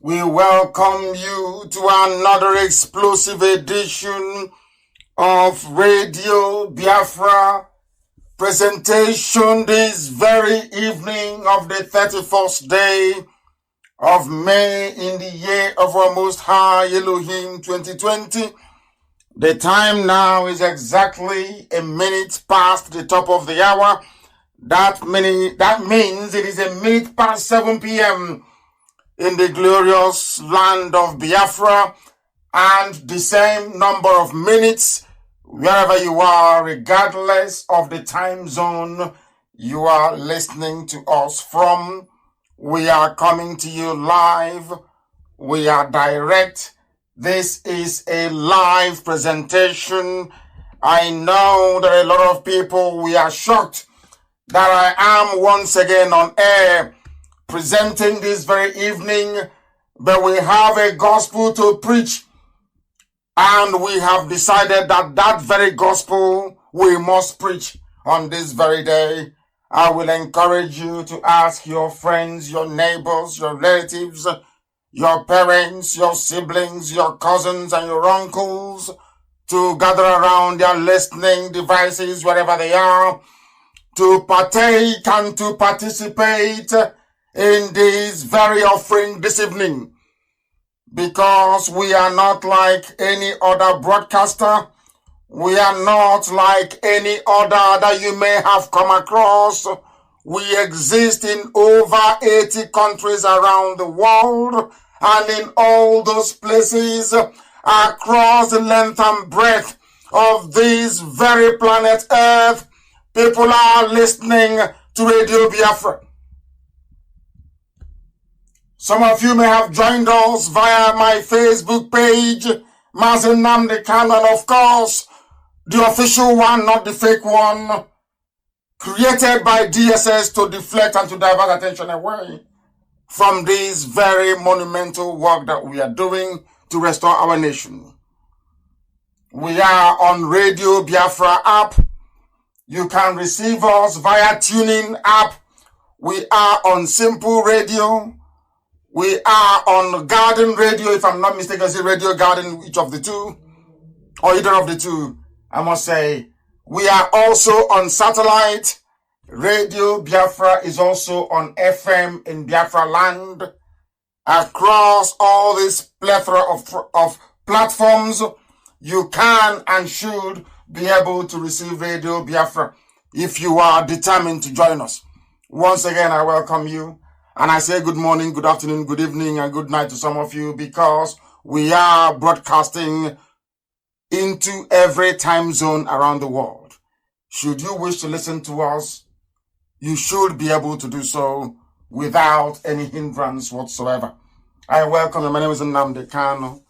We welcome you to another explosive edition of Radio Biafra presentation this very evening of the 31st day of May in the year of our Most High Elohim 2020. The time now is exactly a minute past the top of the hour. That means it is a minute past 7 p.m. in the glorious land of Biafra, and the same number of minutes wherever you are, regardless of the time zone you are listening to us from. We are coming to you live. We are direct. This is a live presentation. I know that a lot of people, we are shocked that I am once again on air presenting this very evening, but we have a gospel to preach, and we have decided that that very gospel we must preach on this very day. I will encourage you to ask your friends, your neighbors, your relatives, your parents, your siblings, your cousins, and your uncles to gather around their listening devices wherever they are, to partake and to participate in this very offering this evening, because we are not like any other broadcaster. We are not like any other that you may have come across. We exist in over 80 countries around the world, and in all those places across the length and breadth of this very planet Earth, people are listening to Radio Biafra. Some of you may have joined us via my Facebook page, Mazk Nnamdi Kanu, and of course, the official one, not the fake one, created by DSS to deflect and to divert attention away from this very monumental work that we are doing to restore our nation. We are on Radio Biafra app. You can receive us via TuneIn app. We are on Simple Radio. We are on Garden Radio, if I'm not mistaken, say Radio Garden, each of the two, or either of the two, I must say. We are also on satellite. Radio Biafra is also on FM in Biafra land. Across all this plethora of platforms, you can and should be able to receive Radio Biafra if you are determined to join us. Once again, I welcome you. And I say good morning, good afternoon, good evening, and good night to some of you, because we are broadcasting into every time zone around the world. Should you wish to listen to us, you should be able to do so without any hindrance whatsoever. I welcome you. My name is Nnamdi Kanu.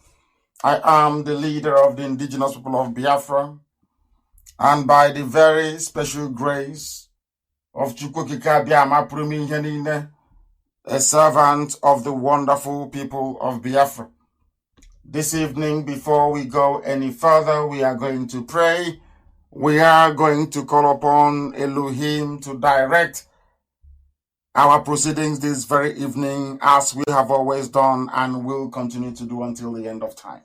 I am the leader of the indigenous people of Biafra. And by the very special grace of Chukwukika Biama Prumi Yenine, a servant of the wonderful people of Biafra. This evening, before we go any further, we are going to pray. We are going to call upon Elohim to direct our proceedings this very evening, as we have always done and will continue to do until the end of time.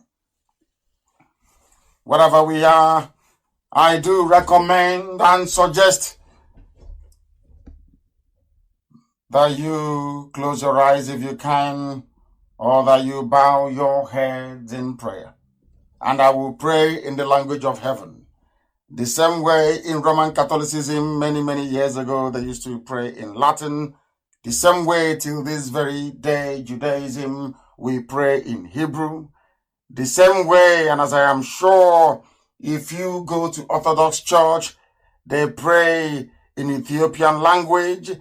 Wherever we are, I do recommend and suggest that you close your eyes if you can, or that you bow your heads in prayer. And I will pray in the language of heaven. The same way in Roman Catholicism many years ago, they used to pray in Latin. The same way till this very day, Judaism, we pray in Hebrew. The same way, and as I am sure, if you go to Orthodox Church, they pray in Ethiopian language.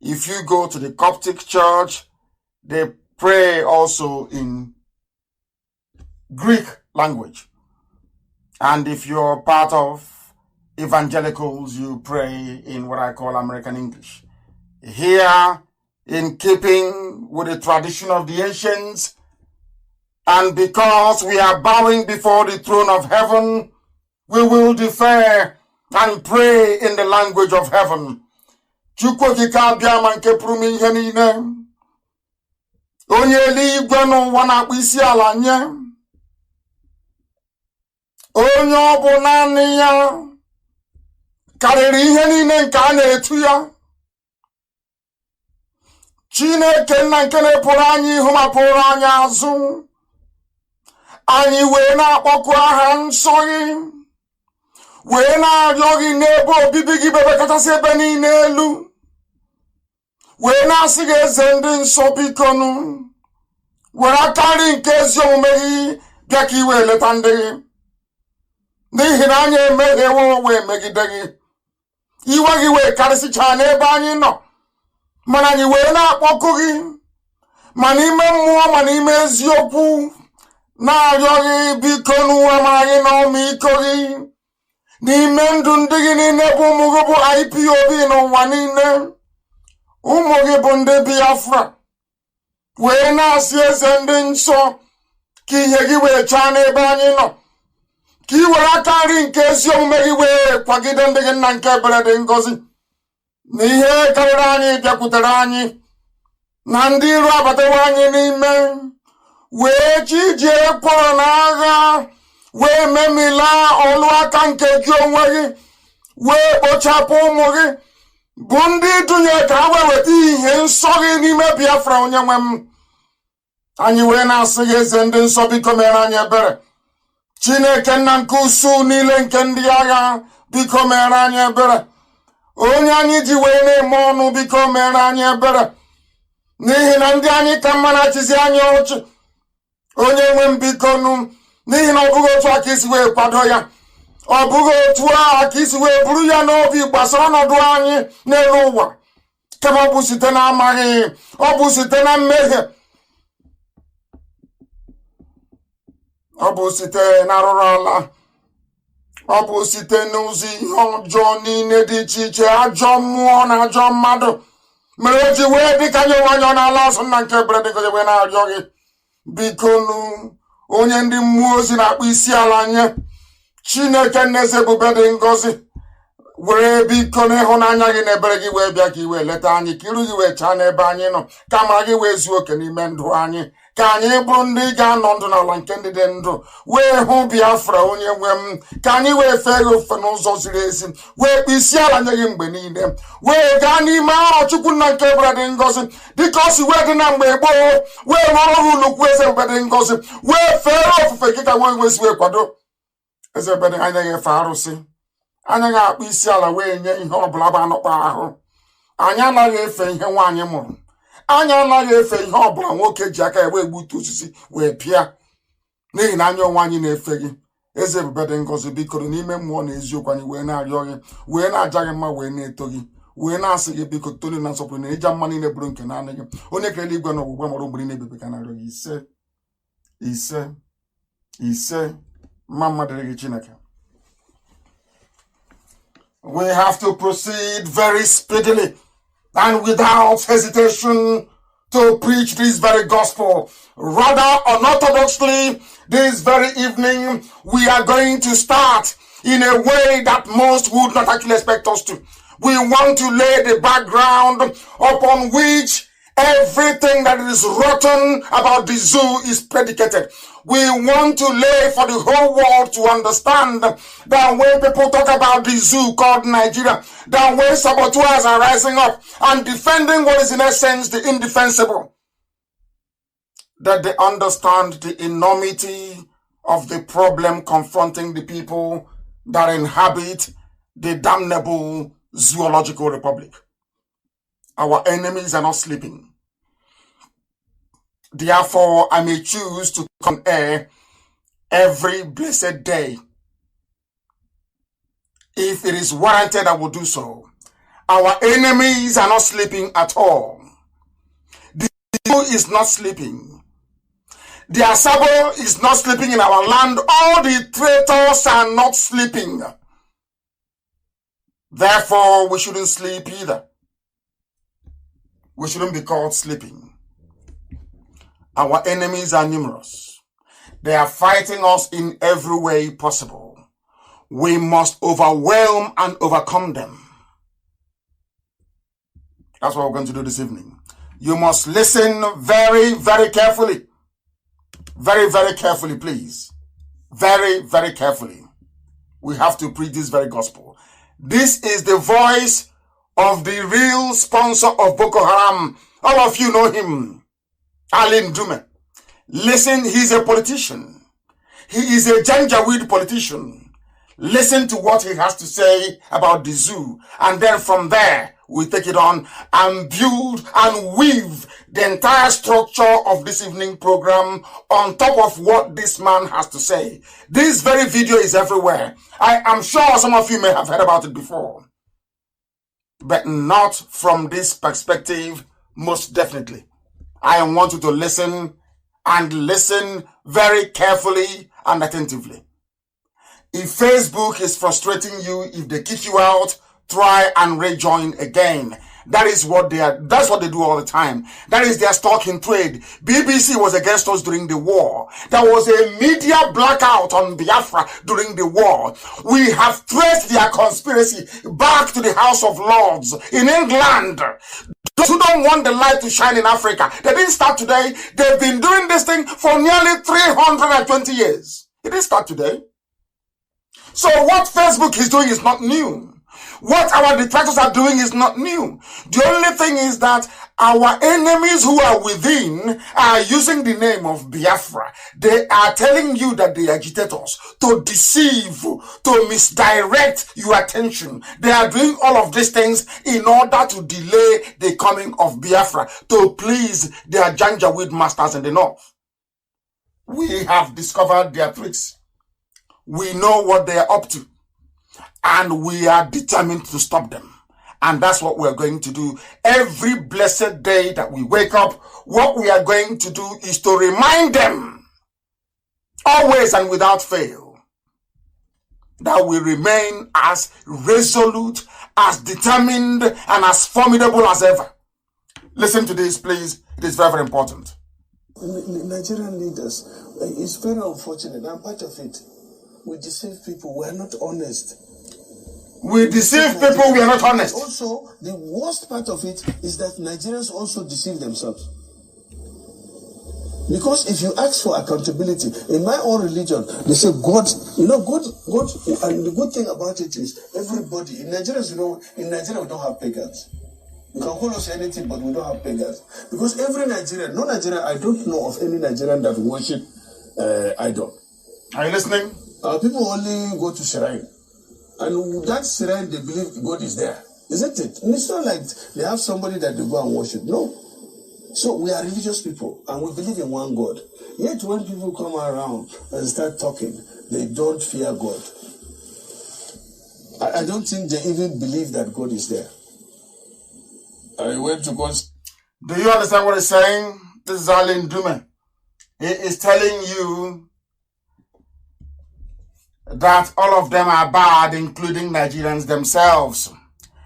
If you go to the Coptic Church, they pray also in Greek language. And if you're part of evangelicals, you pray in what I call American English. Here, in keeping with the tradition of the ancients, and because we are bowing before the throne of heaven, we will defer and pray in the language of heaven. onye eluigwe n'ụwa na-akpụ isi ala nye, onye ọ bụ naanị ya karịrị ihe niile nke a na-etu ya, Chineke nna nke na-epụrụ anyị ihu ma pụrụ anyị azụ, anyị wee na-akpọku aha nsọ gị, wee na-arịọ gị n'ebe obibi gị bebe kachasị ebe niile elu, wee na-asị gị eze ndị nsọ bikonu were aka nri nke ezi omume gị bịa ka iwe leta ndị gị, n'ihi na anyị emeghewo wee megide gị, iwe gị wee karịsịchaa n'ebe anyị nọ, mana anyị wee na-akpọku gị ma n'ime mmụọ ma n'ime eziokwu, na-arịọ gị biko n'ụwa ma gị na ọmịiko gị n'ime ndụ ndị gị niile bụ ụmụ gị bụ IPOB n'ụwa niile, ụmụ gị bụ ndị Biafra, wee na-asị eze ndị nsọ ka ihe gị wee chaa n'ebe anyị nọ, ka ị were aka nri nke ezi omume gị wee kwagide ndị gị nna nke ebere dị ngọzi, na ihe karịrị anyị bịakwutere anyị, na ndị iro abatawa anyị n'ime, wee chijie kwọrọ n'agha, wee memila ọlụ aka nke gị onwe gị, wee kpochapụ ụmụ gị bụ ndị dunye ka ha wee weta ihe nsọ gị n'ime Biafra. Onye nwe m, anyị wee na-asị gị eze ndị nsọ biko mere anyị ebere, Chineke nna nke usu niile nke ndị agha biko mere anyị ebere, onye anyị ji wee na-eme ọnụ biko mere anyị ebere, n'ihi na ndị anyị ka mma na-achịzi anyị ọchị. Onye nwe m biko nụ, n'ihi na ọ bụghị otu a ka isi wee kwado ya, ọ bụghị otu a ka isi wee buru ya n'obi gbasara ọnọdụ anyị n'elu ụwa, kama ọ bụ site na amaghị, ọ bụ site na mmehie, ọ bụ site na arụrụ ala, ọ bụ site n'ụzọ ihe ọjọọ niile dị iche iche, ajọ mmụọ na ajọ mmadụ mere o ji wee dịka nye nwanyị ọ na-ala azụ nna nke ebere dị ngozi wee na-arịọ gị biko nụ, onye ndị mmụọ ozi na-akpụ isi ala nye, Chineke nnaeze ebube dị ngọzi, were biko n'ịhụnanya gị na ebere gị wee bịa ka i wee leta anyị, ka iru gị wee chaa n'ebe anyị nọ, ka amara gị wee zuo oke n'ime ndụ anyị, ka anyị bụrụ ndị ga-anọ ndụ n'ala nke ndị dị ndụ, wee hụ Biafra. Onye nwe m, ka anyị wee fee gị ofe n'ụzọ ziri ezi, wee kpụ isi ala nye gị mgbe niile, wee gaa n'ime ahụ Chukwu nna nke ebere dị ngọzi, dịka o si wee dị na mgbe gboo, wee rụọrọ ha ụlọukwu eze ebube dị ngọzi, wee fere ofufe gị ka nwee nwesi wee kwado eze ebere. Anyị ga-efe arụsị, anyị ga-akpụ isi ala wee nye ihe ọbụla bụ anọkpa ahụ, anyị anaghị efe ihe nwaanyị mụrụ, anyị anaghị efe ihe ọbụla nwoke ji aka ya wee gbutu osisi wee pịa, n'ihi na anya onwe anyị na-efe gị eze ebube dị ngọzi. Bikoro n'ime mmụọ na eziokwu anyị wee na-arịọ gị, wee na-aja gị mma, wee na-eto gị, wee na-asị gị biko toni na nsọpụrụ na ịja mma niile bụrụ nke naanị gị, onye kerele igwe na ọgbụgba mara mgbiri na-ebebe ka na-arịọ gị ise ise ise. Mma mmadụ gị Chineke. We have to proceed very speedily and without hesitation to preach this very gospel. Rather unorthodoxly, this very evening, we are going to start in a way that most would not actually expect us to. We want to lay the background upon which everything that is rotten about the zoo is predicated. We want to lay for the whole world to understand that when people talk about the zoo called Nigeria, that when saboteurs are rising up and defending what is in essence the indefensible, that they understand the enormity of the problem confronting the people that inhabit the damnable zoological republic. Our enemies are not sleeping. Therefore, I may choose to come air every blessed day. If it is warranted, I will do so. Our enemies are not sleeping at all. The evil is not sleeping. The Asabo is not sleeping in our land. All the traitors are not sleeping. Therefore, we shouldn't sleep either. We shouldn't be caught sleeping. Our enemies are numerous. They are fighting us in every way possible. We must overwhelm and overcome them. That's what we're going to do this evening. You must listen very, very carefully. Very, very carefully, please. Very, very carefully. We have to preach this very gospel. This is the voice of the real sponsor of Boko Haram. All of you know him. Ali Ndume. Listen, he's a politician. He is a Janjaweed politician. Listen to what he has to say about the zoo. And then from there, we take it on and build and weave the entire structure of this evening program on top of what this man has to say. This very video is everywhere. I am sure some of you may have heard about it before, but not from this perspective, most definitely. I want you to listen, and listen very carefully and attentively. If Facebook is frustrating you, if they kick you out, try and rejoin again. That is what that's what they do all the time. That is their stock in trade. BBC was against us during the war. There was a media blackout on Biafra during the war. We have traced their conspiracy back to the House of Lords in England. Those who don't want the light to shine in Africa, they didn't start today. They've been doing this thing for nearly 320 years. It didn't start today. So what Facebook is doing is not new. What our detractors are doing is not new. The only thing is that our enemies who are within are using the name of Biafra. They are telling you that they agitate us to deceive, to misdirect your attention. They are doing all of these things in order to delay the coming of Biafra, to please their Janjaweed masters in the north. We have discovered their tricks. We know what they are up to. And we are determined to stop them. And that's what we're going to do. Every blessed day that we wake up, what we are going to do is to remind them, always and without fail, that we remain as resolute, as determined, and as formidable as ever. Listen to this, please. It is very, very important. Nigerian leaders, it's very unfortunate. I'm part of it. We deceive people. We are not honest. We deceive people, we are not honest. Also, the worst part of it is that Nigerians also deceive themselves. Because if you ask for accountability, in my own religion, they say God, God, and the good thing about it is everybody, in Nigeria, in Nigeria we don't have pagans. You can call us anything, but we don't have pagans. Because every Nigerian, I don't know of any Nigerian that worship idol. Are you listening? People only go to shrine. And that shrine, they believe God is there. Isn't it? And it's not like they have somebody that they go and worship. No. So we are religious people and we believe in one God. Yet when people come around and start talking, they don't fear God. I don't think they even believe that God is there. I went to God. Do you understand what he's saying? This is Ali Ndume. He is telling you that all of them are bad, including Nigerians themselves.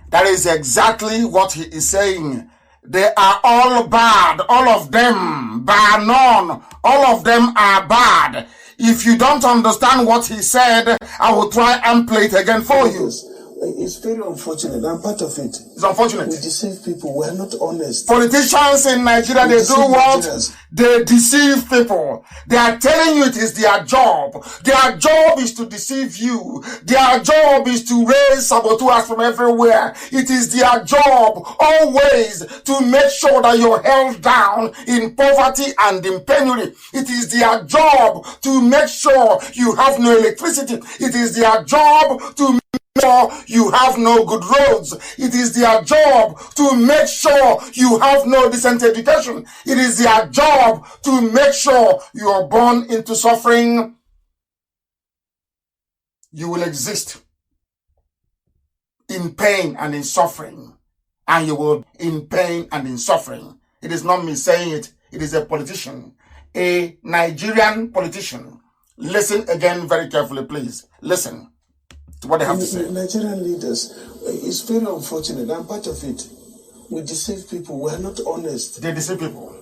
That is exactly what he is saying. They are all bad, all of them, bar none. All of them are bad. If you don't understand what he said, I will try and play it again for you. It's very unfortunate. I'm part of it. It's unfortunate. We deceive people. We're not honest. Politicians in Nigeria, they do what? Nigerians. They deceive people. They are telling you it is their job. Their job is to deceive you. Their job is to raise saboteurs from everywhere. It is their job always to make sure that you're held down in poverty and in penury. It is their job to make sure you have no electricity. It is their job to sure you have no good roads. It is their job to make sure you have no decent education. It is their job to make sure you are born into suffering. You will exist in pain and in suffering. And you will in pain and in suffering. It is not me saying it. It is a politician. A Nigerian politician. Listen again very carefully, please. Listen to what they have to say. Nigerian leaders, it's very unfortunate. I'm part of it. We deceive people. We are not honest. They deceive people.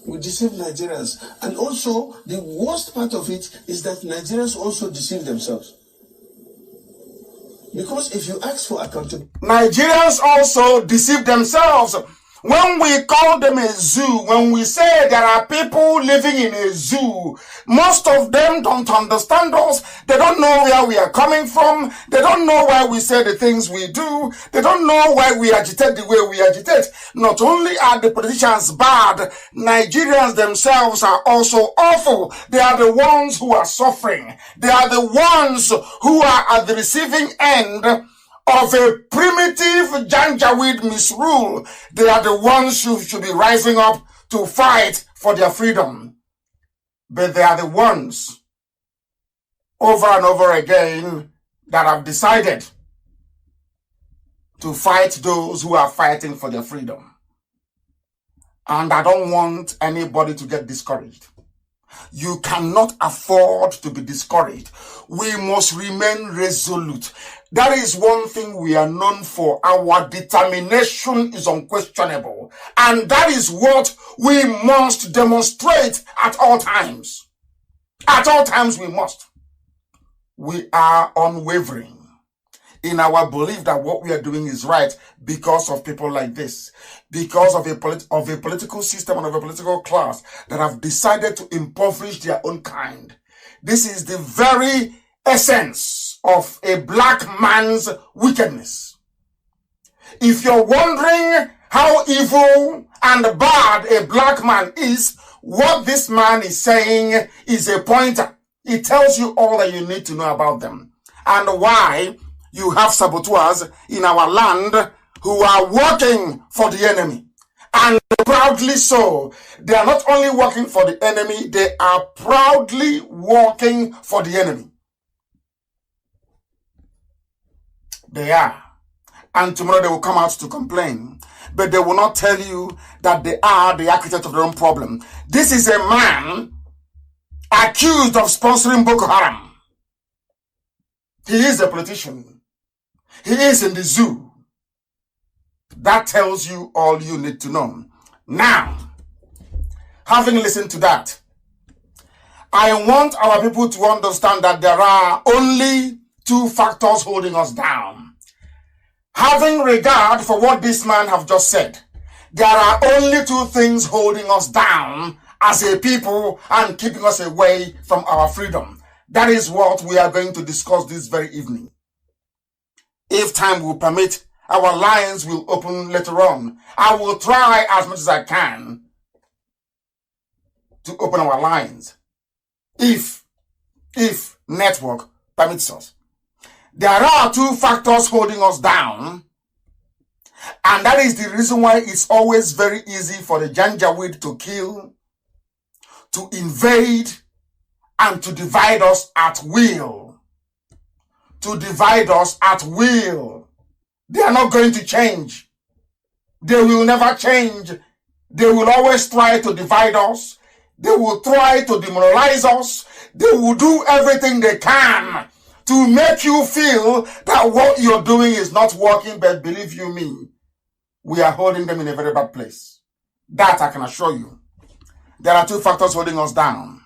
We deceive Nigerians. And also, the worst part of it is that Nigerians also deceive themselves. Because if you ask for accountability... Nigerians also deceive themselves. When we call them a zoo, when we say there are people living in a zoo, most of them don't understand us. They don't know where we are coming from. They don't know why we say the things we do. They don't know why we agitate the way we agitate. Not only are the politicians bad, Nigerians themselves are also awful. They are the ones who are suffering. They are the ones who are at the receiving end of a primitive Janjaweed misrule. They are the ones who should be rising up to fight for their freedom. But they are the ones over and over again that have decided to fight those who are fighting for their freedom. And I don't want anybody to get discouraged. You cannot afford to be discouraged. We must remain resolute. That is one thing we are known for. Our determination is unquestionable. And that is what we must demonstrate at all times. At all times we must. We are unwavering in our belief that what we are doing is right because of people like this, because of a political system and of a political class that have decided to impoverish their own kind. This is the very essence of a black man's wickedness. If you're wondering how evil and bad a black man is, what this man is saying is a pointer. It tells you all that you need to know about them and why you have saboteurs in our land who are working for the enemy. And proudly so. They are not only working for the enemy, they are proudly working for the enemy. They are. And tomorrow they will come out to complain. But they will not tell you that they are the architect of their own problem. This is a man accused of sponsoring Boko Haram. He is a politician. He is in the zoo. That tells you all you need to know. Now, having listened to that, I want our people to understand that there are only two factors holding us down. Having regard for what this man have just said, there are only two things holding us down as a people and keeping us away from our freedom. That is what we are going to discuss this very evening. If time will permit, our lines will open later on. I will try as much as I can to open our lines, if network permits us. There are two factors holding us down, and that is the reason why it's always very easy for the Janjaweed to kill, to invade, and to divide us at will. To divide us at will. They are not going to change. They will never change. They will always try to divide us. They will try to demoralize us. They will do everything they can to make you feel that what you're doing is not working, but believe you me, we are holding them in a very bad place. That I can assure you. There are two factors holding us down.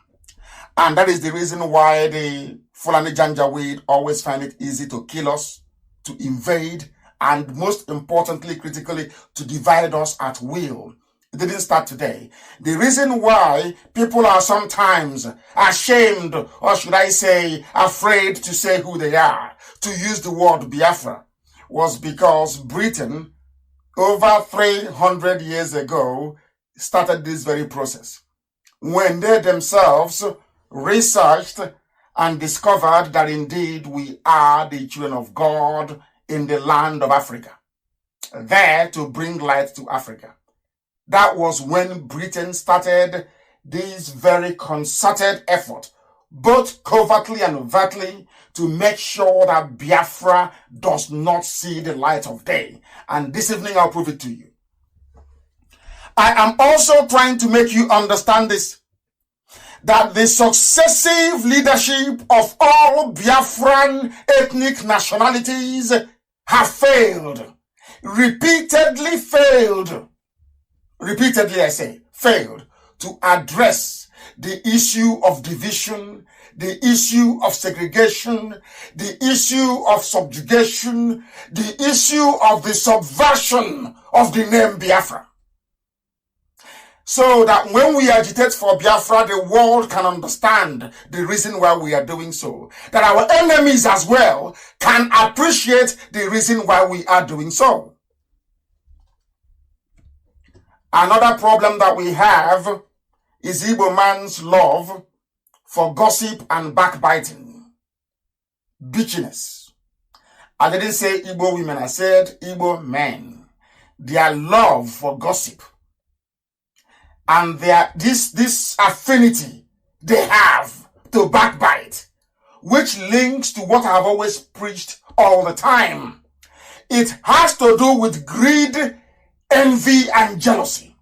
And that is the reason why the Fulani Janjaweed always find it easy to kill us, to invade, and most importantly, critically, to divide us at will. It didn't start today. The reason why people are sometimes ashamed, or should I say, afraid to say who they are, to use the word Biafra, was because Britain, over 300 years ago, started this very process. When they themselves researched and discovered that indeed we are the children of God in the land of Africa, there to bring light to Africa. That was when Britain started this very concerted effort, both covertly and overtly, to make sure that Biafra does not see the light of day. And this evening I'll prove it to you. I am also trying to make you understand this, that the successive leadership of all Biafran ethnic nationalities have failed, repeatedly I say, failed to address the issue of division, the issue of segregation, the issue of subjugation, the issue of the subversion of the name Biafra. so that when we agitate for Biafra, the world can understand the reason why we are doing so. That our enemies as well can appreciate the reason why we are doing so. Another problem that we have is Igbo man's love for gossip and backbiting, bitchiness. I didn't say Igbo women, I said Igbo men. Their love for gossip and their this affinity they have to backbite, which links to what I've always preached all the time. It has to do with greed, envy, and jealousy.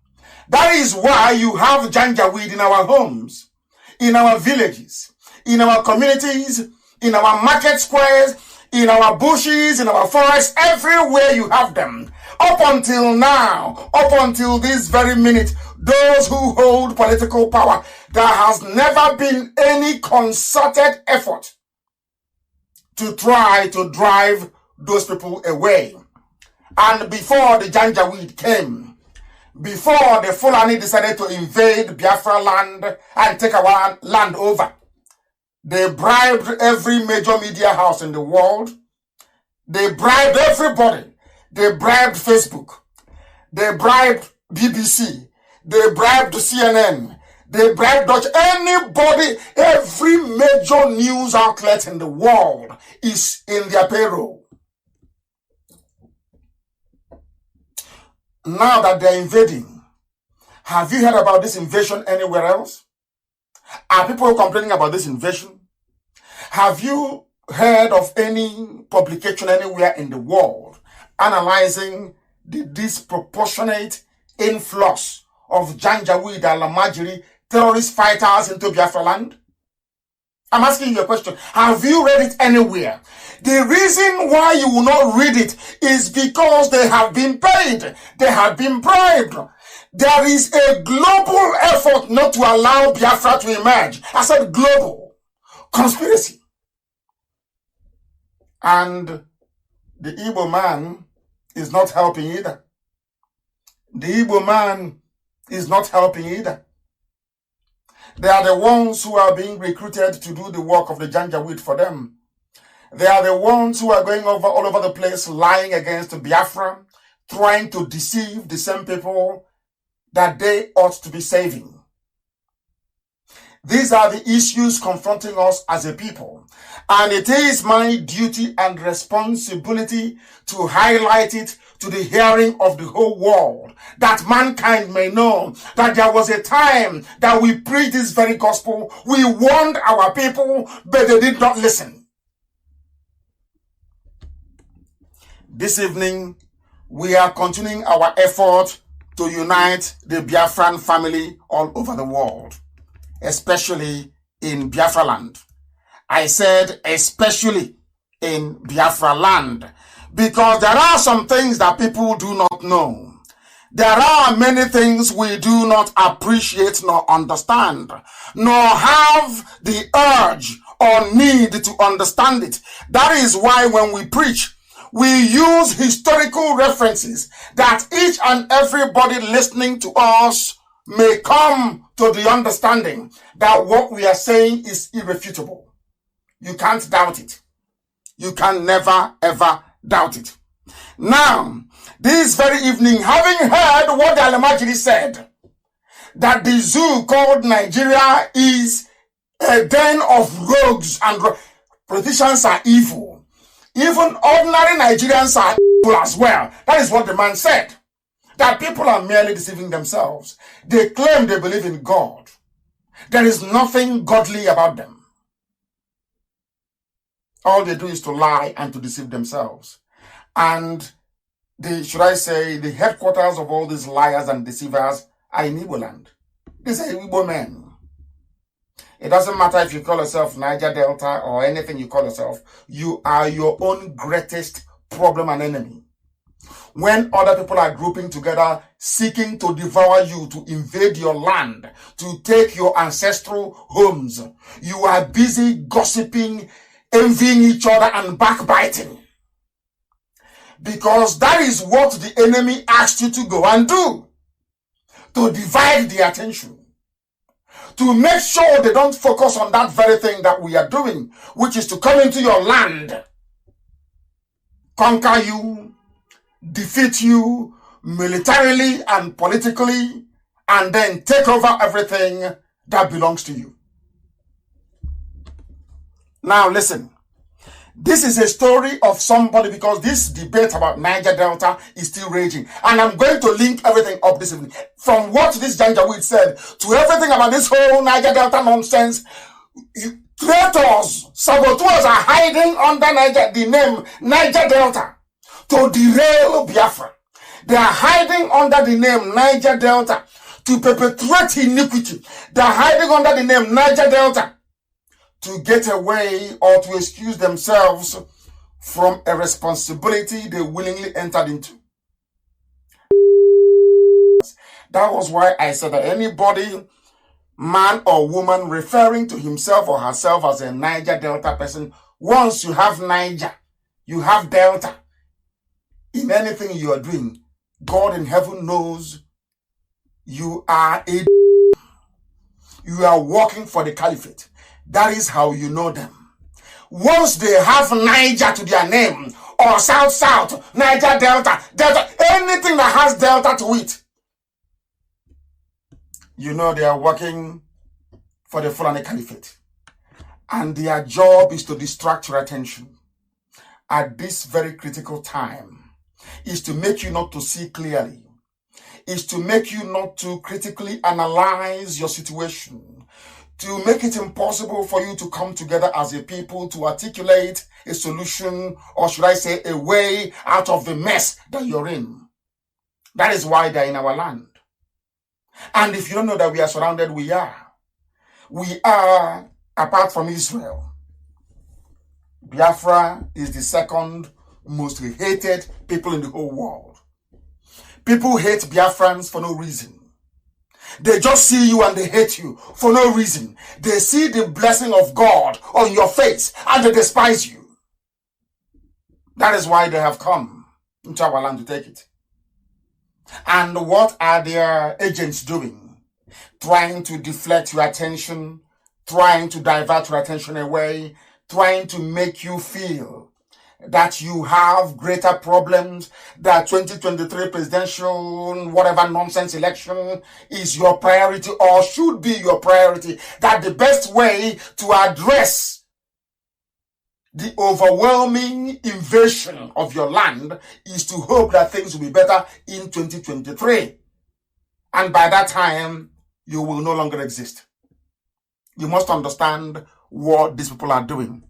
That is why you have janjaweed in our homes, in our villages, in our communities, in our market squares, in our bushes, in our forests, everywhere you have them. Up until now, up until this very minute, those who hold political power, there has never been any concerted effort to try to drive those people away. And before the Janjaweed came, before the Fulani decided to invade Biafra land and take our land over, they bribed every major media house in the world. They bribed everybody. They bribed Facebook. They bribed BBC. They bribed CNN. They bribed Dutch. Anybody, every major news outlet in the world is in their payroll. Now that they're invading, have you heard about this invasion anywhere else? Are people complaining about this invasion? Have you heard of any publication anywhere in the world analyzing the disproportionate influx of Janjaweed and Lamajiri terrorist fighters into Biafra land? I'm asking you a question. Have you read it anywhere? The reason why you will not read it is because they have been paid. They have been bribed. There is a global effort not to allow Biafra to emerge. I said global conspiracy. And the Igbo man is not helping either. The Igbo man is not helping either. They are the ones who are being recruited to do the work of the Janjaweed for them. They are the ones who are going all over the place, lying against Biafra, trying to deceive the same people that they ought to be saving. These are the issues confronting us as a people. And it is my duty and responsibility to highlight it to the hearing of the whole world, that mankind may know that there was a time that we preached this very gospel. We warned our people, but they did not listen. This evening, we are continuing our effort to unite the Biafran family all over the world, especially in Biafra land. I said especially in Biafra land, because there are some things that people do not know. There are many things we do not appreciate nor understand, nor have the urge or need to understand it. That is why when we preach, we use historical references that each and everybody listening to us may come to the understanding that what we are saying is irrefutable. You can't doubt it. You can never, ever doubt it. Now, this very evening, having heard what the Alamajiri said, that the zoo called Nigeria is a den of rogues and politicians are evil. Even ordinary Nigerians are evil as well. That is what the man said. That people are merely deceiving themselves. They claim they believe in God. There is nothing godly about them. All they do is to lie and to deceive themselves. And the headquarters of all these liars and deceivers are in Igbo land. These are Igbo men. It doesn't matter if you call yourself Niger Delta or anything you call yourself. You are your own greatest problem and enemy. When other people are grouping together, seeking to devour you, to invade your land, to take your ancestral homes, you are busy gossiping, envying each other and backbiting. Because that is what the enemy asked you to go and do. to divide the attention, to make sure they don't focus on that very thing that we are doing, which is to come into your land, conquer you, defeat you militarily and politically, and then take over everything that belongs to you. Now listen, this is a story of somebody, because this debate about Niger Delta is still raging. And I'm going to link everything up this evening. From what this Janjaweed said to everything about this whole Niger Delta nonsense. Traitors, saboteurs are hiding under the name Niger Delta to derail Biafra. They are hiding under the name Niger Delta to perpetrate iniquity. They are hiding under the name Niger Delta to get away or to excuse themselves from a responsibility they willingly entered into. That was why I said that anybody, man or woman, referring to himself or herself as a Niger Delta person, once you have Niger, you have Delta in anything you are doing, God in heaven knows you are working for the caliphate. That is how you know them. Once they have Niger to their name, or South, Niger Delta, anything that has Delta to it, you know they are working for the Fulani Caliphate. And their job is to distract your attention at this very critical time, is to make you not to see clearly, is to make you not to critically analyze your situation, to make it impossible for you to come together as a people to articulate a solution, or should I say a way out of the mess that you're in. That is why they're in our land. And if you don't know that we are surrounded, we are. We are, apart from Israel. Biafra is the second most hated people in the whole world. People hate Biafrans for no reason. They just see you and they hate you for no reason. They see the blessing of God on your face and they despise you. That is why they have come into our land to take it. And what are their agents doing? Trying to deflect your attention, trying to divert your attention away, trying to make you feel that you have greater problems, that 2023 presidential whatever nonsense election is your priority or should be your priority, that the best way to address the overwhelming invasion of your land is to hope that things will be better in 2023. And by that time, you will no longer exist. You must understand what these people are doing.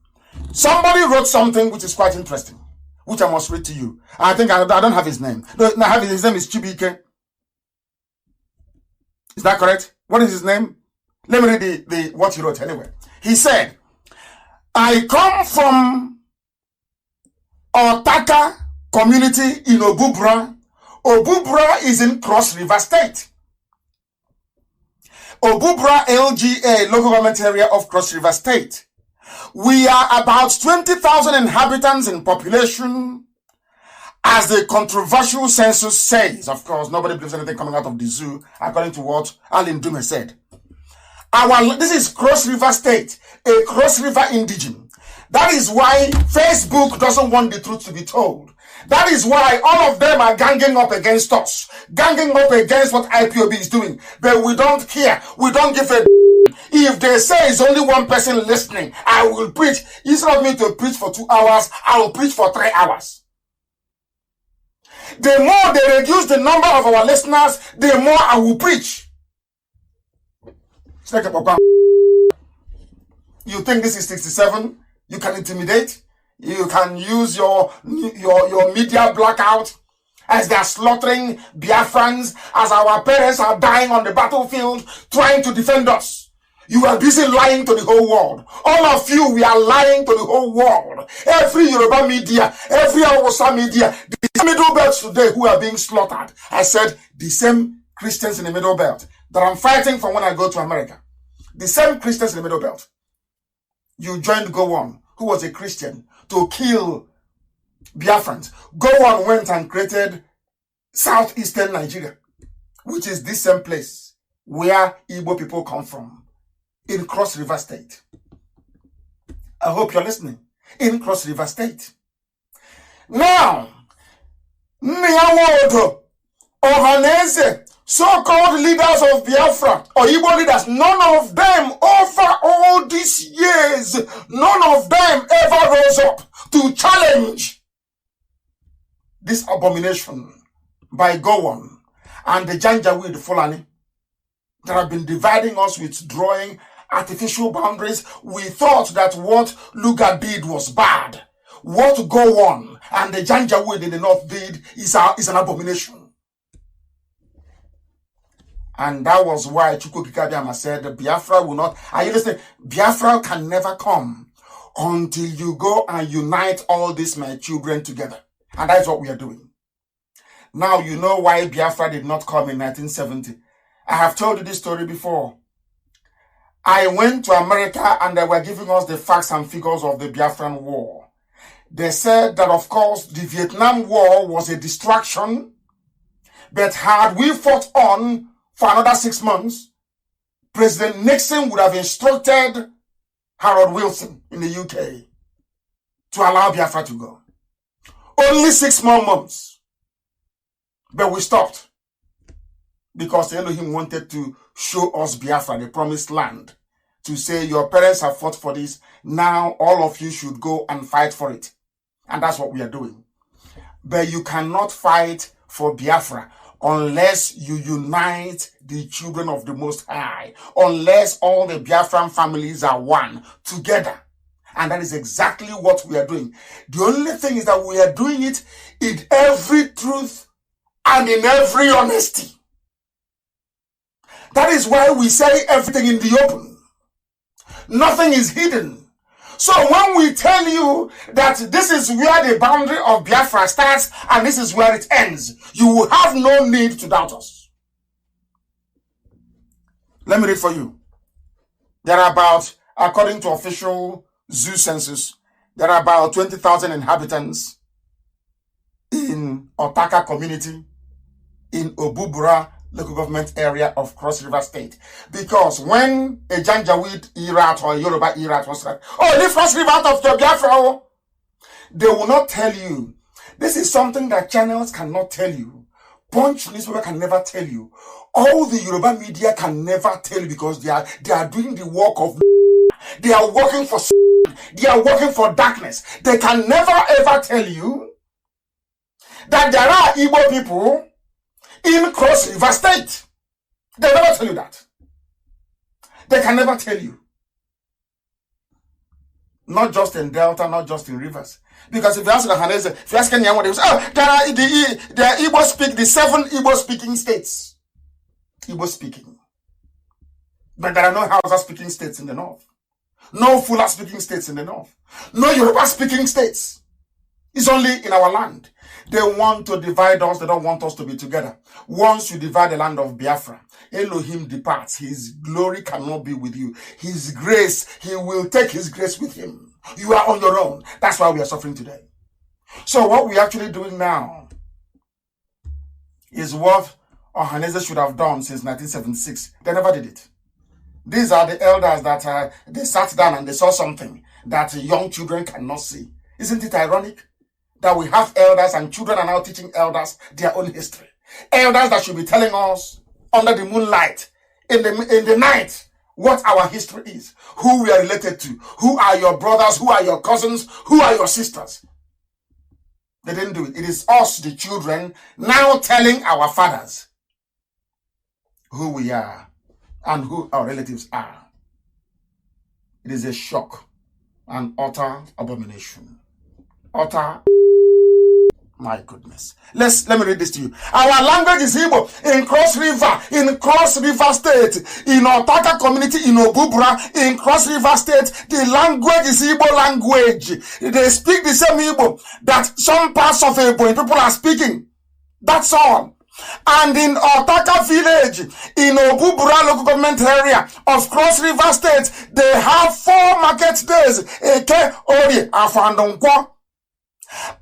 Somebody wrote something which is quite interesting, which I must read to you. I think I don't have his name. No, his name is Chibike. Is that correct? What is his name? Let me read what he wrote anyway. He said, I come from Otaka community in Obubra. Obubra is in Cross River State. Obubra LGA, local government area of Cross River State. We are about 20,000 inhabitants in population, as the controversial census says. Of course, nobody believes anything coming out of the zoo, according to what Alin Dume said. This is Cross River State, a Cross River indigene. That is why Facebook doesn't want the truth to be told. That is why all of them are ganging up against us, ganging up against what IPOB is doing. But we don't care. We don't give a if they say it's only one person listening, I will preach. Instead of me to preach for 2 hours, I will preach for 3 hours. The more they reduce the number of our listeners, the more I will preach. You think this is 67? You can intimidate? You can use your media blackout as they are slaughtering Biafrans, as our parents are dying on the battlefield trying to defend us. You are busy lying to the whole world. All of you, we are lying to the whole world. Every Yoruba media, every Hausa media, the Middle Belt today who are being slaughtered. I said the same Christians in the Middle Belt that I'm fighting for when I go to America. The same Christians in the Middle Belt. You joined Go On, who was a Christian, to kill Biafrans. Go On went and created southeastern Nigeria, which is this same place where Igbo people come from, in Cross River State. I hope you're listening. In Cross River State. Now, Nyawodo, Ohanese, so-called leaders of Biafra, or Igbo leaders, none of them over all these years, none of them ever rose up to challenge this abomination by Gowon and the Janjaweed Fulani that have been dividing us with drawing artificial boundaries. We thought that what Luga did was bad. What Gowon and the Janjaweed in the north did is an abomination. And that was why Chukwukikabiama said, Biafra will not, are you listening? Biafra can never come until you go and unite all these my children together. And that's what we are doing. Now you know why Biafra did not come in 1970. I have told you this story before. I went to America and they were giving us the facts and figures of the Biafran War. They said that, of course, the Vietnam War was a distraction, but had we fought on for another 6 months, President Nixon would have instructed Harold Wilson in the UK to allow Biafra to go. Only 6 more months. But we stopped because Elohim wanted to show us Biafra, the promised land, to say your parents have fought for this. Now all of you should go and fight for it. And that's what we are doing. But you cannot fight for Biafra unless you unite the children of the Most High, unless all the Biafran families are one together. And that is exactly what we are doing. The only thing is that we are doing it in every truth and in every honesty. That is why we say everything in the open. Nothing is hidden. So when we tell you that this is where the boundary of Biafra starts and this is where it ends, you will have no need to doubt us. Let me read for you. There are about, according to official zoo census, there are about 20,000 inhabitants in Otaka community in Obubura local government area of Cross River State. Because when a Janjaweed Irat or a Yoruba Irat was like, oh, leave Cross River out of your Biafra, they will not tell you. This is something that channels cannot tell you. Punch newspaper can never tell you. All the Yoruba media can never tell you because they are doing the work of they are working for they are working for darkness. They can never ever tell you that there are Igbo people in Cross River State. They never tell you that. They can never tell you. Not just in Delta, not just in rivers. Because if you ask the Hanese, if you ask anyone, they will say, oh, there are the Igbo speak, the 7 Igbo speaking states. Igbo speaking. But there are no Hausa speaking states in the north. No Fula speaking states in the north. No Yoruba speaking states. It's only in our land. They want to divide us. They don't want us to be together. Once you divide the land of Biafra, Elohim departs. His glory cannot be with you. His grace, he will take his grace with him. You are on your own. That's why we are suffering today. So what we're actually doing now is what Ohanese should have done since 1976. They never did it. These are the elders that they sat down and they saw something that young children cannot see. Isn't it ironic that we have elders and children are now teaching elders their own history? Elders that should be telling us under the moonlight, in the night, what our history is, who we are related to, who are your brothers, who are your cousins, who are your sisters. They didn't do it. It is us, the children, now telling our fathers who we are and who our relatives are. It is a shock, an utter abomination. Utter. My goodness. Let me read this to you. Our language is Igbo in Cross River State, in Otaka community, in Obubra, in Cross River State. The language is Igbo language. They speak the same Igbo that some parts of Igbo people are speaking. That's all. And in Otaka village, in Obubura local government area of Cross River State, they have 4 market days. Eke, Ori, Afandonkwa.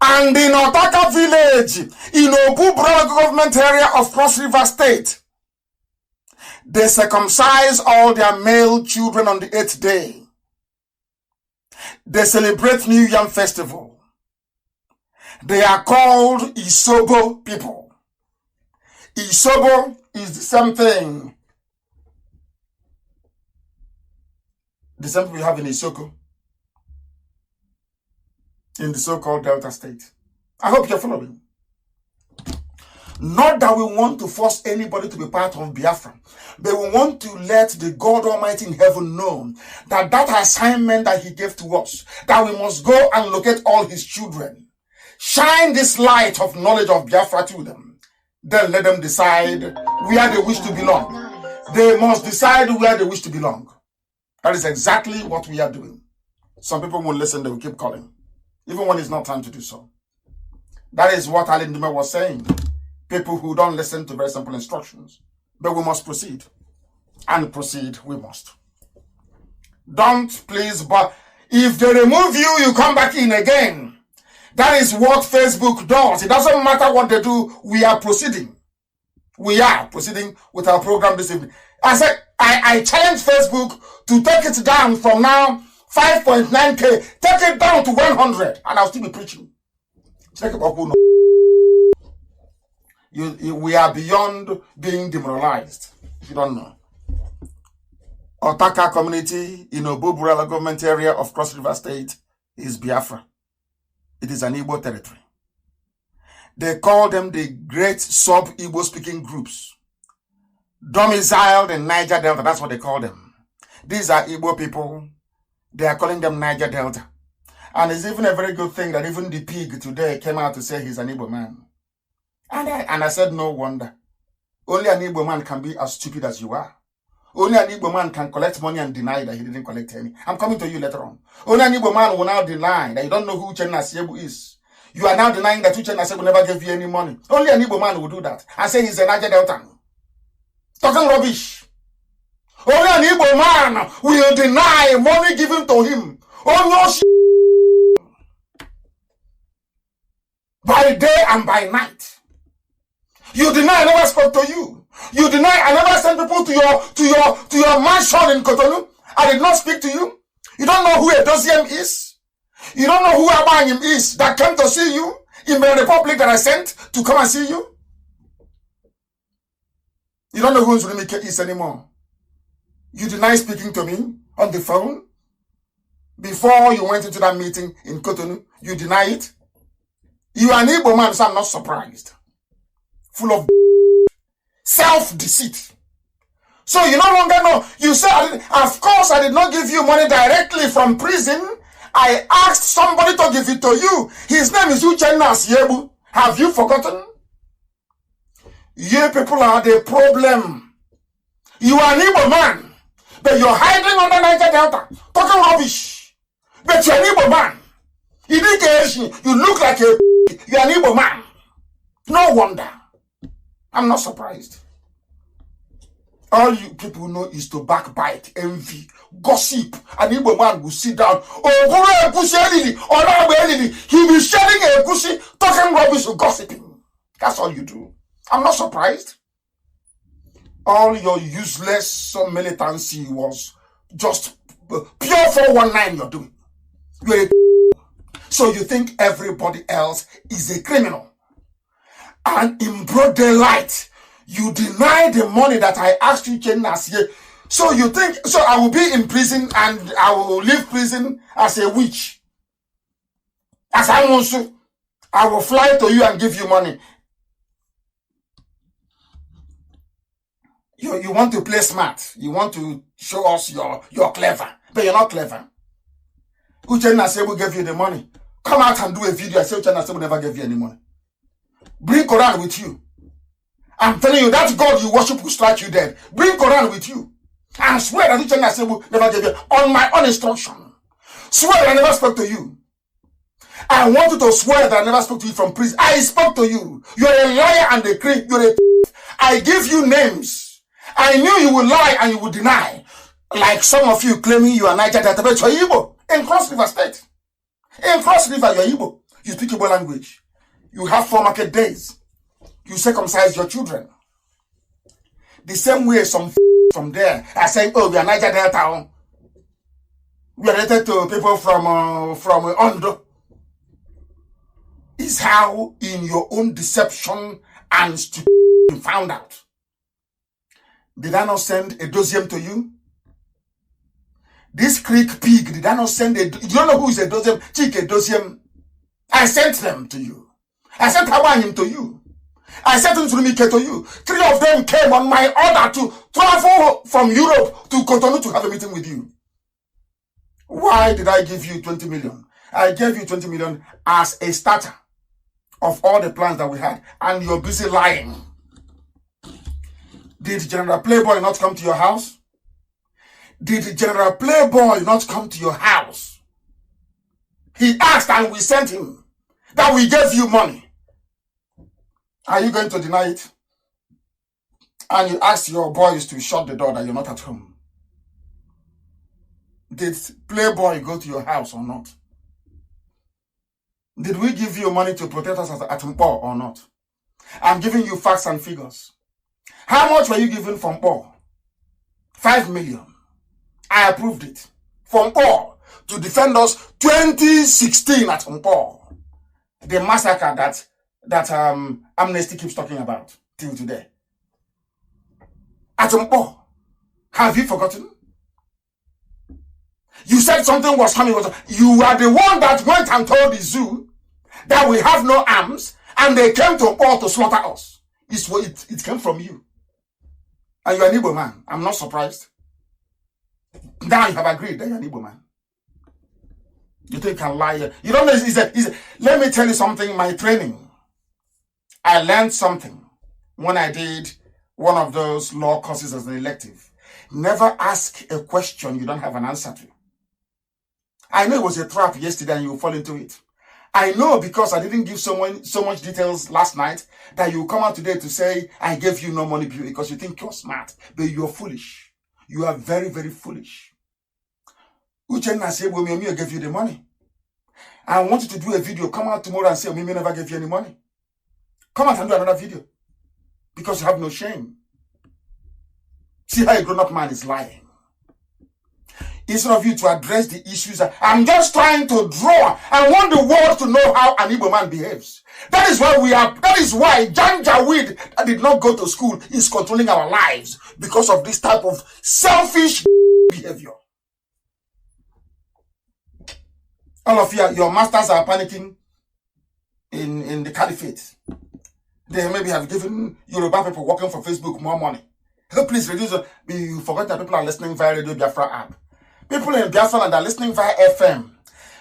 And in Otaka village, in Obubura local government area of Cross River State, They circumcise all their male children on the 8th day. They celebrate New Yam Festival. They are called Isobo people. Isobo is the same thing. The same we have in Isoko, in the so-called Delta State. I hope you're following. Not that we want to force anybody to be part of Biafra, but we want to let the God Almighty in heaven know that that assignment that he gave to us, that we must go and locate all his children, shine this light of knowledge of Biafra to them, then let them decide where they wish to belong. They must decide where they wish to belong. That is exactly what we are doing. Some people won't listen, they will keep calling, even when it's not time to do so. That is what Ali Ndume was saying. People who don't listen to very simple instructions. But we must proceed. And proceed we must. Don't please, but if they remove you, you come back in again. That is what Facebook does. It doesn't matter what they do, we are proceeding. We are proceeding with our program this evening. I said, I challenge Facebook to take it down from now 5.9K. Take it down to 100 and I'll still be preaching. Check about who knows. We are beyond being demoralized, if you don't know. Otaka community in Oboburala government area of Cross River State is Biafra. It is an Igbo territory. They call them the Great Sub-Igbo speaking groups. Domiciled in Niger Delta, that's what they call them. These are Igbo people. They are calling them Niger Delta. And it's even a very good thing that even the pig today came out to say he's an Igbo man. And I said, no wonder. Only an Igbo man can be as stupid as you are. Only an Igbo man can collect money and deny that he didn't collect any. I'm coming to you later on. Only an Igbo man will now deny that you don't know who Uchenna Asiebu is. You are now denying that Uchenna Asiebu never gave you any money. Only an Igbo man will do that and say he's a Niger Deltan. Talking rubbish. Only an Igbo man will deny money given to him. Oh no, by day and by night. You deny I never spoke to you. You deny I never sent people to your mansion in Cotonou. I did not speak to you. You don't know who Edoziem is. You don't know who Abanyim is that came to see you in the republic that I sent to come and see you. You don't know who Nzulumike is anymore. You deny speaking to me on the phone before you went into that meeting in Cotonou. You deny it. You are an Igbo man, so I'm not surprised. Full of self-deceit. So you no longer know. You say, of course, I did not give you money directly from prison. I asked somebody to give it to you. His name is Uchenna Asiebu. Have you forgotten? You people are the problem. You are an Igbo man, but you're hiding under Niger Delta, talking rubbish. But you're an Igbo man. You look like you're an Igbo man. No wonder. I'm not surprised. All you people know is to backbite, envy, gossip. An Igbo man will sit down. He'll be sharing a gusi, talking rubbish, gossiping. That's all you do. I'm not surprised. All your useless militancy was just pure 419 you're doing. You're so you think everybody else is a criminal. And in broad daylight, you deny the money that I asked you, Uchenna Asiebu. So you think, so I will be in prison and I will leave prison as a witch. As I want to, I will fly to you and give you money. You want to play smart. You want to show us you're clever. But you're not clever. Uchenna Asiebu gave you the money. Come out and do a video. I say Uchenna Asiebu never gave you any money. Bring Quran with you. I'm telling you, that God you worship will strike you dead. Bring Quran with you. And swear that Uchenna Asiebu never gave you on my own instruction. Swear that I never spoke to you. I want you to swear that I never spoke to you from prison. I spoke to you. You're a liar and a creep. You're a I give you names. I knew you would lie and you would deny. Like some of you claiming you are Niger Delta, but you're Igbo. In Cross River State. In Cross River, you're Igbo. You speak Igbo language. You have 4 market days. You circumcise your children. The same way some from there and saying, oh, we are Niger Delta. We are related to people from Ondo. Is how in your own deception and stupidity you found out. Did I not send a dosium to you? This Creek pig, did I not send a... You don't know who is a dosium? Chike dosium. I sent them to you. I sent Hawanyim to you. I sent Nzurumike to you. 3 of them came on my order to travel from Europe to Cotonou to have a meeting with you. Why did I give you 20 million? I gave you 20 million as a starter of all the plans that we had, and you're busy lying. Did General Playboy not come to your house? Did General Playboy not come to your house? He asked and we sent him that we gave you money. Are you going to deny it? And you asked your boys to shut the door that you're not at home. Did Playboy go to your house or not? Did we give you money to protect us at Mpo or not? I'm giving you facts and figures. How much were you given from Mpo? 5 million. I approved it. From Mpo to defend us 2016 at Mpo. The massacre that Amnesty keeps talking about till today. At Mpo. Have you forgotten? You said something was coming. You are the one that went and told the zoo that we have no arms and they came to Mpo to slaughter us. It came from you. And you're an Igbo man. I'm not surprised. Now you have agreed that you're an Igbo man. You think you can lie? You don't know. Let me tell you something. My training, I learned something when I did one of those law courses as an elective. Never ask a question you don't have an answer to. I know it was a trap yesterday and you fall into it. I know because I didn't give so much details last night that you come out today to say, I gave you no money because you think you're smart, but you're foolish. You are very, very foolish. Uchenna said, well, Mimi gave you the money. I want you to do a video. Come out tomorrow and say, Mimi never gave you any money. Come out and do another video because you have no shame. See how a grown-up man is lying. Instead of you to address the issues, I'm just trying to draw. I want the world to know how an Igbo man behaves. That is why Janjaweed that did not go to school is controlling our lives because of this type of selfish behavior. All of you, your masters are panicking in the caliphate. They maybe have given Yoruba people working for Facebook more money. So please reduce it. You forget that people are listening via Radio Biafra app. People in Biafra and are listening via FM.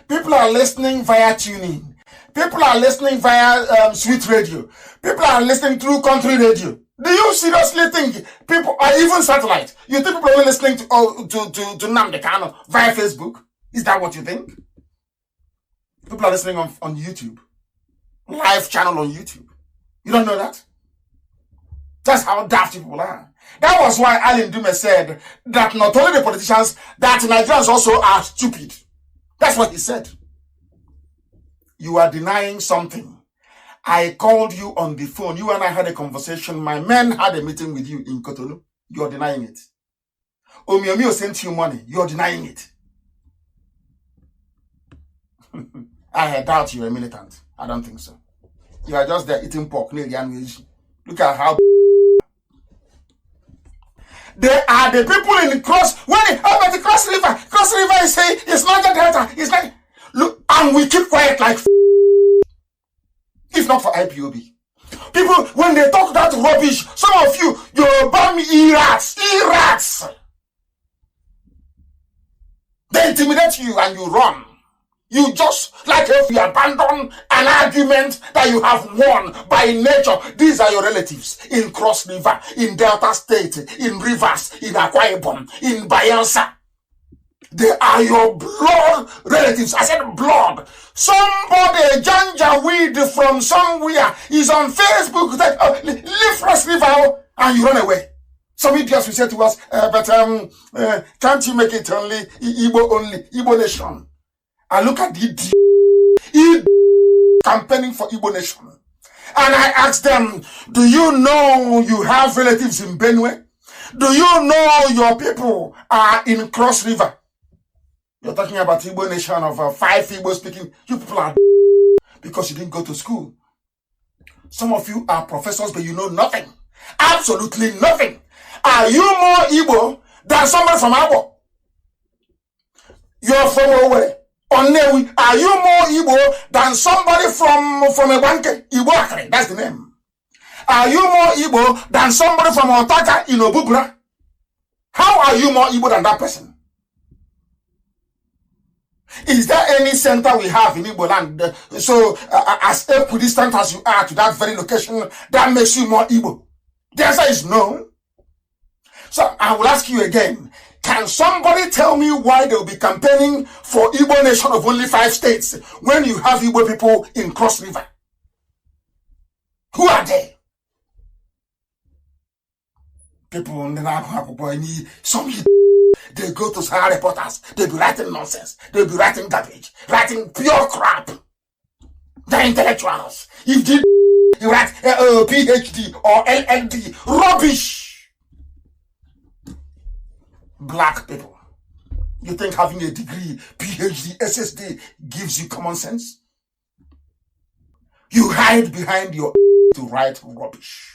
People are listening via tuning. People are listening via Sweet Radio. People are listening through country radio. Do you seriously think people are even satellite? You think people are listening to Nnamdi Kanu via Facebook? Is that what you think? People are listening on YouTube. Live channel on YouTube. You don't know that? That's how daft people are. That was why Alan Dume said that not only the politicians, that Nigerians also are stupid. That's what he said. You are denying something. I called you on the phone. You and I had a conversation. My men had a meeting with you in Cotonou. You are denying it. Omiomio sent you money. You are denying it. I doubt you are a militant. I don't think so. You are just there eating pork. Look at how they are the people in the cross. But the Cross River is saying it's not the Delta. It's not. Look, and we keep quiet like if not for IPOB. People, when they talk that rubbish, some of you, you're about me irats. They intimidate you and you run. You just, like if you abandon an argument that you have won by nature. These are your relatives in Cross River, in Delta State, in Rivers, in Akwa Ibom, in Bayelsa. They are your blood relatives. I said blood. Somebody, Janjaweed from somewhere, is on Facebook that leave Cross River and you run away. Some idiots will say to us, can't you make it only Igbo nation? And look at the campaigning for Igbo nation. And I asked them, do you know you have relatives in Benue? Do you know your people are in Cross River? You're talking about Igbo nation of 5 Igbo speaking. You people are because you didn't go to school. Some of you are professors, but you know nothing. Absolutely nothing. Are you more Igbo than somebody from Abo? You're from Owerri. Onewi. Are you more Igbo than somebody from Ebanke? Igbo Akre, that's the name. Are you more Igbo than somebody from Otaka in Obubra? How are you more Igbo than that person? Is there any center we have in Igbo land? So, as equidistant as you are to that very location, that makes you more Igbo? The answer is no. So, I will ask you again. Can somebody tell me why they will be campaigning for Igbo nation of only 5 states when you have Igbo people in Cross River? Who are they? People in the some they go to Sahara reporters, they be writing nonsense, they be writing garbage, writing pure crap. They're intellectuals. If you write PhD or LLD, rubbish. Black people. You think having a degree, PhD, SSD gives you common sense? You hide behind your to write rubbish.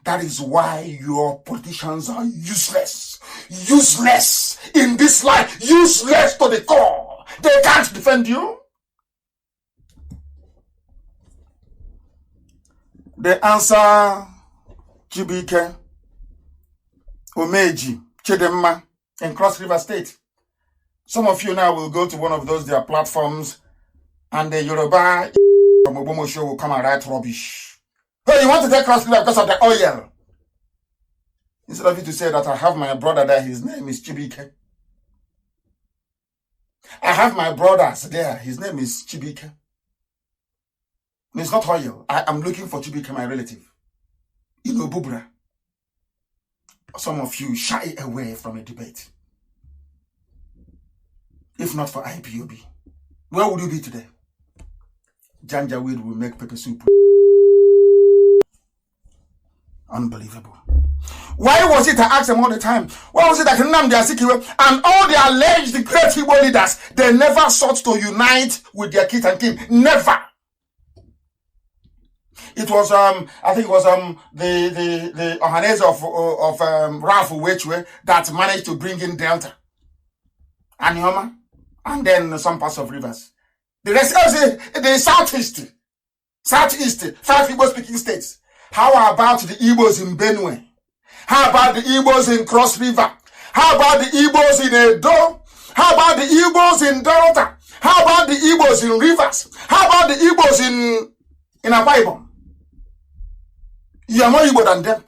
That is why your politicians are useless. Useless in this life. Useless to the core. They can't defend you. The answer, Chibike, Omeji, Chidemma, in Cross River State. Some of you now will go to one of those their platforms and the Yoruba from Obomo show will come and write rubbish. Hey, you want to take Cross River because of the oil? Instead of you to say that I have my brother there, his name is Chibike. I have my brothers there, his name is Chibike. It's not oil. I am looking for Chibike, my relative. In Obubra. Some of you shy away from a debate. If not for IPOB, where would you be today? Janjaweed will make pepper soup. Unbelievable. Why was it I ask them all the time? Why was it that Nnamdi Azikiwe and all the alleged great Igbo leaders, they never sought to unite with their kith and kin? Never. It was I think it was the Ohanese of Ralph Uwechwe that managed to bring in Delta and Yoma and then some parts of rivers. The rest the southeast 5 Igbo speaking states. How about the Igbos in Benue? How about the Igbos in Cross River? How about the Igbos in Edo? How about the Igbos in Delta? How about the Igbos in Rivers? How about the Igbos in Akwa Ibom? You are more Igbo than them.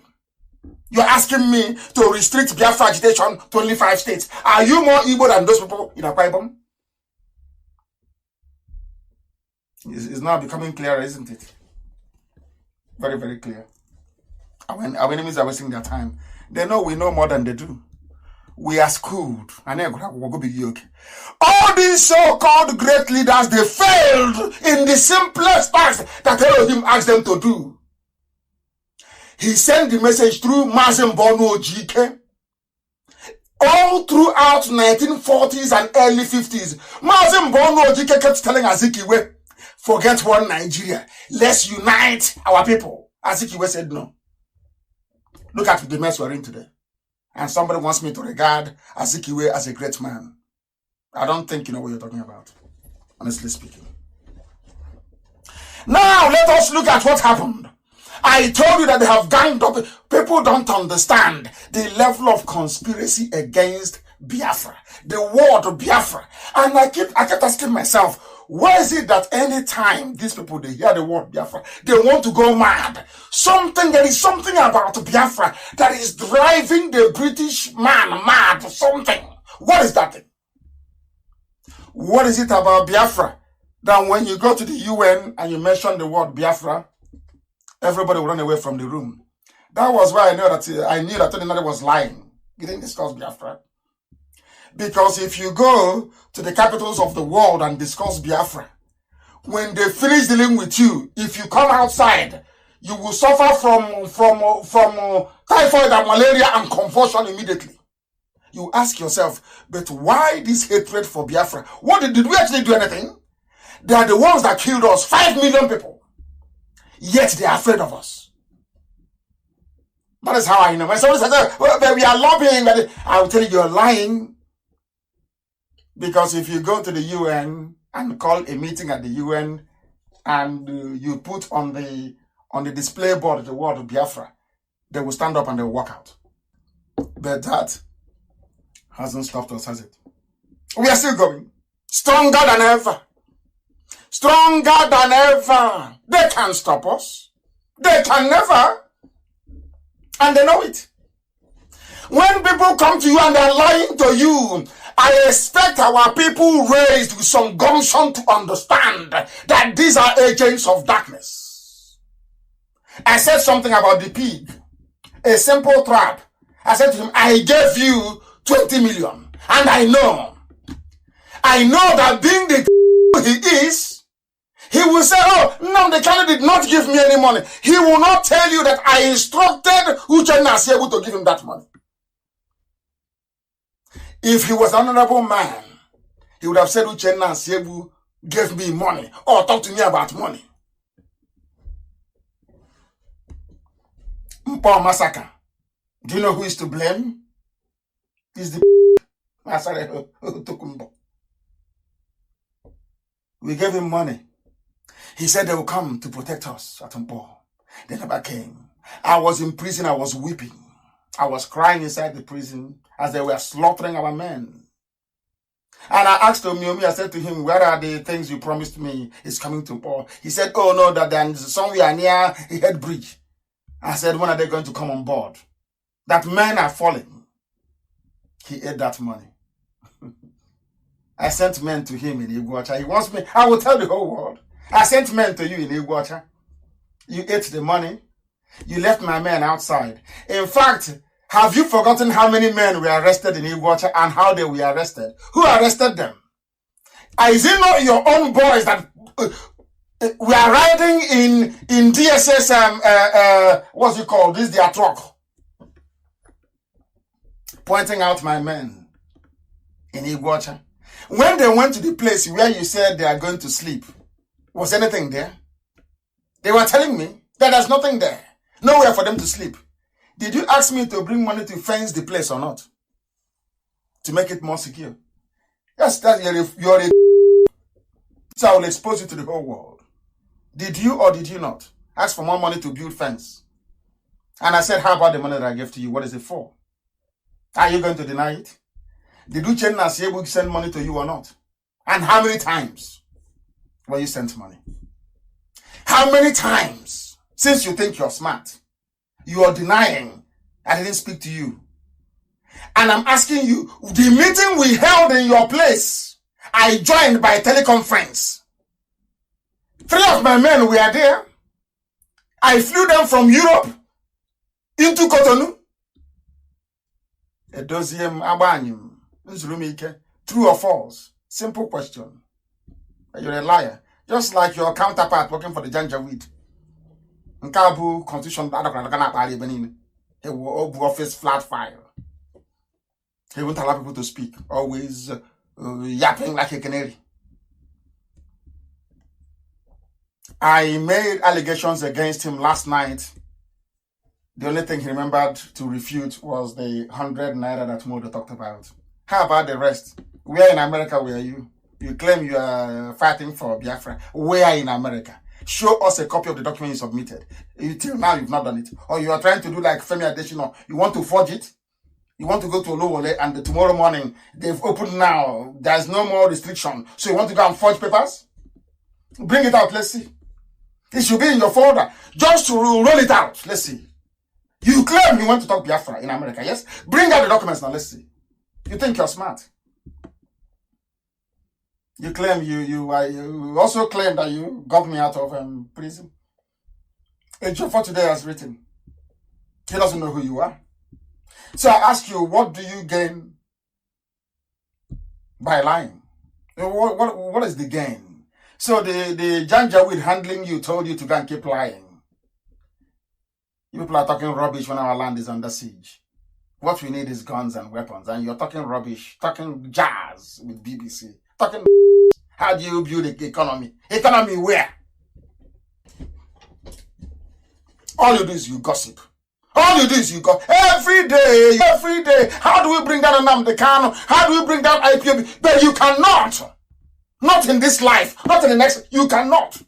You're asking me to restrict Biafra agitation to only 5 states. Are you more Igbo than those people in Akwa Ibom? It's now becoming clearer, isn't it? Very, very clear. Our enemies are wasting their time. They know we know more than they do. We are schooled. All these so-called great leaders, they failed in the simplest task that Elohim asked them to do. He sent the message through Mazk Nnamdi Kanu. All throughout 1940s and early 50s, Mazk Nnamdi Kanu kept telling Azikiwe, forget one Nigeria. Let's unite our people. Azikiwe said no. Look at the mess we're in today. And somebody wants me to regard Azikiwe as a great man. I don't think you know what you're talking about, honestly speaking. Now, let us look at what happened. I told you that they have ganged up. People don't understand the level of conspiracy against Biafra, the word Biafra. And I kept asking myself, why is it that any time these people, they hear the word Biafra, they want to go mad? There is something about Biafra that is driving the British man mad. Something. What is that thing? What is it about Biafra that when you go to the UN and you mention the word Biafra, everybody will run away from the room? That was why I knew that Tony was lying. He didn't discuss Biafra. Because if you go to the capitals of the world and discuss Biafra, when they finish dealing with you, if you come outside, you will suffer from typhoid and malaria and convulsion immediately. You ask yourself, but why this hatred for Biafra? What did we actually do anything? They are the ones that killed us, 5 million people. Yet they are afraid of us. That is how I know. When somebody says, well, we are lobbying, I will tell you, you're lying. Because if you go to the UN and call a meeting at the UN and you put on the display board the word Biafra, they will stand up and they will walk out. But that hasn't stopped us, has it? We are still going. Stronger than ever. Stronger than ever. They can't stop us. They can never. And they know it. When people come to you and they're lying to you, I expect our people raised with some gumption to understand that these are agents of darkness. I said something about the pig. A simple trap. I said to him, I gave you 20 million. And I know that being the he is, he will say, oh, Nnamdi Kanu did not give me any money. He will not tell you that I instructed Uchenna Asiebu to give him that money. If he was an honorable man, he would have said Uchenna Asiebu gave me money or talk to me about money. Mpo massacre. Do you know who is to blame? It's the we gave him money. He said they will come to protect us at Mpo. They never came. I was in prison. I was weeping. I was crying inside the prison as they were slaughtering our men. And I asked Omiomi, I said to him, where are the things you promised me is coming to Mpo? He said, oh no, that there's somewhere near a head bridge. I said, when are they going to come on board? That men are falling. He ate that money. I sent men to him in Iguacha. He wants me, I will tell the whole world. I sent men to you in Iguacha. You ate the money. You left my men outside. In fact, have you forgotten how many men were arrested in Iguacha and how they were arrested? Who arrested them? Is it not your own boys that we are riding in DSS, what's it called? This is their truck. Pointing out my men in Iguacha. When they went to the place where you said they are going to sleep, was anything there? They were telling me that there's nothing there. Nowhere for them to sleep. Did you ask me to bring money to fence the place or not? To make it more secure? Yes, that you're a so I will expose you to the whole world. Did you or did you not ask for more money to build fence? And I said, how about the money that I gave to you? What is it for? Are you going to deny it? Did Uchenna Asiebu send money to you or not? And how many times were you sent money? How many times, since you think you're smart, you are denying I didn't speak to you? And I'm asking you, the meeting we held in your place, I joined by teleconference. 3 of my men were there. I flew them from Europe into Cotonou. Edoziem Abanyum. True or false? Simple question. You're a liar. Just like your counterpart working for the Janjaweed. Nkabu constitution he will office flat file. He won't allow people to speak. Always yapping like a canary. I made allegations against him last night. The only thing he remembered to refute was the 100 naira that Modo talked about. How about the rest? Where in America were you? You claim you are fighting for Biafra. Where in America? Show us a copy of the document you submitted. Till now, you've not done it. Or you are trying to do like Femi Adesina. You want to forge it? You want to go to Olowole and tomorrow morning, they've opened now. There's no more restriction. So you want to go and forge papers? Bring it out. Let's see. It should be in your folder. Just to roll it out. Let's see. You claim you want to talk Biafra in America, yes? Bring out the documents now. Let's see. You think you're smart. You claim you also claim that you got me out of prison. Ejiofor today has written. He doesn't know who you are. So I ask you, what do you gain by lying? What is the gain? So the Janjaweed handling you told you to go and keep lying. You people are talking rubbish when our land is under siege. What we need is guns and weapons. And you're talking rubbish, talking jazz with BBC, talking how do you build the economy? Economy where? All you do is you gossip. All you do is you go every day. How do we bring down Nnamdi Kanu? How do we bring down IPOB? But you cannot. Not in this life. Not in the next. You cannot.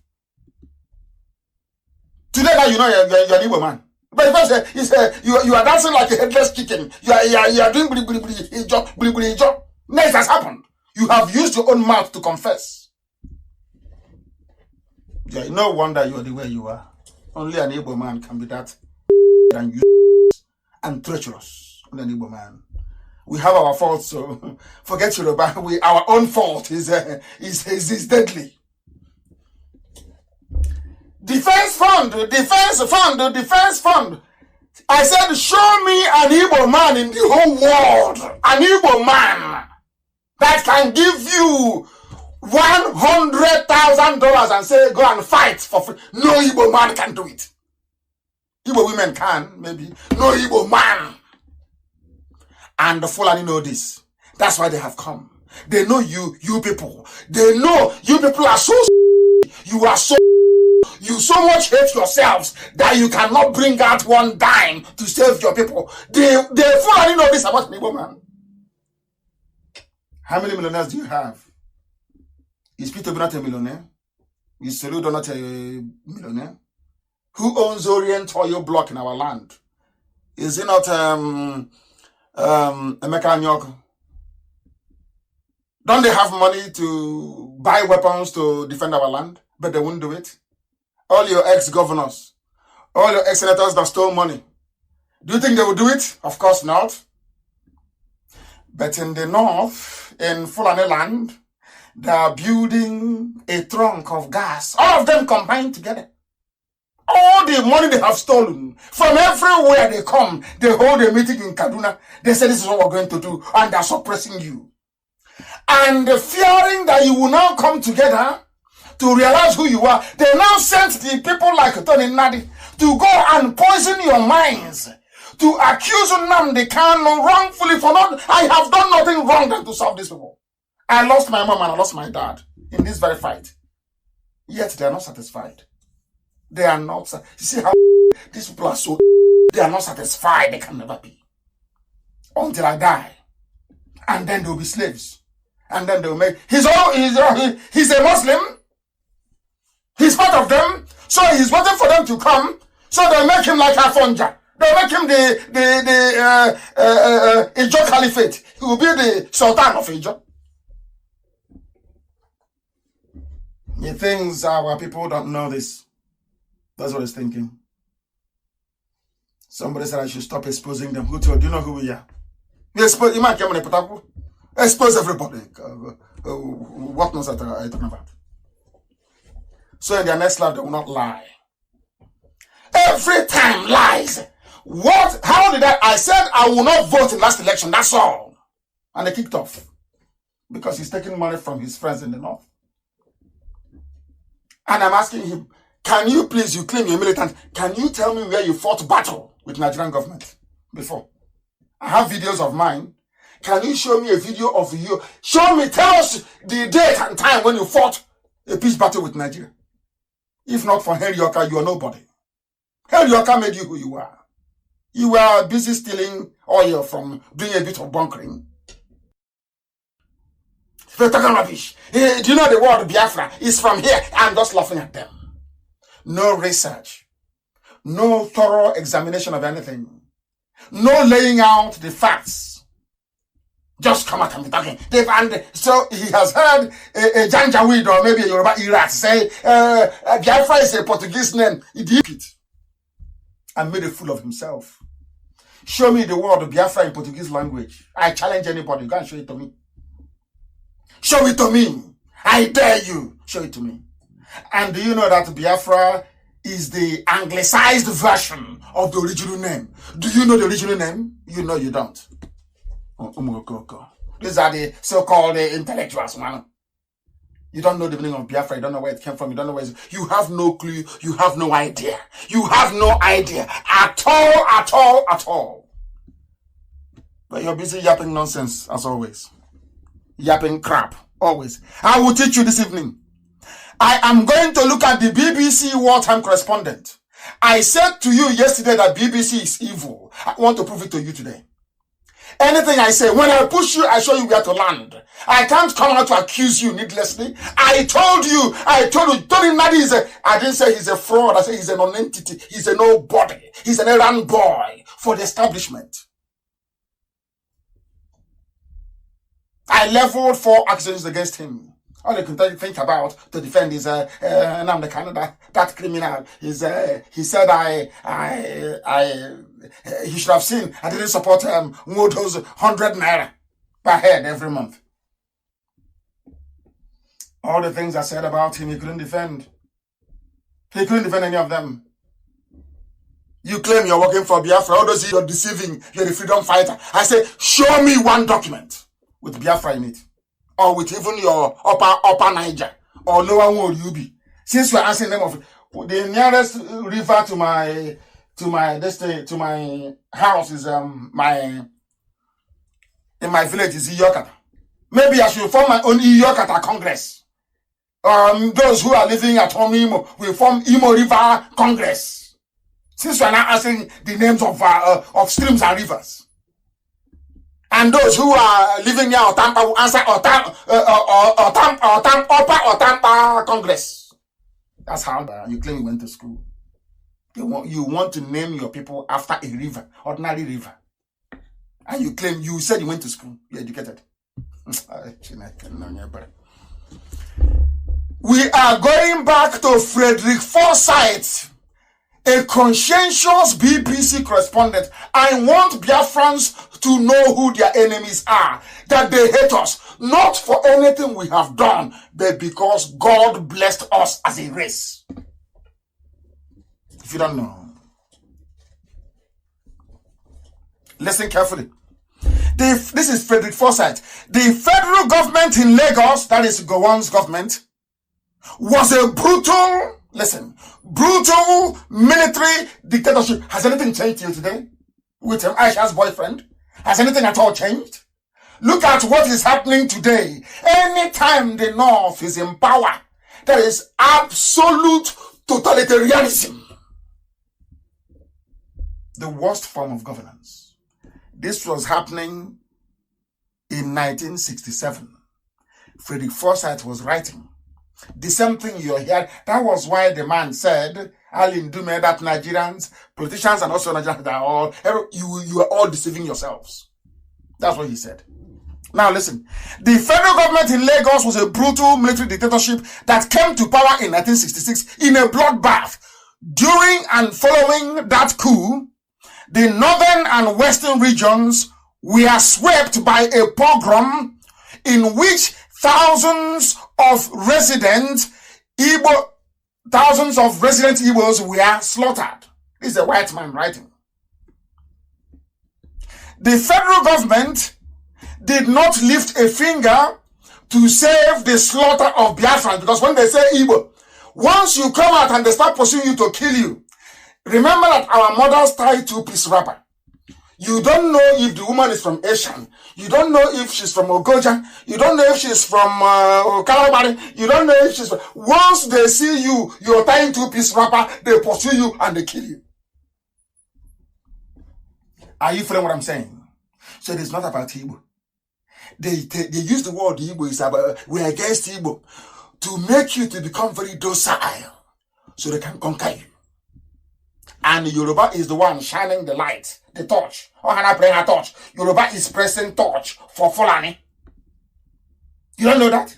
Today now you know you're an Igbo man. But he said you are dancing like a headless chicken. You are doing bli job. Next has happened. You have used your own mouth to confess. Yeah, no wonder you are the way you are. Only an Igbo man can be that and useless and treacherous. Only an Igbo man. We have our faults, so forget Yoruba. Our own fault is deadly. Defense fund. I said, show me an Igbo man in the whole world, an Igbo man that can give you $100,000 and say, go and fight for free. No Igbo man can do it. Igbo women can, maybe. No Igbo man. And the Fulani know this. That's why they have come. They know you people. They know you people are so you are so you so much hate yourselves that you cannot bring out one dime to save your people. The Fulani know this about Igbo man. How many millionaires do you have? Is Peter not a millionaire? Is Soludo not a millionaire? Who owns Orient Oil Block in our land? Is it not Emeka Anyoko? Don't they have money to buy weapons to defend our land? But they won't do it. All your ex-governors, all your ex-senators that stole money, do you think they will do it? Of course not. But in the north, in Fulani land, they are building a trunk of gas. All of them combined together. All the money they have stolen, from everywhere they come, they hold a meeting in Kaduna. They say this is what we're going to do, and they're suppressing you. And fearing that you will now come together to realize who you are, they now sent the people like Tony Nadi to go and poison your minds, to accuse Nnamdi Kanu wrongfully for not. I have done nothing wrong than to serve these people. I lost my mom and I lost my dad in this very fight. Yet they are not satisfied. They are not. You see how these people are so. They are not satisfied. They can never be. Until I die. And then they'll be slaves. And then they'll make. He's a Muslim. He's part of them. So he's waiting for them to come. So they'll make him like Afonja. They'll make him the Ijo Caliphate. He will be the Sultan of Ijo. He thinks our people don't know this. That's what he's thinking. Somebody said I should stop exposing them. Who told you? You know who we are? We expose. You might come on a expose everybody. What knows that I'm talking about? So in their next life, they will not lie. Every time lies. What? How did I said I will not vote in last election. That's all. And they kicked off. Because he's taking money from his friends in the north. And I'm asking him, can you please, you claim you're militant, can you tell me where you fought battle with Nigerian government before? I have videos of mine. Can you show me a video of you? Show me, tell us the date and time when you fought a peace battle with Nigeria. If not for Henry Yoka, you are nobody. Henry Yoka made you who you are. You were busy stealing oil from doing a bit of bunkering. They're talking rubbish. Do you know the word Biafra is from here? I'm just laughing at them. No research. No thorough examination of anything. No laying out the facts. Just come out and be talking. And so he has heard a Janjaweed or maybe a Yoruba Irat say, Biafra is a Portuguese name. He did it. And made a fool of himself. Show me the word Biafra in Portuguese language. I challenge anybody. Go and show it to me. Show it to me. I dare you. Show it to me. And do you know that Biafra is the anglicized version of the original name? Do you know the original name? You know you don't. These are the so-called intellectuals, man. You don't know the meaning of Biafra. You don't know where it came from. You don't know where it's... You have no clue. You have no idea. You have no idea at all, at all, at all. But you're busy yapping nonsense, as always. Yapping crap, always. I will teach you this evening. I am going to look at the BBC wartime correspondent. I said to you yesterday that BBC is evil. I want to prove it to you today. Anything I say, when I push you, I show you where to land. I can't come out to accuse you needlessly. I told you, Tony Nnamdi I didn't say he's a fraud. I said he's a non-entity. He's a nobody. He's an errand boy for the establishment. I leveled 4 accusations against him. All you can think about to defend is Nnamdi Kanu, that criminal. He said he should have seen I didn't support Modo's 100 naira per head every month. All the things I said about him, he couldn't defend. He couldn't defend any of them. You claim you're working for Biafra. All those you're deceiving. You're the freedom fighter. I say, show me one document with Biafra in it. Or with even your upper Niger or lower World UB. Since we're asking them of the nearest river to my house is in my village is Iyokata. Maybe I should form my own Iyokata Congress. Those who are living at home Imo will form Imo River Congress. Since we're not asking the names of streams and rivers. And those who are living near Otampa will answer Otampa Congress. That's how you claim you went to school. You want to name your people after a river, ordinary river. And you claim you said you went to school. You're educated. We are going back to Frederick Forsyth, a conscientious BBC correspondent. I want Biafrans to know who their enemies are, that they hate us, not for anything we have done, but because God blessed us as a race. If you don't know, listen carefully. This is Frederick Forsyth. The federal government in Lagos, that is Gowon's government, was a brutal military dictatorship. Has anything changed here today? With Aisha's boyfriend? Has anything at all changed? Look at what is happening today. Anytime the North is in power, there is absolute totalitarianism. The worst form of governance. This was happening in 1967. Frederick Forsyth was writing. The same thing you're hearing. That was why the man said, Alin Dume, that Nigerians, politicians and also Nigerians are all, you are all deceiving yourselves. That's what he said. Now listen, the federal government in Lagos was a brutal military dictatorship that came to power in 1966 in a bloodbath. During and following that coup, the northern and western regions were swept by a pogrom in which thousands of resident Igbos were slaughtered. This is a white man writing. The federal government did not lift a finger to save the slaughter of Biafra, because when they say Igbo, once you come out and they start pursuing you to kill you, remember that our mothers tie 2-piece wrapper. You don't know if the woman is from Asian. You don't know if she's from Ogoja. You don't know if she's from Kalabari. You don't know if she's from... Once they see you, you're tying 2-piece wrapper, they pursue you and they kill you. Are you feeling what I'm saying? So it is not about Igbo. They use the word Igbo is about, we're against Igbo, to make you to become very docile so they can conquer you. And Yoruba is the one shining the light, the torch. Ohana praying a torch. Yoruba is pressing torch for Fulani. You don't know that?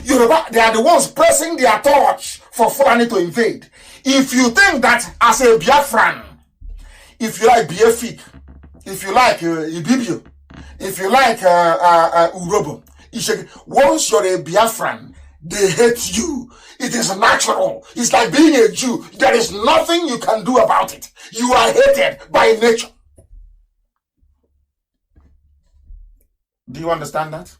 Yoruba, they are the ones pressing their torch for Fulani to invade. If you think that as a Biafran, if you like Biafik, if you like Ibibio, if you like Urobo, once you're a Biafran, they hate you. It is natural. It's like being a Jew. There is nothing you can do about it. You are hated by nature. Do you understand that?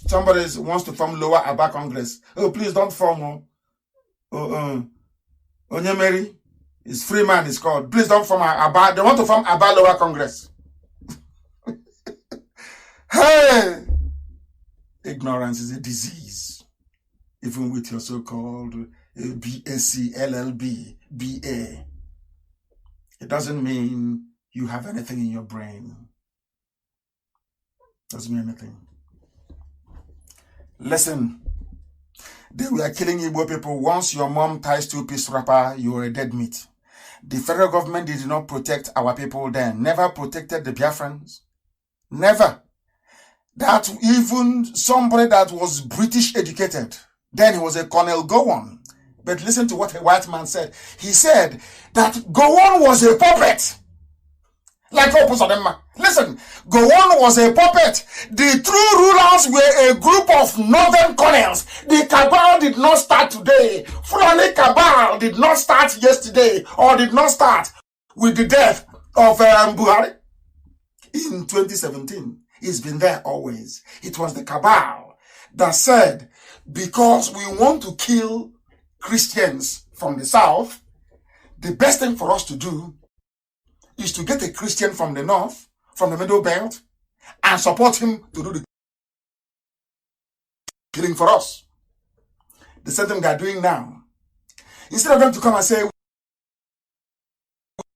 Somebody wants to form Lower Aba Congress. Oh, please don't form. Onyemeri is Freeman is called. Please don't form Aba. They want to form Aba Lower Congress. Hey! Ignorance is a disease. Even with your so-called BSc, LLB, BA. It doesn't mean you have anything in your brain. Doesn't mean anything. Listen, they were killing Igbo people. Once your mom ties two-piece wrapper, you are a dead meat. The federal government did not protect our people then. Never protected the Biafrans. Never. That even somebody that was British educated, then he was a Colonel Gowon. But listen to what a white man said. He said that Gowon was a puppet. Like Opusodema. Listen, Gowon was a puppet. The true rulers were a group of northern colonels. The cabal did not start today. Fulani cabal did not start yesterday or did not start with the death of Buhari in 2017. It's been there always. It was the cabal that said, because we want to kill Christians from the south, the best thing for us to do is to get a Christian from the north, from the middle belt, and support him to do the killing for us. The same thing they are doing now. Instead of them to come and say,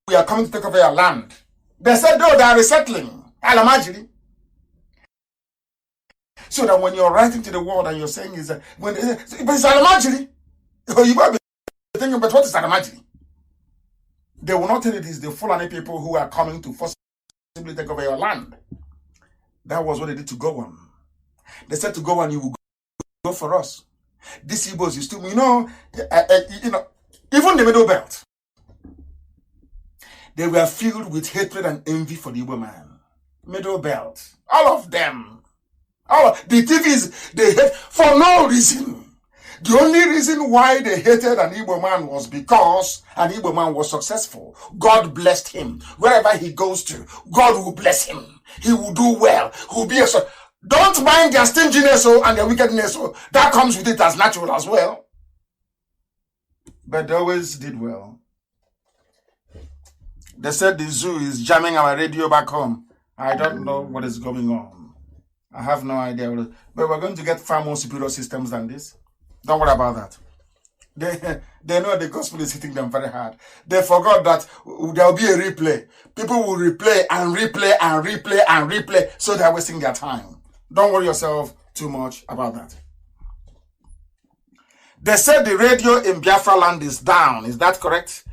we are coming to take over your land, they said, no, they are resettling. Alamajiri. So that when you're writing to the world and you're saying, but it's Alamajiri. You might be thinking, but what is Alamajiri? They will not tell it is the Fulani people who are coming to forcibly take over your land. That was what they did to Gowon. They said to Gowon, you will go for us. These Igbos used to, even the Middle Belt, they were filled with hatred and envy for the Igbo man. Middle Belt, all of them. The TVs, they hate for no reason. The only reason why they hated an Igbo man was because an Igbo man was successful. God blessed him. Wherever he goes to, God will bless him. He will do well. He will be a son. Don't mind their stinginess and their wickedness. That comes with it as natural as well. But they always did well. They said the zoo is jamming our radio back home. I don't know what is going on. I have no idea. But we're going to get far more superior systems than this. Don't worry about that. They know the gospel is hitting them very hard. They forgot that there will be a replay. People will replay and replay and replay and replay, so they're wasting their time. Don't worry yourself too much about that. They said the radio in Biafra land is down. Is that correct?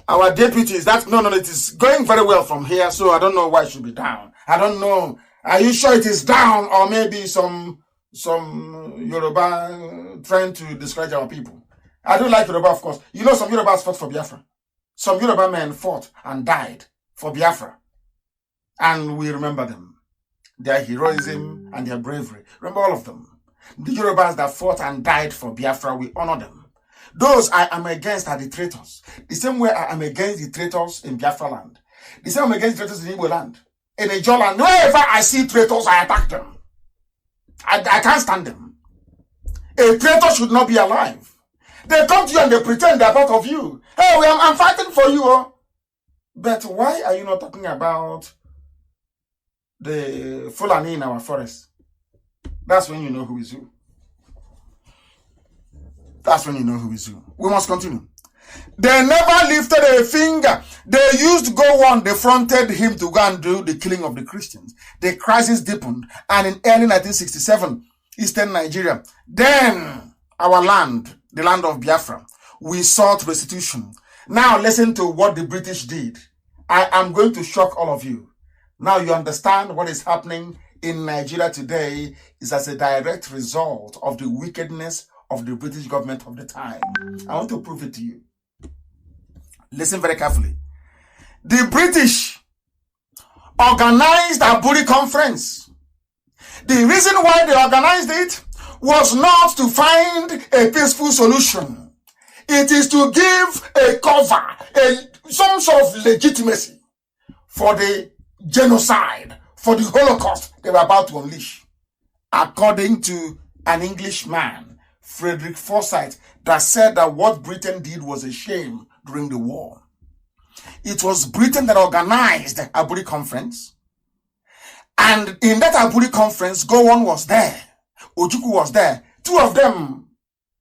Our deputy, is that? No, it is going very well from here, so I don't know why it should be down. I don't know. Are you sure it is down, or maybe some Yoruba trying to discourage our people? I do like Yoruba, of course. You know, some Yorubas fought for Biafra. Some Yoruba men fought and died for Biafra. And we remember them. Their heroism and their bravery. Remember all of them. The Yorubas that fought and died for Biafra, we honor them. Those I am against are the traitors. The same way I am against the traitors in Biafra land. The same way I am against the traitors in Igbo land. In Ijo land, wherever I see traitors, I attack them. I can't stand them. A traitor should not be alive. They come to you and they pretend they're part of you. Hey, I'm fighting for you. Oh. But why are you not talking about the Fulani in our forest? That's when you know who is who. That's when you know who is who. We must continue. They never lifted a finger. They used Gowon. They fronted him to go and do the killing of the Christians. The crisis deepened. And in early 1967, Eastern Nigeria, then our land, the land of Biafra, we sought restitution. Now listen to what the British did. I am going to shock all of you. Now you understand what is happening in Nigeria today is as a direct result of the wickedness of the British government of the time. I want to prove it to you. Listen very carefully. The British organized a Buri conference. The reason why they organized it was not to find a peaceful solution. It is to give a cover, some sort of legitimacy for the genocide, for the Holocaust they were about to unleash. according to an Englishman, Frederick Forsyth, that said that what Britain did was a shame during the war. It was Britain that organized the Aburi Conference. And in that Aburi Conference, Gowon was there. Ojukwu was there. Two of them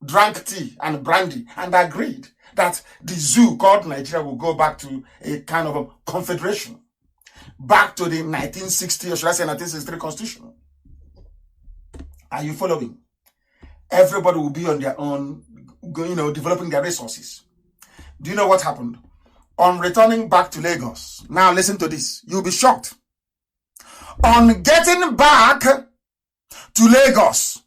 drank tea and brandy and agreed that the zoo called Nigeria will go back to a kind of a confederation. Back to the 1960, or should I say 1963 Constitution. Are you following? Everybody will be on their own, developing their resources. Do you know what happened? On returning back to Lagos, now listen to this, you'll be shocked. On getting back to Lagos,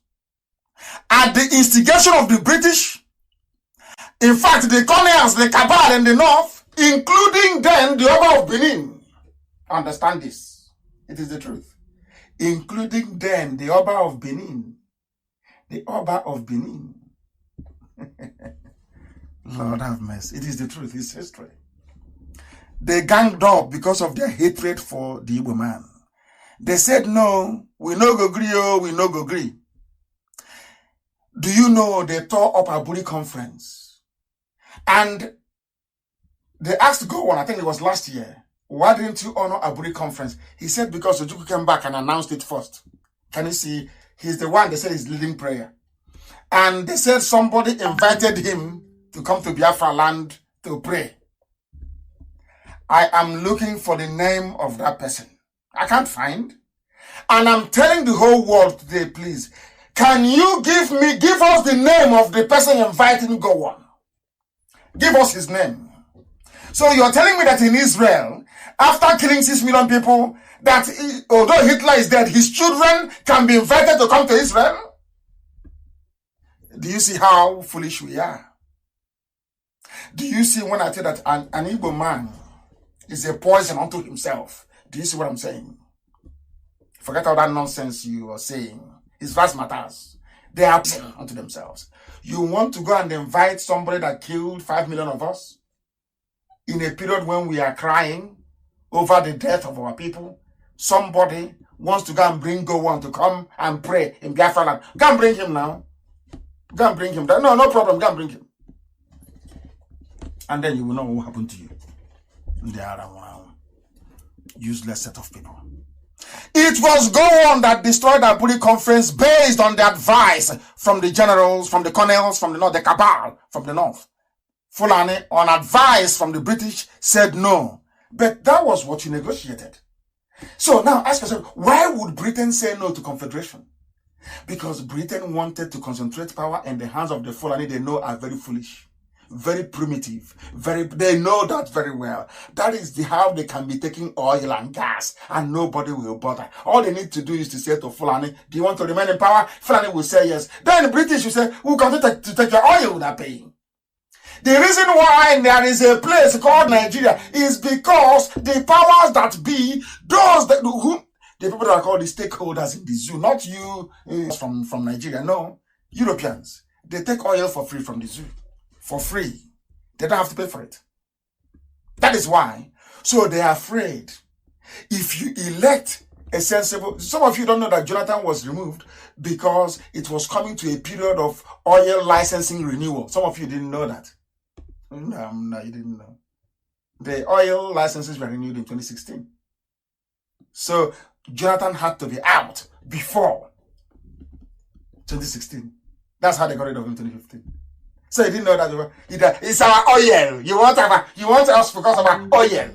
at the instigation of the British, in fact, the colonials, the cabal in the north, including then the Oba of Benin, understand this, it is the truth, including then the Oba of Benin, Lord have mercy, it is the truth, it's history. They ganged up because of their hatred for the Igbo man. They said, no, we no go gree, we no go gree. Do you know they tore up Aburi Conference? And they asked Gowon, I think it was last year, why didn't you honor Aburi Conference? He said because Ojukwu came back and announced it first. Can you see? He's the one, they said he's leading prayer. And they said somebody invited him to come to Biafra land to pray. I am looking for the name of that person. I can't find. And I'm telling the whole world today, please, can you give us the name of the person inviting Gowon? Give us his name. So you're telling me that in Israel, after killing 6 million people, that although Hitler is dead, his children can be invited to come to Israel? Do you see how foolish we are? Do you see when I tell that an Igbo man is a poison unto himself? Do you see what I'm saying? Forget all that nonsense you are saying. His verse matters. They are poison unto themselves. You want to go and invite somebody that killed 5 million of us in a period when we are crying over the death of our people? Somebody wants to go and bring Gowon to come and pray in Biafra land. Go and bring him now. Go and bring him. No problem. Go and bring him. And then you will know what will happen to you. They are a useless set of people. It was Gowon that destroyed the Aburi Conference based on the advice from the generals, from the colonels, from the north, the cabal from the north. Fulani, on advice from the British, said no. But that was what you negotiated. So now ask yourself, why would Britain say no to Confederation? Because Britain wanted to concentrate power in the hands of the Fulani they know are very foolish, very primitive, they know that very well. That is how they can be taking oil and gas and nobody will bother. All they need to do is to say to Fulani, do you want to remain in power? Fulani will say yes. Then the British will say, we'll continue to take your oil without paying. The reason why there is a place called Nigeria is because the powers that be, those that who the people that are called the stakeholders in the zoo, not you from Nigeria, no, Europeans, they take oil for free from the zoo. For free. They don't have to pay for it. That is why. So they are afraid. If you elect a sensible... Some of you don't know that Jonathan was removed because it was coming to a period of oil licensing renewal. Some of you didn't know that. No, you didn't know. The oil licenses were renewed in 2016. So Jonathan had to be out before 2016. That's how they got rid of him in 2015. So you didn't know that it's our oil. You want us because of our oil.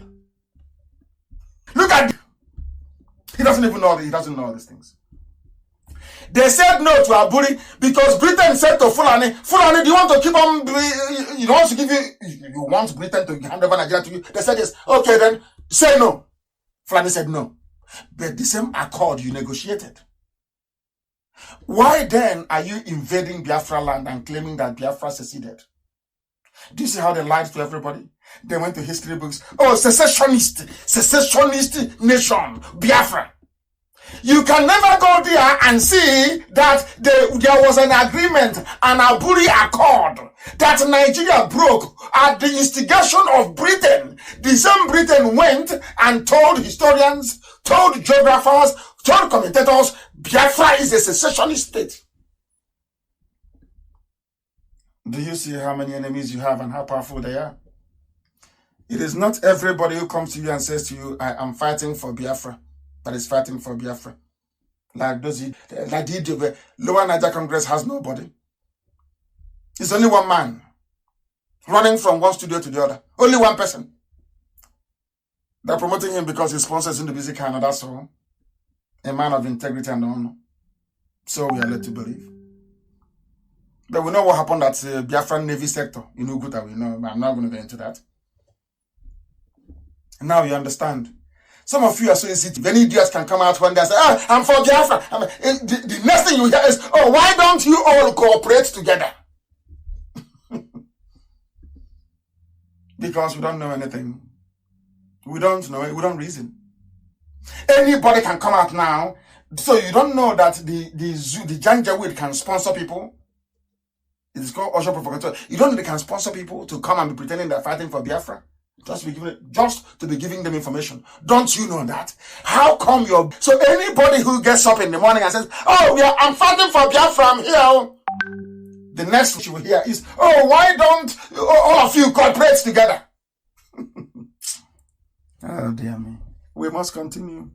Look at him. He doesn't even know. He doesn't know all these things. They said no to Aburi because Britain said to Fulani, do you want to keep on? You want to give you want Britain to hand over Nigeria to you? They said yes. Okay, then say no. Fulani said no. But the same accord you negotiated. Why then are you invading Biafra land and claiming that Biafra seceded? Do you see how they lied to everybody? They went to history books. Oh, secessionist nation, Biafra. You can never go there and see that there was an agreement, an Aburi Accord, that Nigeria broke at the instigation of Britain. The same Britain went and told historians, told geographers, told commentators Biafra is a secessionist state. Do you see how many enemies you have and how powerful they are? It is not everybody who comes to you and says to you, I am fighting for Biafra, that is fighting for Biafra. Like the Lower Niger Congress has nobody. It's only one man running from one studio to the other. Only one person. They're promoting him because he sponsors in the music and that's all. A man of integrity and honor. So we are led to believe. But we know what happened at Biafran Navy sector in Uguta. We know. I'm not going to go into that. And now you understand. Some of you are so sensitive. Any idiots can come out one day and say, I'm for Biafra. The next thing you hear is, why don't you all cooperate together? Because we don't know anything. We don't know it. We don't reason. Anybody can come out now. So you don't know that the Janjaweed can sponsor people. It's called Osho Provocateur. You don't know they can sponsor people to come and be pretending they're fighting for Biafra. Just to be giving them information. Don't you know that? How come so anybody who gets up in the morning and says, I'm fighting for Biafra, I'm here. The next thing you will hear is, why don't all of you cooperate together? Oh dear me. We must continue.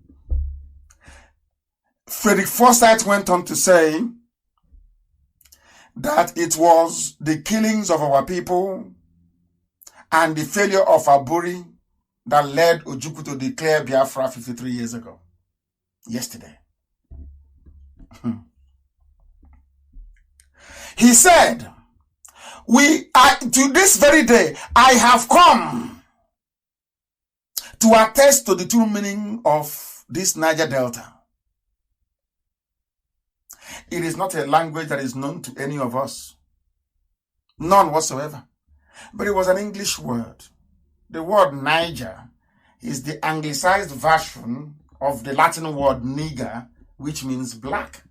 Frederick Forsyth went on to say that it was the killings of our people and the failure of Aburi that led Ojukwu to declare Biafra 53 years ago. Yesterday. He said, to this very day, I have come to attest to the true meaning of this Niger Delta. It is not a language that is known to any of us. None whatsoever. But it was an English word. The word Niger is the anglicized version of the Latin word niger, which means black.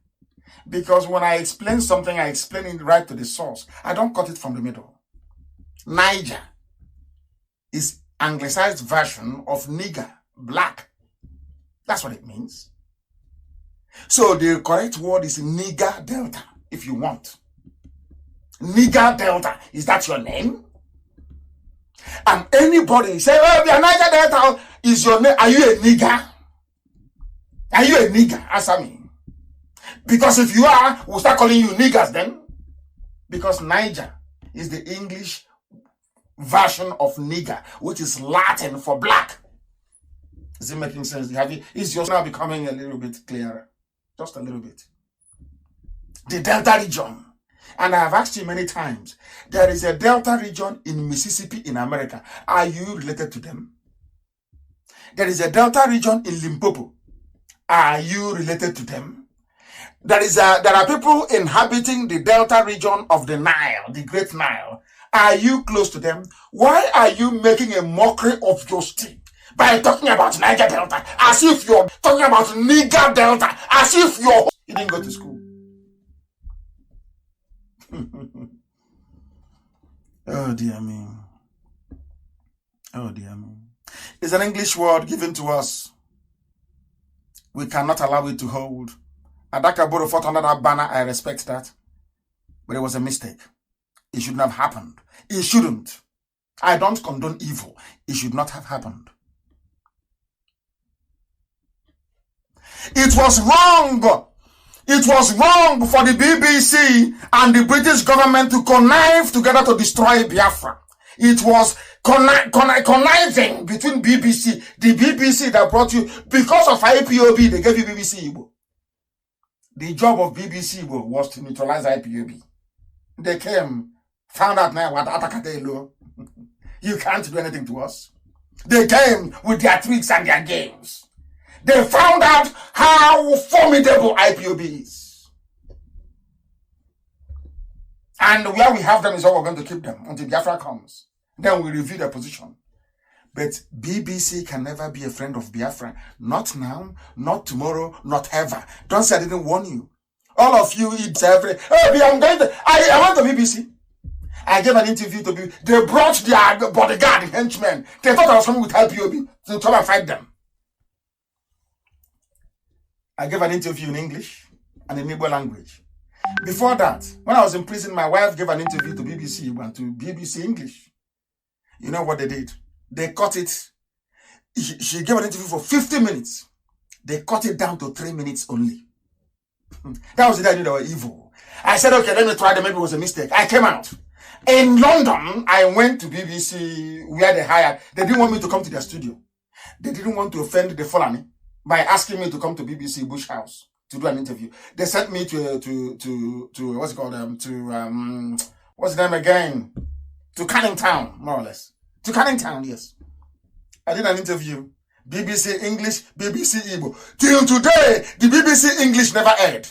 Because when I explain something, I explain it right to the source. I don't cut it from the middle. Niger is anglicized version of nigger, black. That's what it means. So the correct word is Niger Delta, if you want. Niger Delta, is that your name? And anybody say, we are Niger Delta, is your name? Are you a nigger? Are you a nigger? Answer me. Because if you are, we'll start calling you niggers then. Because Niger is the English version of nigger, which is Latin for black. Is it making sense? Is yours now becoming a little bit clearer? Just a little bit. The Delta region. And I have asked you many times, there is a Delta region in Mississippi in America. Are you related to them? There is a Delta region in Limpopo. Are you related to them? There are people inhabiting the Delta region of the Nile, the Great Nile. Are you close to them? Why are you making a mockery of your state by talking about Niger Delta as if you're talking about Niger Delta, as if you didn't go to school? Oh dear me. Oh dear me. It's an English word given to us. We cannot allow it to hold. Adaka Boro fought under that banner. I respect that. But it was a mistake. It shouldn't have happened. It shouldn't. I don't condone evil. It should not have happened. It was wrong. It was wrong for the BBC and the British government to connive together to destroy Biafra. It was conniving between BBC, the BBC that brought you, because of IPOB, they gave you BBC Igbo. The job of BBC Igbo was to neutralize IPOB. They came, found out now what Atakatelo. You can't do anything to us. They came with their tricks and their games. They found out how formidable IPOB is. And where we have them is where we're going to keep them until Biafra comes. Then we review their position. But BBC can never be a friend of Biafra. Not now, not tomorrow, not ever. Don't say I didn't warn you. All of you eat every... I went to BBC. I gave an interview to BBC. They brought their bodyguard, the henchmen. They thought I was coming with IPOB to try and fight them. I gave an interview in English and in Igbo language. Before that, when I was in prison, my wife gave an interview to BBC and to BBC English. You know what they did? They cut it. She gave an interview for 50 minutes. They cut it down to 3 minutes only. That was the day I knew they were evil. I said, okay, let me try them. Maybe it was a mistake. I came out. In London, I went to BBC where they hired. They didn't want me to come to their studio. They didn't want to offend the Fulani by asking me to come to BBC Bush House to do an interview. They sent me to what's it called? What's the name again? To Canning Town, more or less. To Canning Town, yes. I did an interview. BBC English, BBC Igbo. Till today, the BBC English never aired.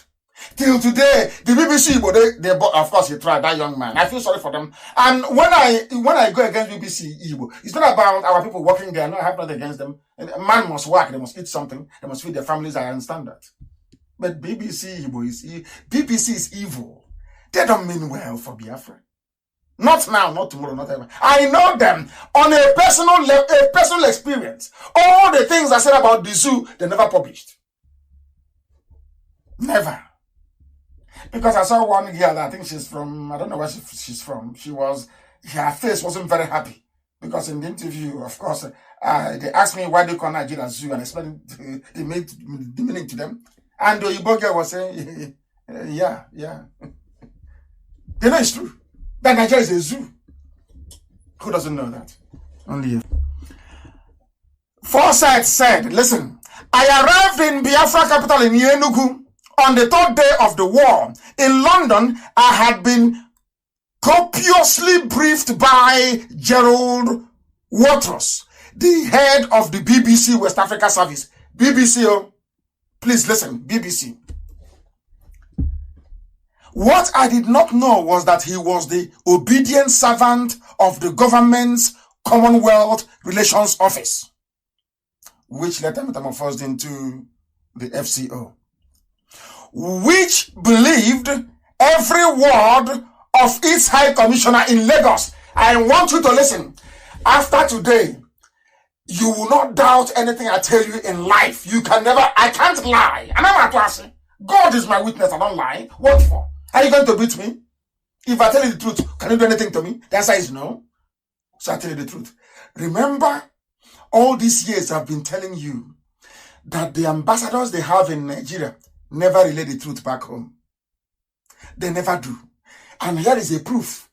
Till today, the BBC Igbo, they of course, he tried, that young man. I feel sorry for them. And when I go against BBC Igbo, it's not about our people working there. No, I have nothing against them. A man must work. They must eat something. They must feed their families. I understand that. But BBC Igbo BBC is evil. They don't mean well for Biafra. Not now, not tomorrow, not ever. I know them on a personal experience. All the things I said about the zoo, they never published. Never. Because I saw one girl, I think she's from, I don't know where she's from. Her face wasn't very happy. Because in the interview, of course, they asked me why they call Nigeria zoo, and I explained the meaning to them. And the Igbo girl was saying, yeah. They know it's true. That Nigeria is a zoo. Who doesn't know that? Only you. Forsyth said, listen, I arrived in Biafra capital in Enugu on the 3rd day of the war. In London, I had been copiously briefed by Gerald Waters, the head of the BBC West Africa Service. BBC, oh, please listen, BBC. What I did not know was that he was the obedient servant of the government's Commonwealth Relations Office, which later metamorphosed into the FCO, which believed every word of its High Commissioner in Lagos. I want you to listen. After today, you will not doubt anything I tell you in life. I can't lie. And I'm at God is my witness, I don't lie. What for? Are you going to beat me? If I tell you the truth, can you do anything to me? The answer is no. So I tell you the truth. Remember, all these years I've been telling you that the ambassadors they have in Nigeria never relay the truth back home. They never do. And here is a proof.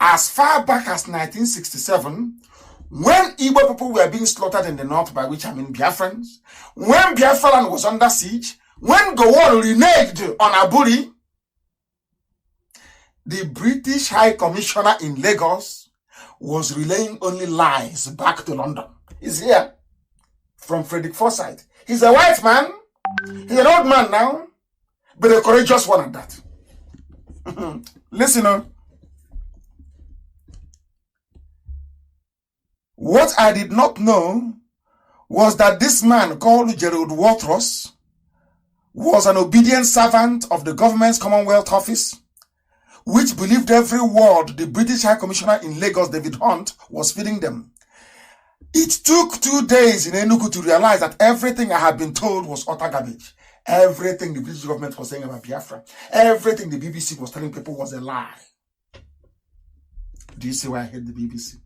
As far back as 1967, when Igbo people were being slaughtered in the north, by which I mean Biafrans, when Biafra was under siege, when Gowon reneged on Aburi, the British High Commissioner in Lagos was relaying only lies back to London. He's here from Frederick Forsyth. He's a white man. He's an old man now, but a courageous one at that. Listen, what I did not know was that this man called Gerald Waters was an obedient servant of the government's Commonwealth Office, which believed every word the British High Commissioner in Lagos, David Hunt, was feeding them. It took 2 days in Enugu to realize that everything I had been told was utter garbage. Everything the British government was saying about Biafra, everything the BBC was telling people was a lie. Do you see why I hate the BBC?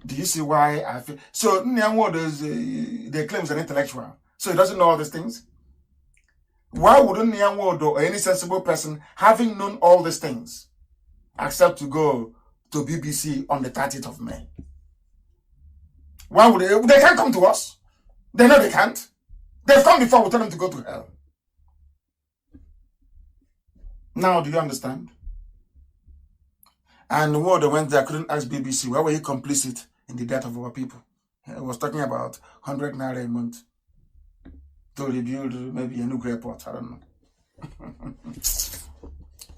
Do you see why I feel? So, Nyanwo, they claim he's an intellectual. So he doesn't know all these things. Why wouldn't Nyanwo or any sensible person, having known all these things, accept to go to BBC on the 30th of May? Why would they? They can't come to us. They know they can't. They've come before, we tell them to go to hell. Now, do you understand? And when they went there, I couldn't ask BBC, why were you complicit in the death of our people? I was talking about 100 naira a month to rebuild maybe a new airport. I don't know.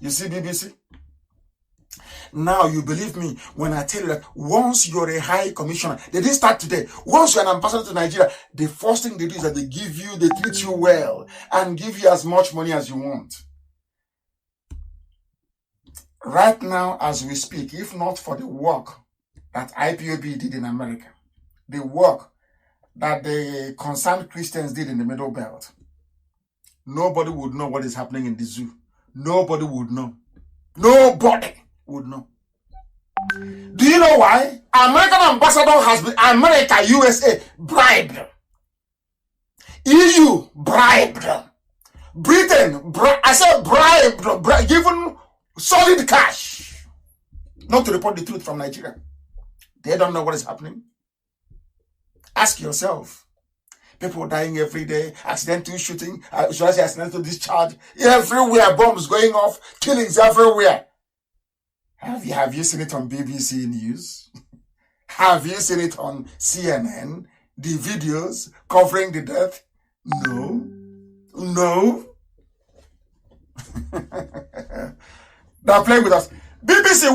You see, BBC? Now you believe me when I tell you that once you're a high commissioner, they didn't start today. Once you're an ambassador to Nigeria, the first thing they do is that they treat you well and give you as much money as you want. Right now, as we speak, if not for the work that IPOB did in America, the work that the concerned Christians did in the Middle Belt, nobody would know what is happening in the zoo. Nobody would know. Nobody would know. Do you know why? American ambassador has been, America, USA, bribed. EU, bribed. Britain, I said bribed, given solid cash. Not to report the truth from Nigeria. They don't know what is happening. Ask yourself. People dying every day, accidental shooting, should I say accidental discharge, everywhere, bombs going off, killings everywhere. Have you seen it on BBC News? Have you seen it on CNN? The videos covering the death? No. No. They're playing with us. BBC,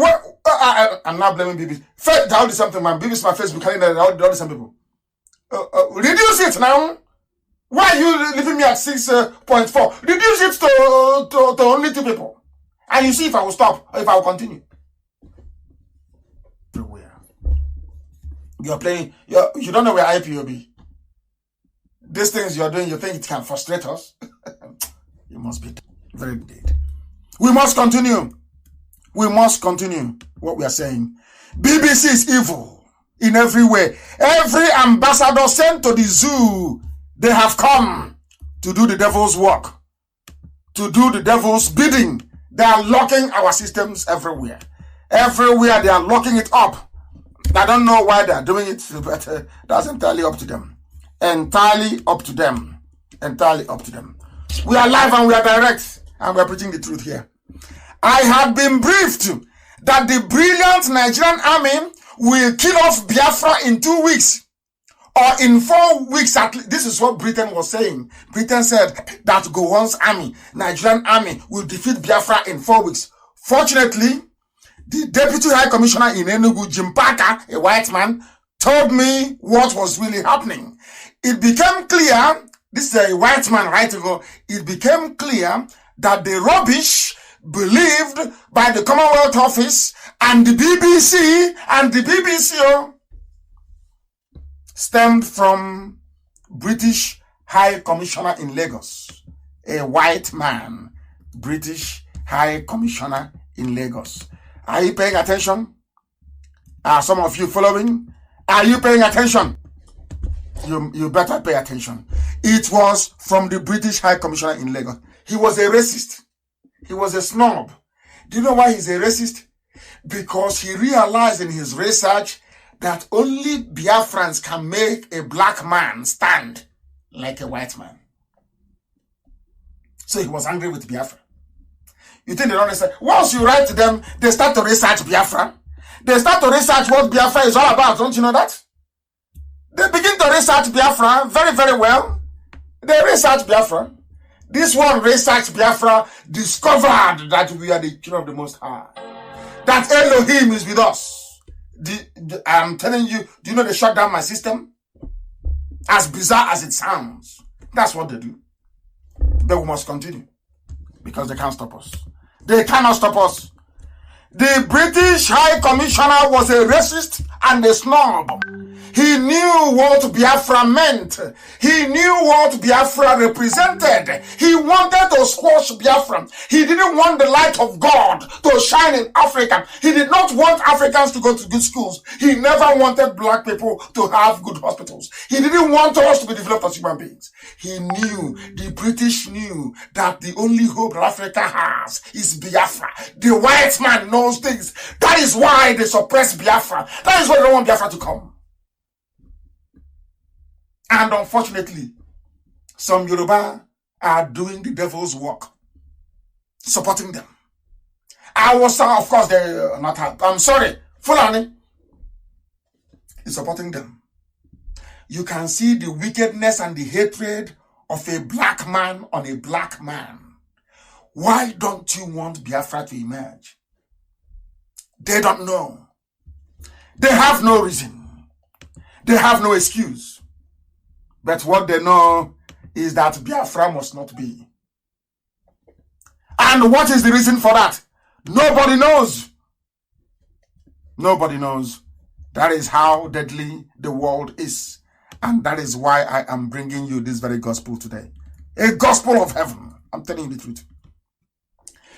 I'm not blaming BBC. I'll do something, man. BBC, my Facebook calendar, I'll do some people. Reduce it now. Why are you leaving me at 6.4? Reduce it to only 2 people. And you see if I will stop or if I will continue. Everywhere. You're playing, you don't know where IPOB. These things you're doing, you think it can frustrate us? You must be very dead. We must continue. We must continue what we are saying. BBC is evil. In every way. Every ambassador sent to the zoo, they have come to do the devil's work, to do the devil's bidding. They are locking our systems everywhere. Everywhere they are locking it up. I don't know why they are doing it, but that's entirely up to them. Entirely up to them. Entirely up to them. We are live and we are direct, and we are preaching the truth here. I have been briefed that the brilliant Nigerian army will kill off Biafra in 2 weeks or in 4 weeks at least. This is what Britain was saying. Britain said that Gowon's army, Nigerian army, will defeat Biafra in 4 weeks. Fortunately, the Deputy High Commissioner in Enugu, Jim Parker, a white man, told me what was really happening. It became clear, this is a white man right ago, it became clear that the rubbish believed by the Commonwealth Office and the BBC stemmed from British High Commissioner in Lagos, a white man, British High Commissioner in Lagos. Are you paying attention? Are some of you following? Are you paying attention? You better pay attention. It was from the British High Commissioner in Lagos. He was a racist. He was a snob. Do you know why he's a racist? Because he realized in his research that only Biafrans can make a black man stand like a white man. So he was angry with Biafra. You think they don't research? Once you write to them, they start to research Biafra. They start to research what Biafra is all about. Don't you know that? They begin to research Biafra very, very well. They research Biafra. This one researched Biafra, discovered that we are the children of the Most High. That Elohim is with us. I'm telling you, do you know they shut down my system? As bizarre as it sounds. That's what they do. But we must continue. Because they can't stop us. They cannot stop us. The British High Commissioner was a racist and a snob. He knew what Biafra meant. He knew what Biafra represented. He wanted to squash Biafra. He didn't want the light of God to shine in Africa. He did not want Africans to go to good schools. He never wanted black people to have good hospitals. He didn't want us to be developed as human beings. He knew, the British knew, that the only hope that Africa has is Biafra. The white man knows things. That is why they suppress Biafra. That is why they don't want Biafra to come. And unfortunately, some Yoruba are doing the devil's work, supporting them. Of course, they're not. I'm sorry, Fulani is supporting them. You can see the wickedness and the hatred of a black man on a black man. Why don't you want Biafra to emerge? They don't know. They have no reason. They have no excuse. But what they know is that Biafra must not be. And what is the reason for that? Nobody knows. Nobody knows. That is how deadly the world is. And that is why I am bringing you this very gospel today. A gospel of heaven. I'm telling you the truth.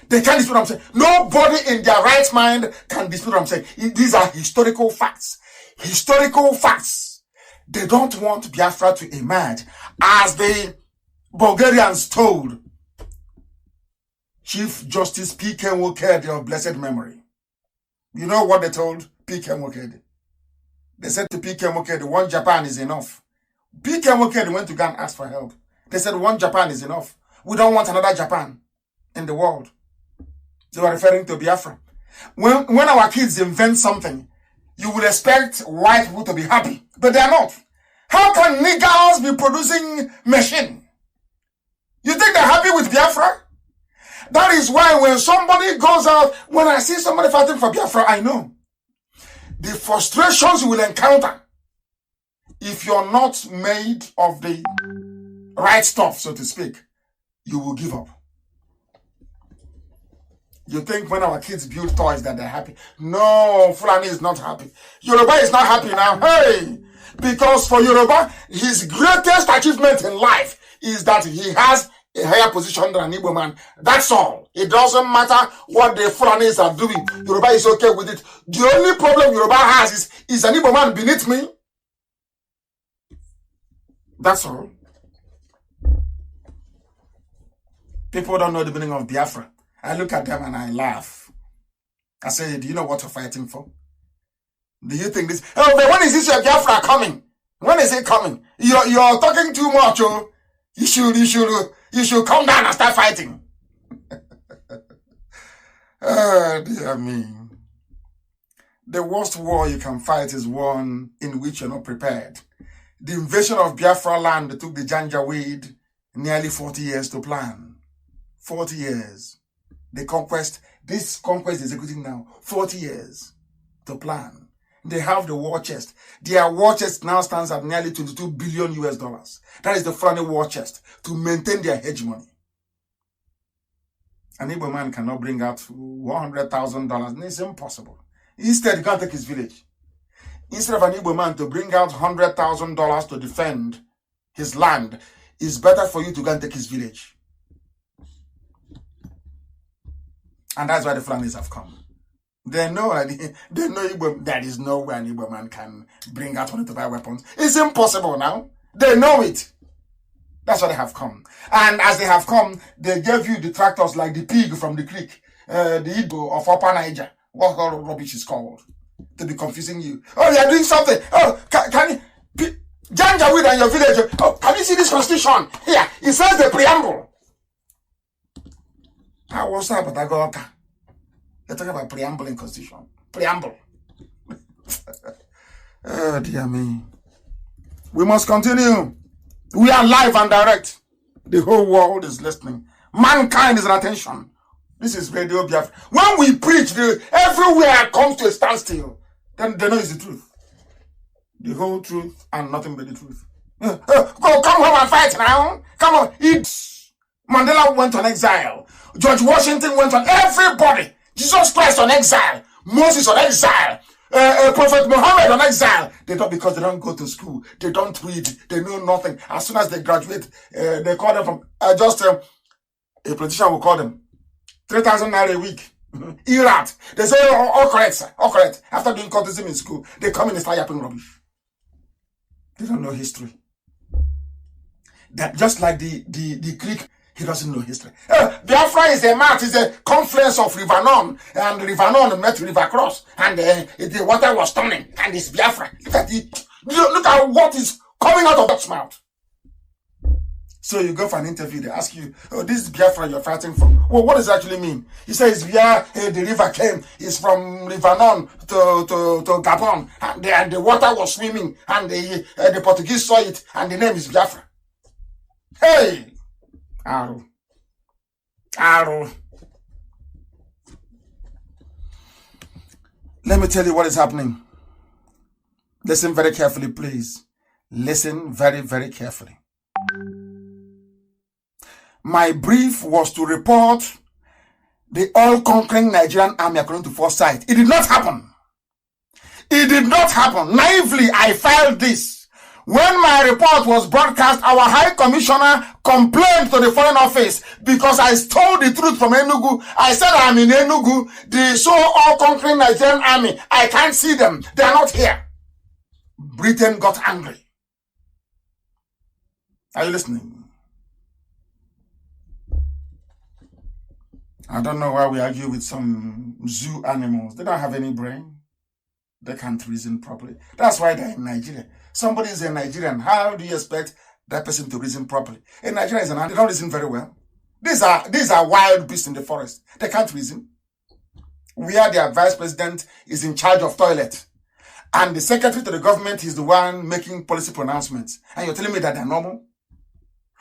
They can't dispute what I'm saying. Nobody in their right mind can dispute what I'm saying. These are historical facts. Historical facts. They don't want Biafra to emerge as the Bulgarians told Chief Justice P.K. Nwokedi of blessed memory. You know what they told P.K. Nwokedi? They said to P.K. Nwokedi, one Japan is enough. P.K. Nwokedi went to go and ask for help. They said one Japan is enough. We don't want another Japan in the world. They were referring to Biafra. When our kids invent something, you would expect white people to be happy, but they are not. How can niggers be producing machine? You think they're happy with Biafra? That is why when somebody goes out, when I see somebody fighting for Biafra, I know the frustrations you will encounter if you're not made of the right stuff, so to speak, you will give up. You think when our kids build toys that they're happy? No, Fulani is not happy. Yoruba is not happy now. Hey! Because for Yoruba, his greatest achievement in life is that he has a higher position than an Igbo man. That's all. It doesn't matter what the Fulanis are doing. Yoruba is okay with it. The only problem Yoruba has is an Igbo man beneath me? That's all. People don't know the meaning of Biafra. I look at them and I laugh. I say, do you know what you're fighting for? Do you think this? Oh, but when is this your Biafra coming? When is it coming? You're talking too much, oh. You should come down and start fighting. Oh, dear me. The worst war you can fight is one in which you're not prepared. The invasion of Biafra land took the Janjaweed nearly 40 years to plan. 40 years. The conquest, this conquest is executing now, 40 years to plan. They have the war chest. Their war chest now stands at nearly 22 billion US dollars. That is the Fulani war chest to maintain their hegemony. An Igbo man cannot bring out $100,000. It's impossible. Instead, he can't take his village. Instead of an Igbo man to bring out $100,000 to defend his land, it's better for you to go and take his village. And that's why the Fulanis have come. They know Igbo, there is no way an Igbo man can bring out money to buy weapons. It's impossible now. They know it. That's why they have come. And as they have come, they gave you the tractors like the pig from the creek, the Igbo of Upper Niger, what all rubbish is called, to be confusing you. Oh, they are doing something. Oh, can you, Janjaweed and your village, oh, can you see this constitution? Here, it says the preamble. What's up with that go? You're talking about preamble in constitution. Preamble. Oh, dear me. We must continue. We are live and direct. The whole world is listening. Mankind is at attention. This is Radio Biafra. When we preach, everywhere comes to a standstill. Then they know it's the truth. The whole truth and nothing but the truth. Go, come home and fight now. Come on, eat. Mandela went on exile. George Washington went on. Everybody. Jesus Christ on exile. Moses on exile. Prophet Muhammad on exile. They don't, because they don't go to school. They don't read. They know nothing. As soon as they graduate, they call them from a politician will call them 3,000 naira a week. Irat. They say, all correct, sir. All correct. After doing cultism in school, they come in and start yapping rubbish. They don't know history. That just like the Greek, he doesn't know history. Biafra is a map, is a confluence of River Nile, and River Nile met River Cross, and the water was turning, and it's Biafra. Look at it. Look at what is coming out of that mouth. So you go for an interview, they ask you, oh, this is Biafra you're fighting for. Well, what does it actually mean? He says, yeah, the river came, it's from River Nile to Gabon, and the water was swimming, and the Portuguese saw it, and the name is Biafra. Hey! Arrow. Let me tell you what is happening. Listen very carefully, please. Listen very, very carefully. My brief was to report the all-conquering Nigerian army according to foresight. It did not happen. It did not happen. Naively, I filed this When my report was broadcast, our High Commissioner complained to the Foreign Office because I told the truth from Enugu. I said I'm in Enugu, the so all-conquering Nigerian army. I can't see them. They are not here. Britain got angry. Are you listening? I don't know why we argue with some zoo animals. They don't have any brain. They can't reason properly. That's why they're in Nigeria. Somebody is a Nigerian. How do you expect that person to reason properly? In Nigeria, they don't reason very well. These are wild beasts in the forest. They can't reason. Where their vice president is in charge of toilet. And the secretary to the government is the one making policy pronouncements. And you're telling me that they're normal?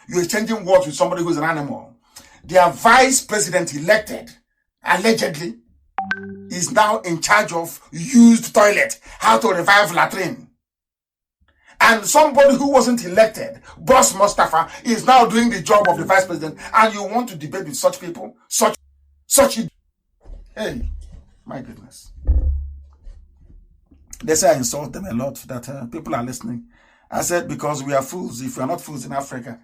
You're exchanging words with somebody who's an animal. Their vice president elected, allegedly, is now in charge of used toilet, how to revive latrine. And somebody who wasn't elected, Boss Mustafa, is now doing the job of the vice president. And you want to debate with such people? Hey, my goodness. They say I insult them a lot, that people are listening. I said, because we are fools. If we are not fools in Africa,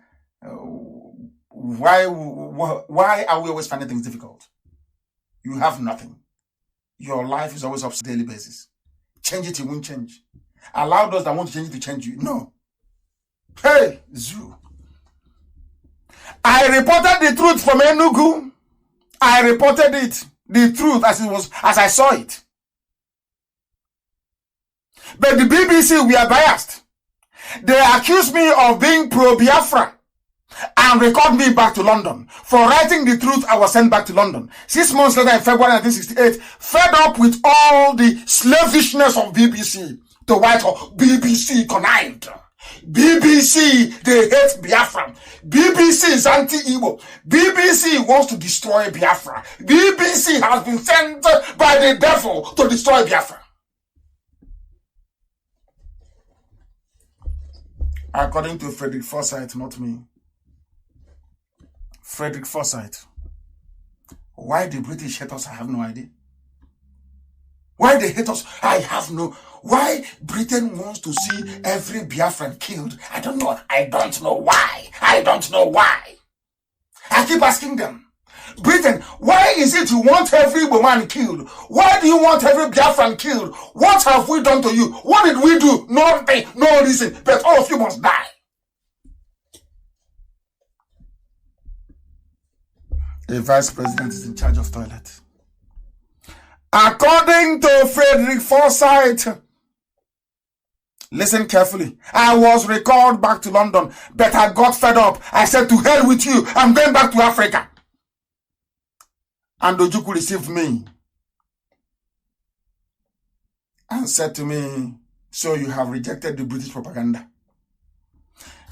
why are we always finding things difficult? You have nothing. Your life is always up on a daily basis. Change it, it won't change. Allow those that want to change it to change you. No. Hey, zoo. I reported the truth from Enugu. I reported it, the truth as I saw it. But the BBC, we are biased. They accuse me of being pro-Biafra and record me back to London. For writing the truth, I was sent back to London. 6 months later, in February 1968, fed up with all the slavishness of BBC, to Whitehall, BBC connived. BBC, they hate Biafra. BBC is anti-Igbo. BBC wants to destroy Biafra. BBC has been sent by the devil to destroy Biafra. According to Frederick Forsyth, not me. Frederick Forsyth. Why the British hate us, I have no idea. Why they hate us, I have no... Why Britain wants to see every Biafran killed, I don't know. I don't know why. I don't know why. I keep asking them. Britain, why is it you want every woman killed? Why do you want every Biafran killed? What have we done to you? What did we do? Nothing, no reason, but all of you must die. The vice president is in charge of toilet. According to Frederick Forsyth, listen carefully. I was recalled back to London, but I got fed up. I said, to hell with you. I'm going back to Africa. And Ojukwu received me and said to me, so you have rejected the British propaganda.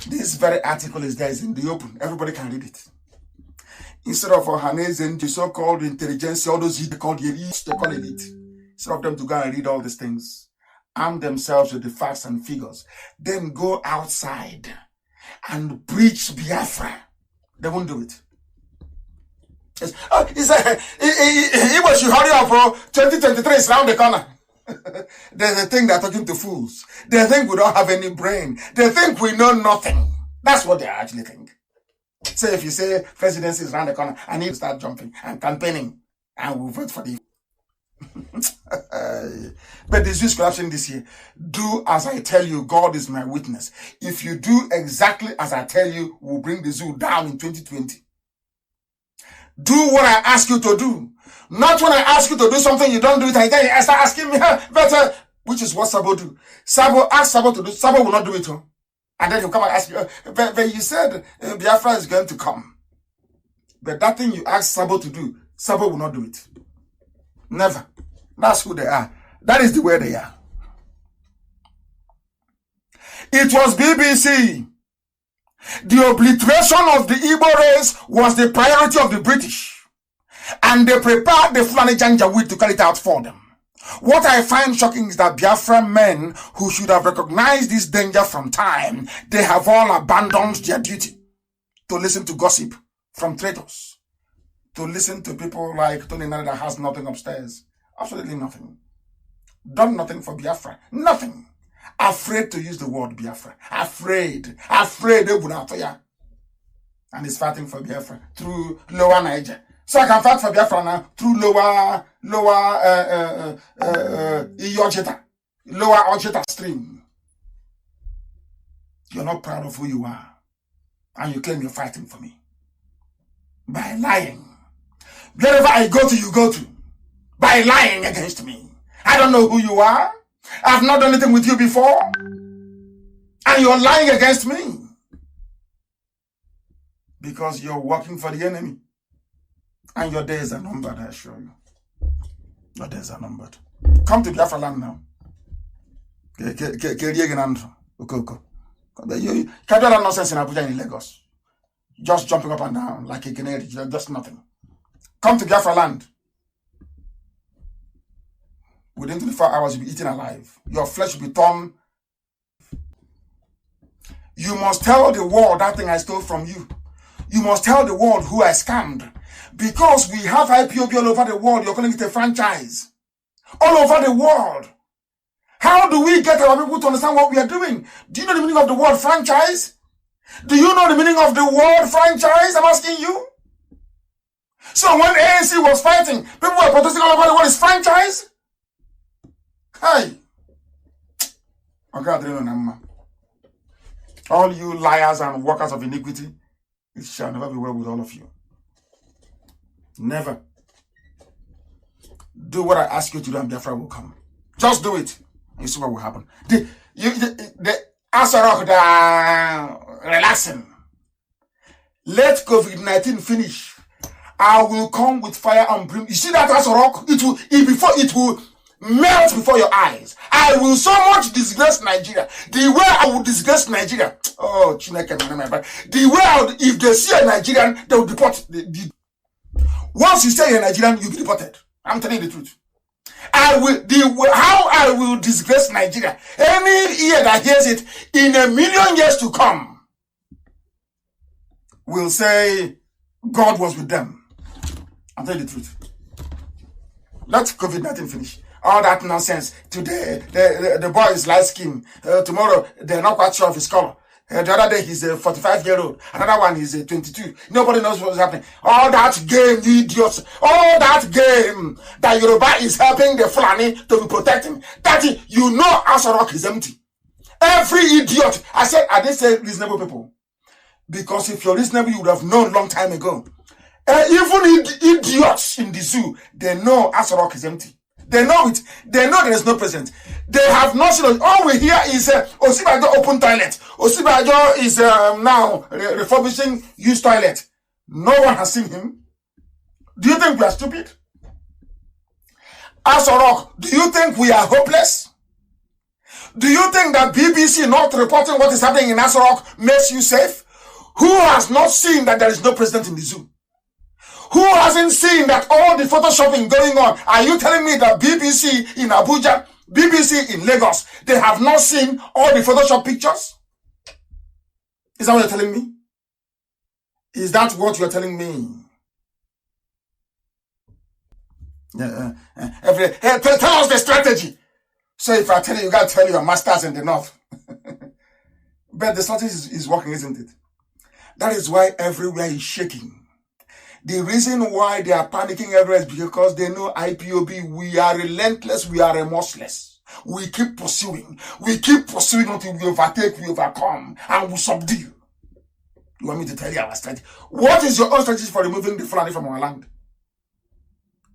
This very article is there, it's in the open. Everybody can read it. Instead of Ohanes and the so-called intelligentsia, all those they call elite. Instead of them to go and read all these things, arm themselves with the facts and figures, then go outside and preach Biafra. They won't do it. He said, he should hurry up, bro. 2023 is round the corner. They think they're talking to fools. They think we don't have any brain. They think we know nothing. That's what they actually think. So if you say presidency is round the corner, I need to start jumping and campaigning, and we'll vote for the... But the Jews corruption this year, do as I tell you. God is my witness. If you do exactly as I tell you, we'll bring the zoo down in 2020. Do what I ask you to do. Not when I ask you to do something, you don't do it, and then you start asking me, better, which is what Sabo do. Sabo, ask Sabo to do, Sabo will not do it. Huh? And then he'll come and ask you, but you said Biafra is going to come. But that thing you ask Sabo to do, Sabo will not do it. Never. That's who they are. That is the way they are. It was BBC. The obliteration of the Igbo race was the priority of the British. And they prepared the Fulani Janjaweed to carry it out for them. What I find shocking is that Biafra men who should have recognized this danger from time, they have all abandoned their duty to listen to gossip from traitors, to listen to people like Tony Nana that has nothing upstairs. Absolutely nothing. Done nothing for Biafra. Nothing. Afraid to use the word Biafra. Afraid. And he's fighting for Biafra through lower Niger. So I can fight for Biafra now through lower Ojeta stream. You're not proud of who you are. And you claim you're fighting for me. By lying. Wherever I go to, you go to. By lying against me. I don't know who you are. I've not done anything with you before. And you're lying against me. Because you're working for the enemy. And your days are numbered, I assure you. Your days are numbered. Come to Biafra land now. You can't do that nonsense in Abuja in Lagos. Just jumping up and down like a canary, just nothing. Come to Biafra land. Within 24 hours, you'll be eaten alive. Your flesh will be torn. You must tell the world that thing I stole from you. You must tell the world who I scammed. Because we have IPOB all over the world, you're calling it a franchise. All over the world. How do we get our people to understand what we are doing? Do you know the meaning of the word franchise? Do you know the meaning of the word franchise? I'm asking you. So when ANC was fighting, people were protesting all over the world. Is franchise? Hey. All you liars and workers of iniquity, it shall never be well with all of you. Never. Do what I ask you to do and Biafra will come. Just do it. And you see what will happen. The Asarok, relaxing. Let COVID-19 finish. I will come with fire and brim. You see that Asarok? It will melt before your eyes. I will so much disgrace Nigeria. The way I will disgrace Nigeria. Oh, Chineke, the way if they see a Nigerian, they will deport. Once you say you're Nigerian, you'll be deported. I'm telling you the truth. How I will disgrace Nigeria. Any ear that hears it in a million years to come will say God was with them. I'm telling you the truth. Let COVID-19 finish. All that nonsense. Today, the boy is light skinned. Tomorrow, they're not quite sure of his color. The other day, he's a 45-year-old. Another one is a 22. Nobody knows what's happening. All that game, you idiots. All that game that Yoruba is helping the Fulani to be protecting. That you know Asarok is empty. Every idiot. I didn't say reasonable people. Because if you're reasonable, you would have known long time ago. Even idiots in the zoo, they know Asarok is empty. They know it. They know there is no president. They have not seen it. All we hear is Osibajo open toilet. Osibajo is now refurbishing used toilet. No one has seen him. Do you think we are stupid? Asarok, do you think we are hopeless? Do you think that BBC not reporting what is happening in Asarok makes you safe? Who has not seen that there is no president in the zoo? Who hasn't seen that all the photoshopping going on? Are you telling me that BBC in Abuja, BBC in Lagos, they have not seen all the Photoshop pictures? Is that what you're telling me? Is that what you're telling me? Tell us the strategy. So if I tell you, you got to tell your masters in the north. But the strategy is working, isn't it? That is why everywhere is shaking. The reason why they are panicking everywhere is because they know IPOB, we are relentless, we are remorseless. We keep pursuing. We keep pursuing until we overtake, we overcome, and we subdue. You want me to tell you our strategy? What is your own strategy for removing the Fulani from our land?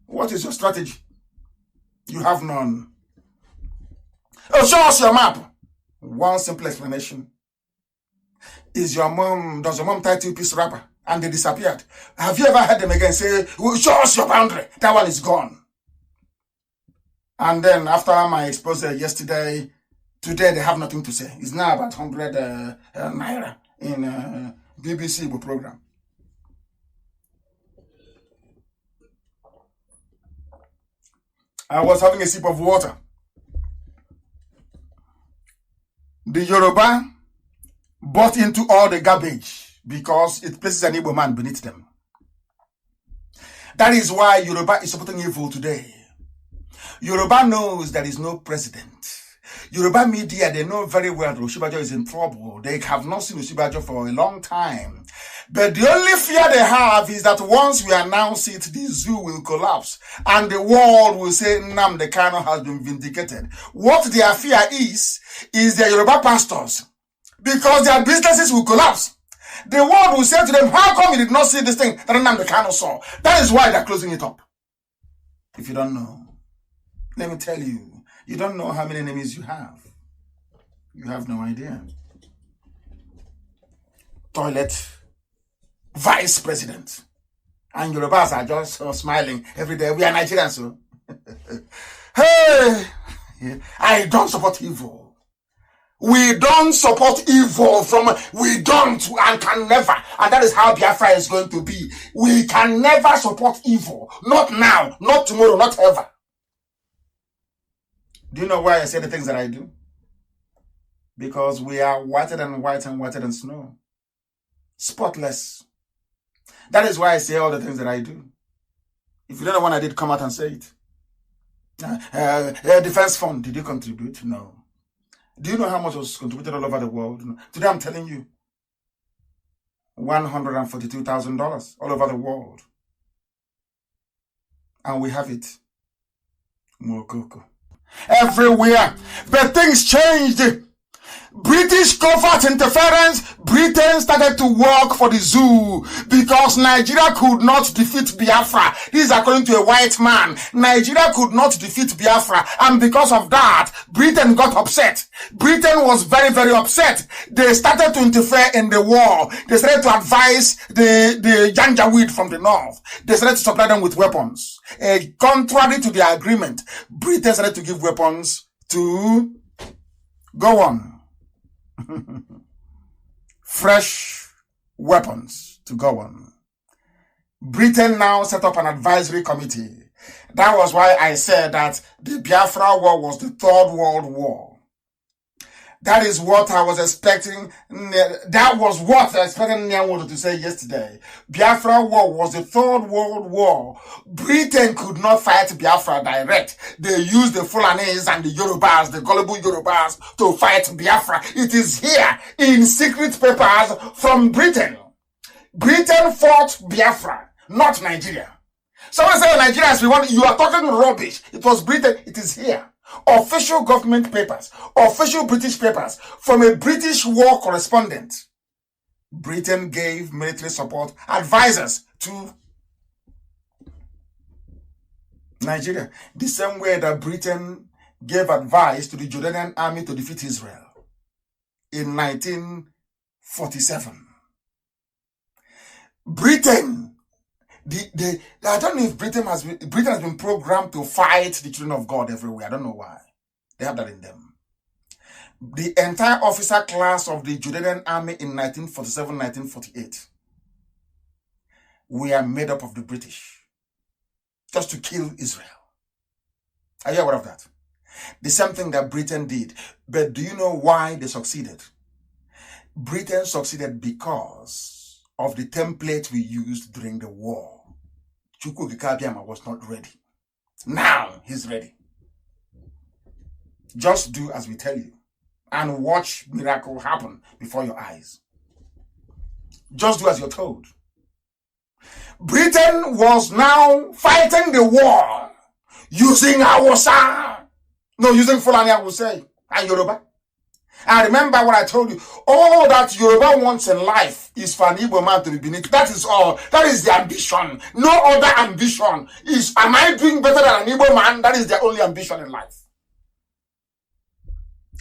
What is your strategy? You have none. Oh, show us your map. One simple explanation. Does your mom tie two-piece wrapper? And they disappeared. Have you ever heard them again say, well, show us your boundary? That one is gone. And then after my exposure yesterday, today they have nothing to say. It's now about 100 naira in BBC program. I was having a sip of water. The Yoruba bought into all the garbage because it places an Igbo man beneath them. That is why Yoruba is supporting evil today. Yoruba knows there is no president. Yoruba media, they know very well that Oshibajo is in trouble. They have not seen Oshibajo for a long time. But the only fear they have is that once we announce it, the zoo will collapse and the world will say Nnamdi Kanu has been vindicated. What their fear is their Yoruba pastors, because their businesses will collapse. The world will say to them, how come you did not see this thing that Nnamdi Kanu saw? That is why they're closing it up. If you don't know, let me tell you, you don't know how many enemies you have. You have no idea. Toilet vice president. And Yorubas are just smiling every day. We are Nigerians, so. Hey, I don't support evil. We don't support evil we don't and can never. And that is how Biafra is going to be. We can never support evil. Not now, not tomorrow, not ever. Do you know why I say the things that I do? Because we are whiter than white and whiter than snow. Spotless. That is why I say all the things that I do. If you don't know what I did, come out and say it. Defense fund, did you contribute? No. Do you know how much was contributed all over the world? No. Today I'm telling you, $142,000 all over the world. And we have it. Mokoko. Everywhere. But things changed. British covert interference, Britain started to work for the zoo because Nigeria could not defeat Biafra. This is according to a white man. Nigeria could not defeat Biafra, and because of that, Britain got upset. Britain was very, very upset. They started to interfere in the war. They started to advise the Janjaweed from the north. They started to supply them with weapons. Contrary to the agreement, Britain started to give weapons to go on. Fresh weapons to go on. Britain now set up an advisory committee. That was why I said that the Biafra War was the Third World War. That is what I was expecting. That was what I expected Nyanwodo to say yesterday. Biafra War was the Third World War. Britain could not fight Biafra direct. They used the Fulanese and the Yorubas, the gullible Yorubas, to fight Biafra. It is here in secret papers from Britain. Britain fought Biafra, not Nigeria. Someone said Nigerians, you are talking rubbish. It was Britain. It is here. Official government papers, official British papers from a British war correspondent. Britain gave military support advisors to Nigeria, the same way that Britain gave advice to the Jordanian army to defeat Israel in 1947. Britain, I don't know if Britain has been programmed to fight the children of God everywhere. I don't know why. They have that in them. The entire officer class of the Jordanian army in 1947-1948 were made up of the British just to kill Israel. Are you aware of that? The same thing that Britain did. But do you know why they succeeded? Britain succeeded because of the template we used during the war. Chukwu Gikabiama was not ready. Now he's ready. Just do as we tell you and watch miracle happen before your eyes. Just do as you're told. Britain was now fighting the war using Hausa. No, using Fulani, I will say, and Yoruba. And remember what I told you. All that Yoruba wants in life is for an Igbo man to be beneath. That is all. That is the ambition. No other ambition is, am I doing better than an Igbo man? That is their only ambition in life.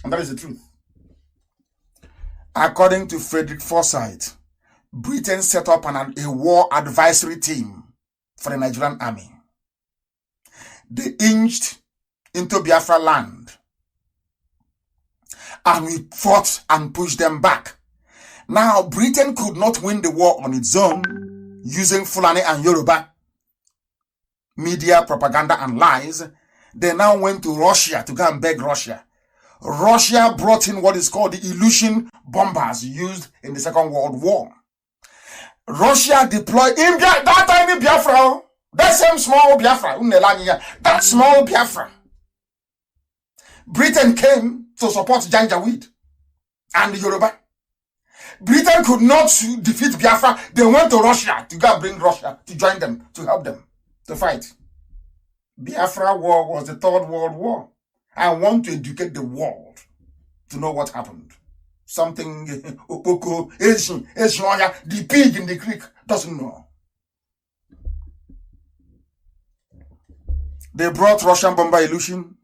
And that is the truth. According to Frederick Forsyth, Britain set up a war advisory team for the Nigerian army. They inched into Biafra land. And we fought and pushed them back. Now, Britain could not win the war on its own using Fulani and Yoruba media, propaganda, and lies. They now went to Russia to go and beg Russia. Russia brought in what is called the illusion bombers used in the Second World War. Russia deployed in that tiny Biafra, that same small Biafra, that small Biafra. Britain came to support Janjaweed and the Yoruba. Britain could not defeat Biafra. They went to Russia to go and bring Russia to join them, to help them to fight. Biafra War was the Third World War. I want to educate the world to know what happened. Something Okoko, the pig in the creek doesn't know. They brought Russian bomber illusion.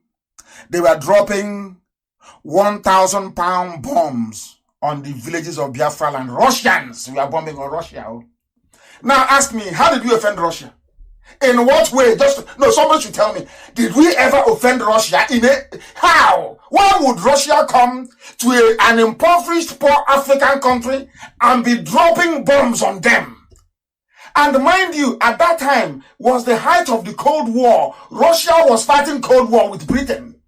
They were dropping 1,000-pound bombs on the villages of Biafra land. Russians were bombing on Russia. Now ask me, how did we offend Russia? In what way? Somebody should tell me. Did we ever offend Russia? How? Why would Russia come to an impoverished, poor African country and be dropping bombs on them? And mind you, at that time was the height of the Cold War. Russia was fighting Cold War with Britain.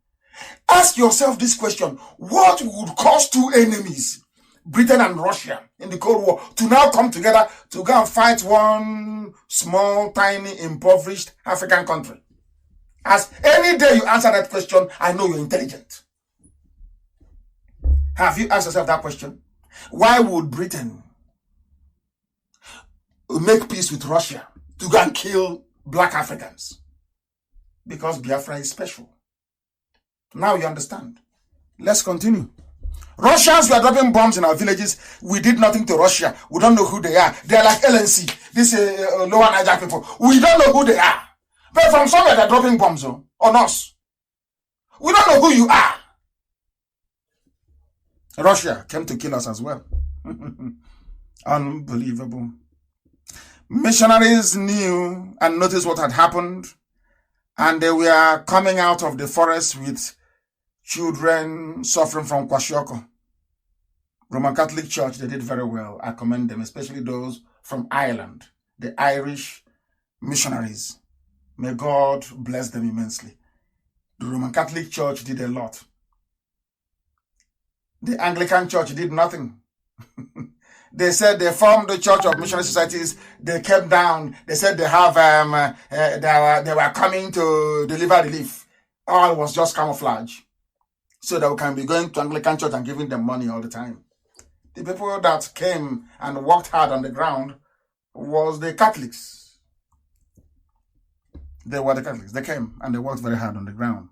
Ask yourself this question. What would cause two enemies, Britain and Russia, in the Cold War, to now come together to go and fight one small, tiny, impoverished African country? As any day you answer that question, I know you're intelligent. Have you asked yourself that question? Why would Britain make peace with Russia to go and kill black Africans? Because Biafra is special. Now you understand. Let's continue. Russians were dropping bombs in our villages. We did nothing to Russia. We don't know who they are. They're like LNC, this Lower Niger people. We don't know who they are. But from somewhere they're dropping bombs on us. We don't know who you are. Russia came to kill us as well. Unbelievable. Missionaries knew and noticed what had happened, and they were coming out of the forest with children suffering from kwashiorkor. Roman Catholic Church, they did very well. I commend them, especially those from Ireland, the Irish missionaries. May God bless them immensely. The Roman Catholic Church did a lot. The Anglican Church did nothing. They said they formed the Church of Missionary Societies. They kept down. They said they have they were coming to deliver relief. All was just camouflage, so that we can be going to Anglican Church and giving them money all the time. The people that came and worked hard on the ground was the Catholics. They were the Catholics. They came and they worked very hard on the ground.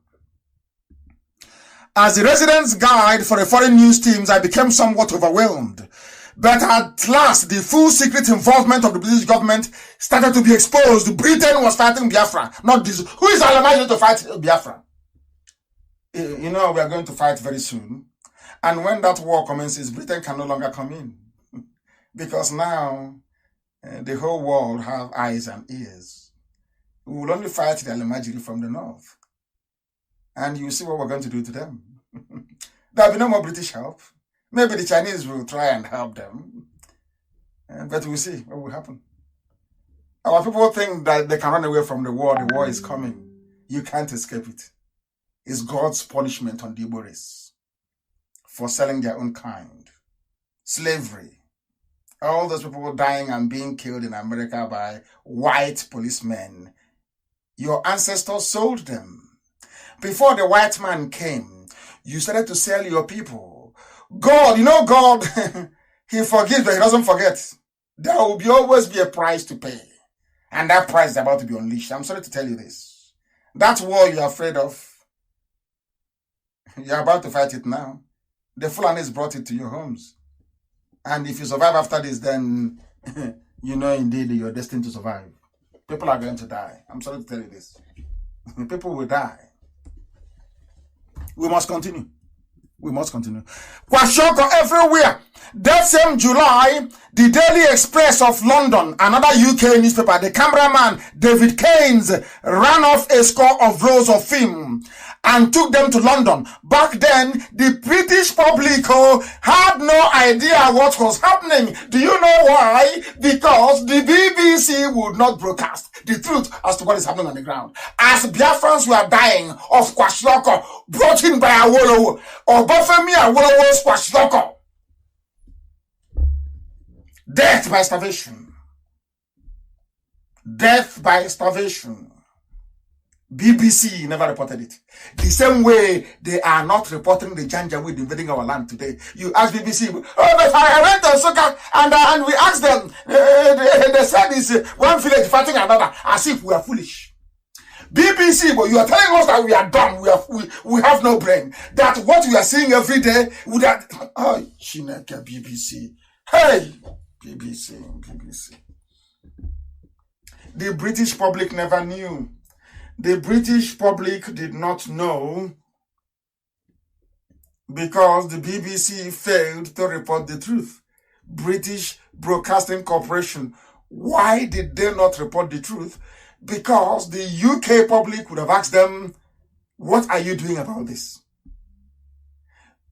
As the residence guide for the foreign news teams, I became somewhat overwhelmed. But at last, the full secret involvement of the British government started to be exposed. Britain was fighting Biafra, not this. Who is allowed to fight Biafra? You know, we are going to fight very soon. And when that war commences, Britain can no longer come in. Because now, the whole world have eyes and ears. We will only fight the Alemajiri from the north. And you see what we're going to do to them. There'll be no more British help. Maybe the Chinese will try and help them. But we'll see what will happen. Our people think that they can run away from the war. The war is coming. You can't escape it. It's God's punishment on the Igbo race for selling their own kind. Slavery. All those people dying and being killed in America by white policemen. Your ancestors sold them. Before the white man came, you started to sell your people. God, you know God, he forgives, but he doesn't forget. There will always be a price to pay. And that price is about to be unleashed. I'm sorry to tell you this. That war you're afraid of, you're about to fight it now. The Fulanis brought it to your homes. And if you survive after this, then you know indeed you're destined to survive. People are going to die. I'm sorry to tell you this. People will die. We must continue. We must continue. Kwashiorkor everywhere. That same July, the Daily Express of London, another UK newspaper, the cameraman David Keynes ran off a score of rolls of film and took them to London. Back then, the British public had no idea what was happening. Do you know why? Because the BBC would not broadcast the truth as to what is happening on the ground. As Biafrans were dying of kwashiorkor brought in by Awolowo, or Bafemi Awolowo's kwashiorkor. Death by starvation. Death by starvation. BBC never reported it. The same way they are not reporting the Janjaweed invading our land today. You ask BBC, oh, but I went to Soka and we asked them, they said it's one village fighting another, as if we are foolish. BBC, but you are telling us that we are dumb, we have no brain. That what we are seeing every day, would that, oh, Chineke, BBC. Hey, BBC. The British public never knew. The British public did not know because the BBC failed to report the truth. British Broadcasting Corporation, why did they not report the truth? Because the UK public would have asked them, what are you doing about this?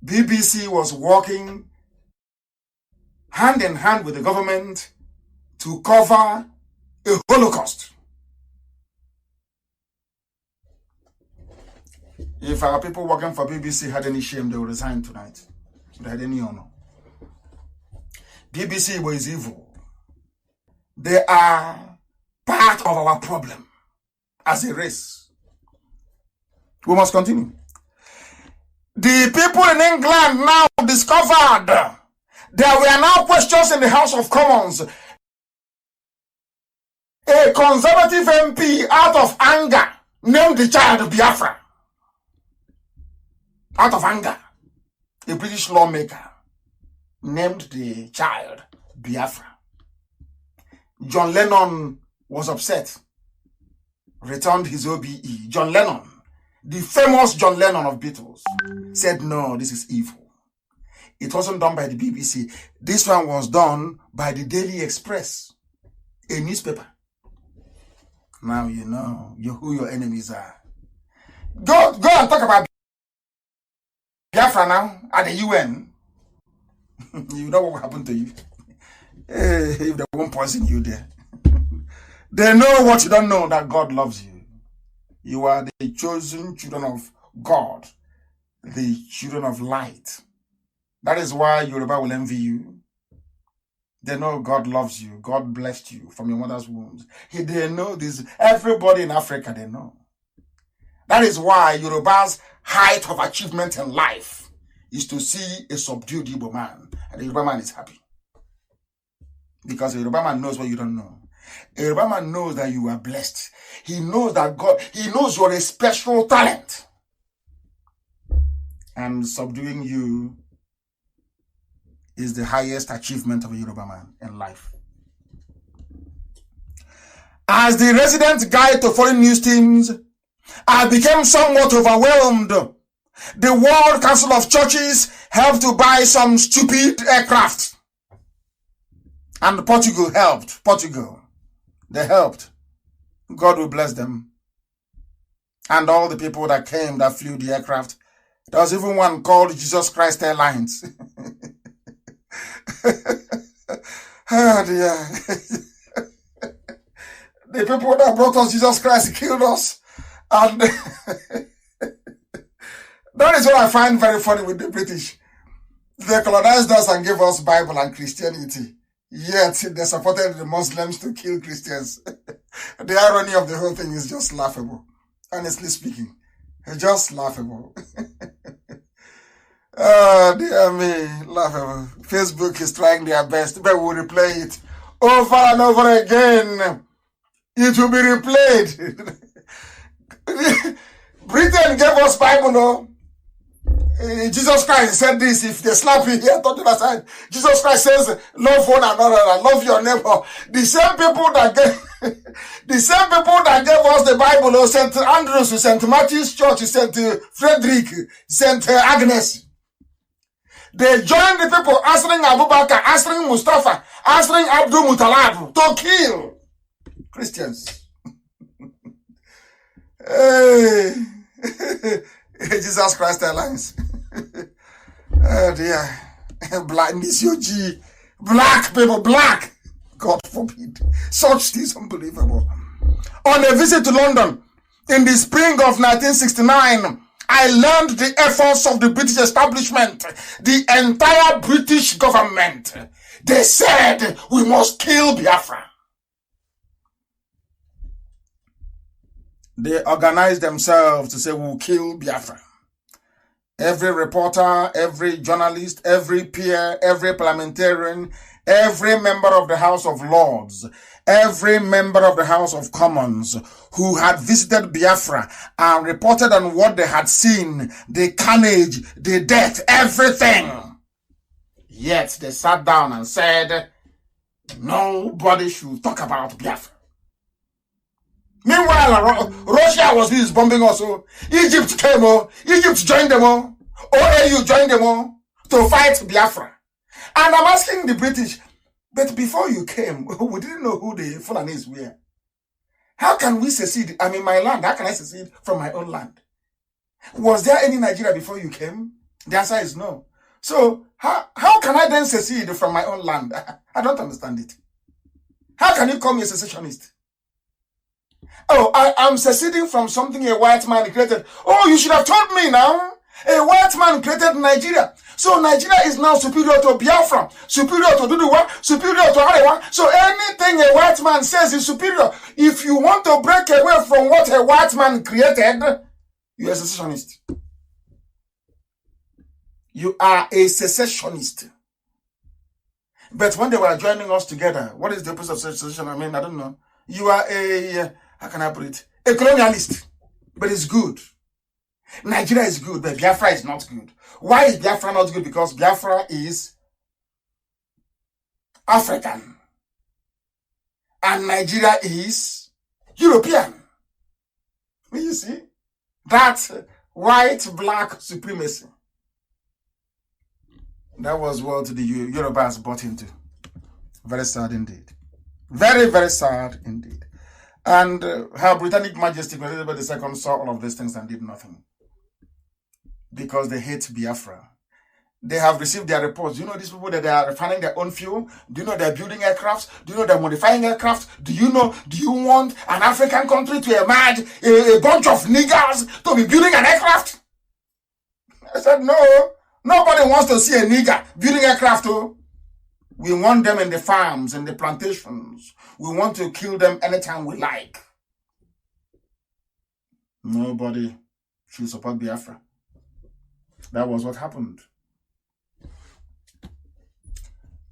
BBC was working hand in hand with the government to cover a Holocaust. If our people working for BBC had any shame, they would resign tonight. If they had any honor. BBC was evil. They are part of our problem as a race. We must continue. The people in England now discovered there were now questions in the House of Commons. A conservative MP, out of anger, named the child Biafra. Out of anger, a British lawmaker named the child Biafra. John Lennon was upset, returned his OBE. John Lennon, the famous John Lennon of Beatles, said, no, this is evil. It wasn't done by the BBC. This one was done by the Daily Express, a newspaper. Now you know who your enemies are. Go and talk about Biafra now at the UN. You know what will happen to you if they won't poison you there. They know what you don't know, that God loves you. You are the chosen children of God, the children of light. That is why Yoruba will envy you. They know God loves you. God blessed you from your mother's womb. They know this. Everybody in Africa, they know. That is why Yoruba's height of achievement in life is to see a subdued Igbo man. And the Yoruba man is happy. Because a Yoruba man knows what you don't know. A Yoruba man knows that you are blessed. He knows that God, he knows you're a special talent. And subduing you is the highest achievement of a Yoruba man in life. As the resident guide to foreign news teams, I became somewhat overwhelmed. The World Council of Churches helped to buy some stupid aircraft. And Portugal helped. They helped. God will bless them. And all the people that came that flew the aircraft. There was even one called Jesus Christ Airlines. Oh dear. The people that brought us Jesus Christ killed us. And that is what I find very funny with the British. They colonized us and gave us Bible and Christianity. Yet they supported the Muslims to kill Christians. The irony of the whole thing is just laughable. Honestly speaking. It's just laughable. Oh, dear me. Laughable. Facebook is trying their best, but we'll replay it over and over again. It will be replayed. Britain gave us Bible, no? Jesus Christ said this, if they slap you here, turn to the side. Jesus Christ says, love one another, love your neighbor. The same people that gave us the Bible, St. Andrews, St. Matthew's Church, St. Frederick, St. Agnes. They joined the people answering Abu Bakr, answering Mustafa, answering Abdul Muttalib to kill Christians. Hey. Jesus Christ Airlines. Oh dear. Black, Monsieur G. Black people, black. God forbid. Such things unbelievable. On a visit to London in the spring of 1969, I learned the efforts of the British establishment, the entire British government. They said, we must kill Biafra. They organized themselves to say, we'll kill Biafra. Every reporter, every journalist, every peer, every parliamentarian, every member of the House of Lords, every member of the House of Commons who had visited Biafra and reported on what they had seen, the carnage, the death, everything. Yet they sat down and said, nobody should talk about Biafra. Meanwhile, Russia was bombing also. Egypt came, Egypt joined them all. OAU joined them all to fight Biafra. And I'm asking the British, but before you came, we didn't know who the Fulanis were. How can we secede? I'm in my land. How can I secede from my own land? Was there any Nigeria before you came? The answer is no. So how can I then secede from my own land? I don't understand it. How can you call me a secessionist? Oh, I'm seceding from something a white man created. Oh, you should have told me now. A white man created Nigeria. So Nigeria is now superior to Biafra, superior to Duduwa, superior to Arewa. So anything a white man says is superior. If you want to break away from what a white man created, you're a secessionist. You are a secessionist. But when they were joining us together, what is the opposite of secession? I mean, I don't know. You are a, how can I put it? A colonialist. But it's good. Nigeria is good, but Biafra is not good. Why is Biafra not good? Because Biafra is African. And Nigeria is European. You see? That white-black supremacy. That was what the Yorubas bought into. Very sad indeed. Very, very sad indeed. And Her Britannic Majesty Queen Elizabeth II saw all of these things and did nothing. Because they hate Biafra. They have received their reports. Do you know these people that they are refining their own fuel? Do you know they're building aircrafts? Do you know they're modifying aircrafts? Do you want an African country to emerge a bunch of niggers to be building an aircraft? I said, no. Nobody wants to see a nigger building aircraft. Oh. We want them in the farms and the plantations. We want to kill them anytime we like. Nobody should support Biafra. That was what happened.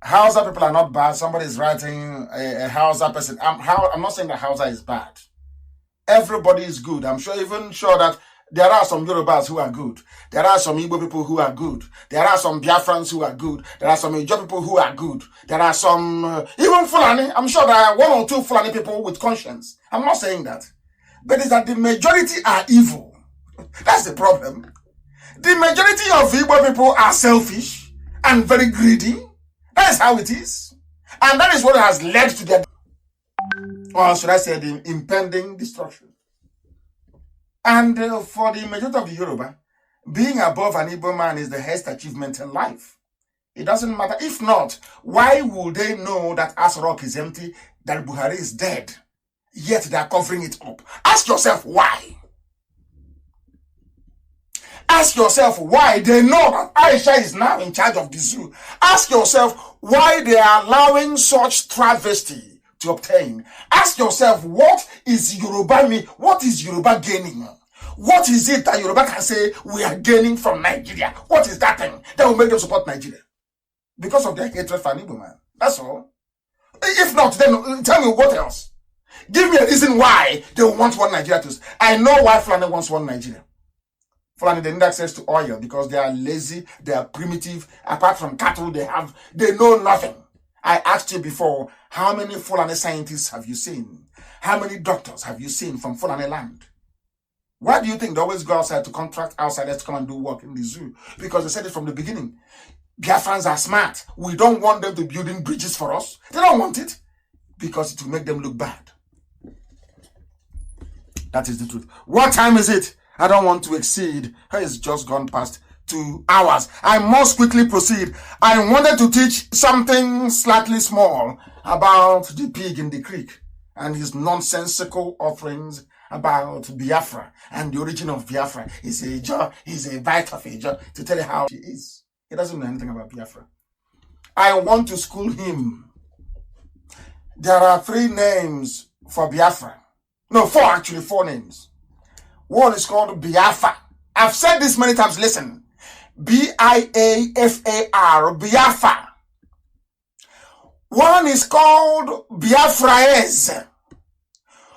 Hausa people are not bad. Somebody is writing a Hausa person. I'm not saying that Hausa is bad. Everybody is good. I'm even sure that there are some Yorubas who are good. There are some Igbo people who are good. There are some Biafrans who are good. There are some Ijo people who are good. There are some, even Fulani. I'm sure there are one or two Fulani people with conscience. I'm not saying that. But it's that the majority are evil. That's the problem. The majority of Igbo people are selfish and very greedy. That is how it is. And that is what has led to their, or should I say, the impending destruction. And for the majority of the Yoruba, being above an Igbo man is the highest achievement in life. It doesn't matter. If not, why would they know that Asarok is empty, that Buhari is dead, yet they are covering it up? Ask yourself why. Ask yourself why they know that Aisha is now in charge of the zoo. Ask yourself why they are allowing such travesty to obtain. Ask yourself, what is Yoruba mean? What is Yoruba gaining? What is it that Yoruba can say we are gaining from Nigeria? What is that thing that will make them support Nigeria? Because of their hatred for Igbo man. That's all. If not, then tell me what else. Give me a reason why they want one Nigeria to. I know why Fulani wants one Nigeria. Fulani, they need access to oil because they are lazy, they are primitive. Apart from cattle, they know nothing. I asked you before, how many Fulani scientists have you seen? How many doctors have you seen from Fulani land? Why do you think they always go outside to contract outsiders to come and do work in the zoo? Because they said it from the beginning. Biafrans are smart. We don't want them to building bridges for us. They don't want it because it will make them look bad. That is the truth. What time is it? I don't want to exceed. It's just gone past 2 hours. I must quickly proceed. I wanted to teach something slightly small about the pig in the creek and his nonsensical offerings about Biafra and the origin of Biafra. He's a bite of a jaw to tell you how he is. He doesn't know anything about Biafra. I want to school him. There are 3 names for Biafra. No, 4 actually, 4 names. One is called Biafra. I've said this many times. Listen. Biafar, Biafra. One is called Biafraese.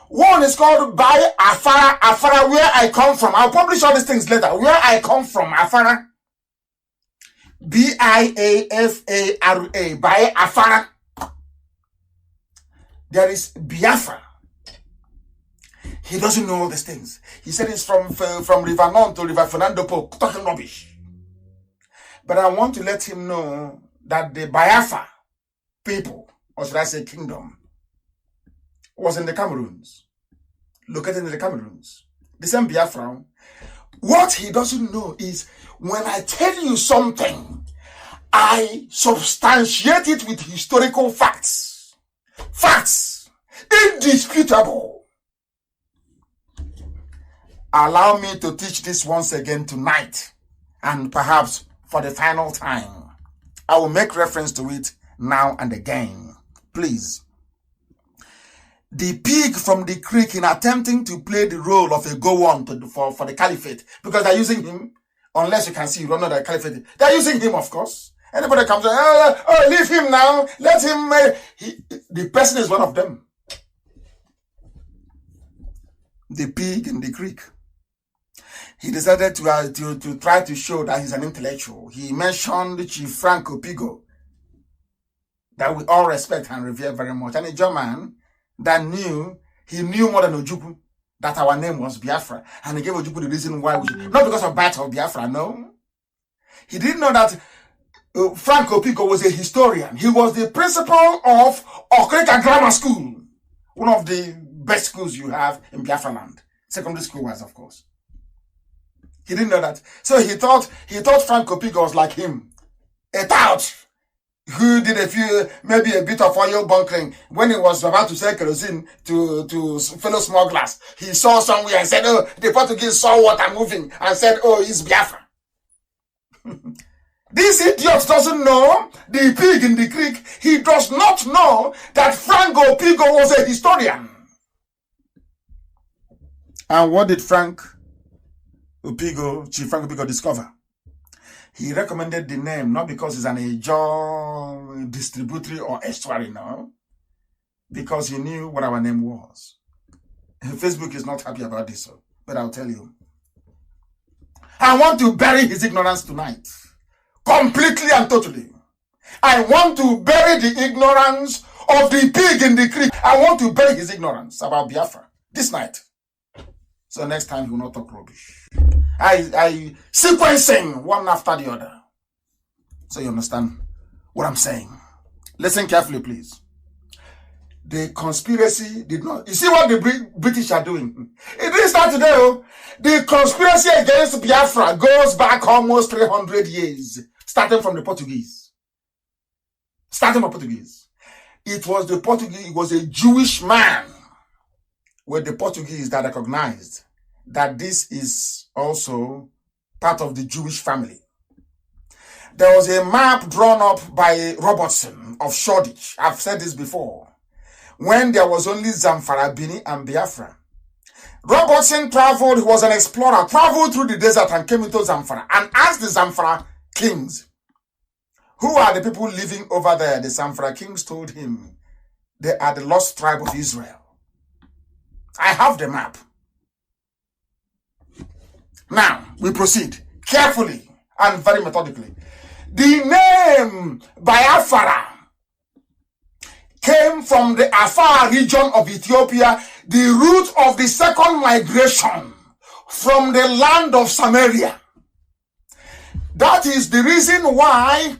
One is called Biafra, Afara, where I come from. I'll publish all these things later. Where I come from, Afara. Biafara, Biafra. There is Biafra. He doesn't know all these things. He said it's from River None to River Fernando Po, talking rubbish. But I want to let him know that the Biafra people, or should I say kingdom, was in the Cameroons, located in the Cameroons. The same Biafra. What he doesn't know is when I tell you something, I substantiate it with historical facts. Facts. Indisputable. Allow me to teach this once again tonight, and perhaps for the final time. I will make reference to it now and again. Please. The pig from the creek, in attempting to play the role of a go-on for the caliphate, because they're using him, unless you can see, you don't know the caliphate, they're using him, of course. Anybody comes, leave him now, let him, the person is one of them. The pig in the creek. He decided to try to show that he's an intellectual. He mentioned Chief Frank Opigo, that we all respect and revere very much. And a German that knew more than Ojukwu, that our name was Biafra. And he gave Ojukwu the reason why we should, not because of Battle of Biafra, no. He didn't know that Frank Opigo was a historian. He was the principal of Okrika Grammar School, one of the best schools you have in Biafra land. Secondary school wise, of course. He didn't know that. So he thought Frank Opigo was like him. A tout who did maybe a bit of oil bunkering when he was about to sell kerosene to fellow smugglers. He saw somewhere and said, oh, the Portuguese saw water moving and said, oh, it's Biafra. This idiot doesn't know the pig in the creek. He does not know that Frank Opigo was a historian. And what did Chief Frank Opigo discover? He recommended the name not because he's an Ejo distributory or estuary, no. Because he knew what our name was. Facebook is not happy about this, but I'll tell you. I want to bury his ignorance tonight. Completely and totally. I want to bury the ignorance of the pig in the creek. I want to bury his ignorance about Biafra this night. So next time he will not talk rubbish. I sequencing one after the other. So you understand what I'm saying. Listen carefully, please. The conspiracy did not... You see what the British are doing? It didn't start today. Oh. The conspiracy against Biafra goes back almost 300 years. Starting from the Portuguese. It was it was a Jewish man with the Portuguese that recognized that this is also part of the Jewish family. There was a map drawn up by Robertson of Shoreditch. I've said this before. When there was only Zamfara, Bini, and Biafra. Robertson traveled, he was an explorer, traveled through the desert and came into Zamfara and asked the Zamfara kings, who are the people living over there? The Zamfara kings told him, they are the lost tribe of Israel. I have the map. Now, we proceed carefully and very methodically. The name Biafra came from the Afar region of Ethiopia, the root of the second migration from the land of Samaria. That is the reason why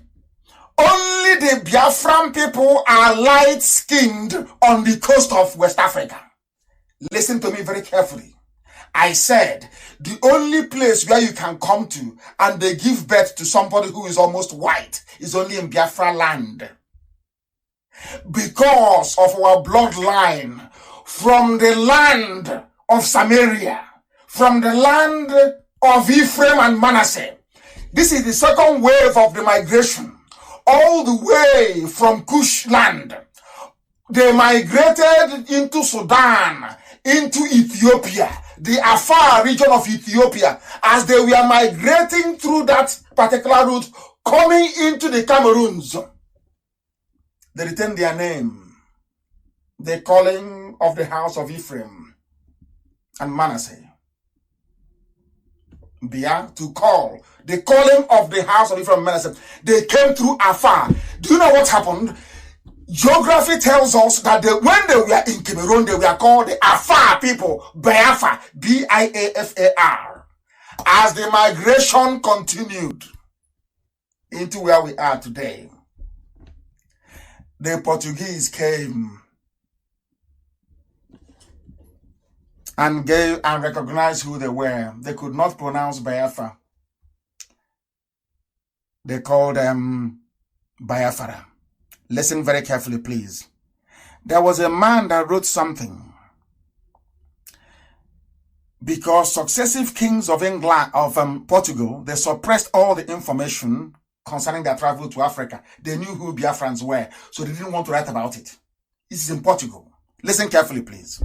only the Biafran people are light-skinned on the coast of West Africa. Listen to me very carefully. I said, the only place where you can come to and they give birth to somebody who is almost white is only in Biafra land. Because of our bloodline from the land of Samaria, from the land of Ephraim and Manasseh. This is the second wave of the migration, all the way from Kush land. They migrated into Sudan, into Ethiopia. the Afar region of Ethiopia, as they were migrating through that particular route, coming into the Cameroons, they retained their name, the calling of the house of Ephraim and Manasseh. Bia, to call, the calling of the house of Ephraim and Manasseh. They came through Afar. Do you know what happened? Geography tells us that when they were in Cameroon, they were called the Afar people, Biafra, Biafar. As the migration continued into where we are today, the Portuguese came and gave and recognized who they were. They could not pronounce Biafra. They called them Biafra. Listen very carefully, please. There was a man that wrote something. Because successive kings of England, of Portugal, they suppressed all the information concerning their travel to Africa. They knew who Biafrans were, so they didn't want to write about it. This is in Portugal. Listen carefully, please.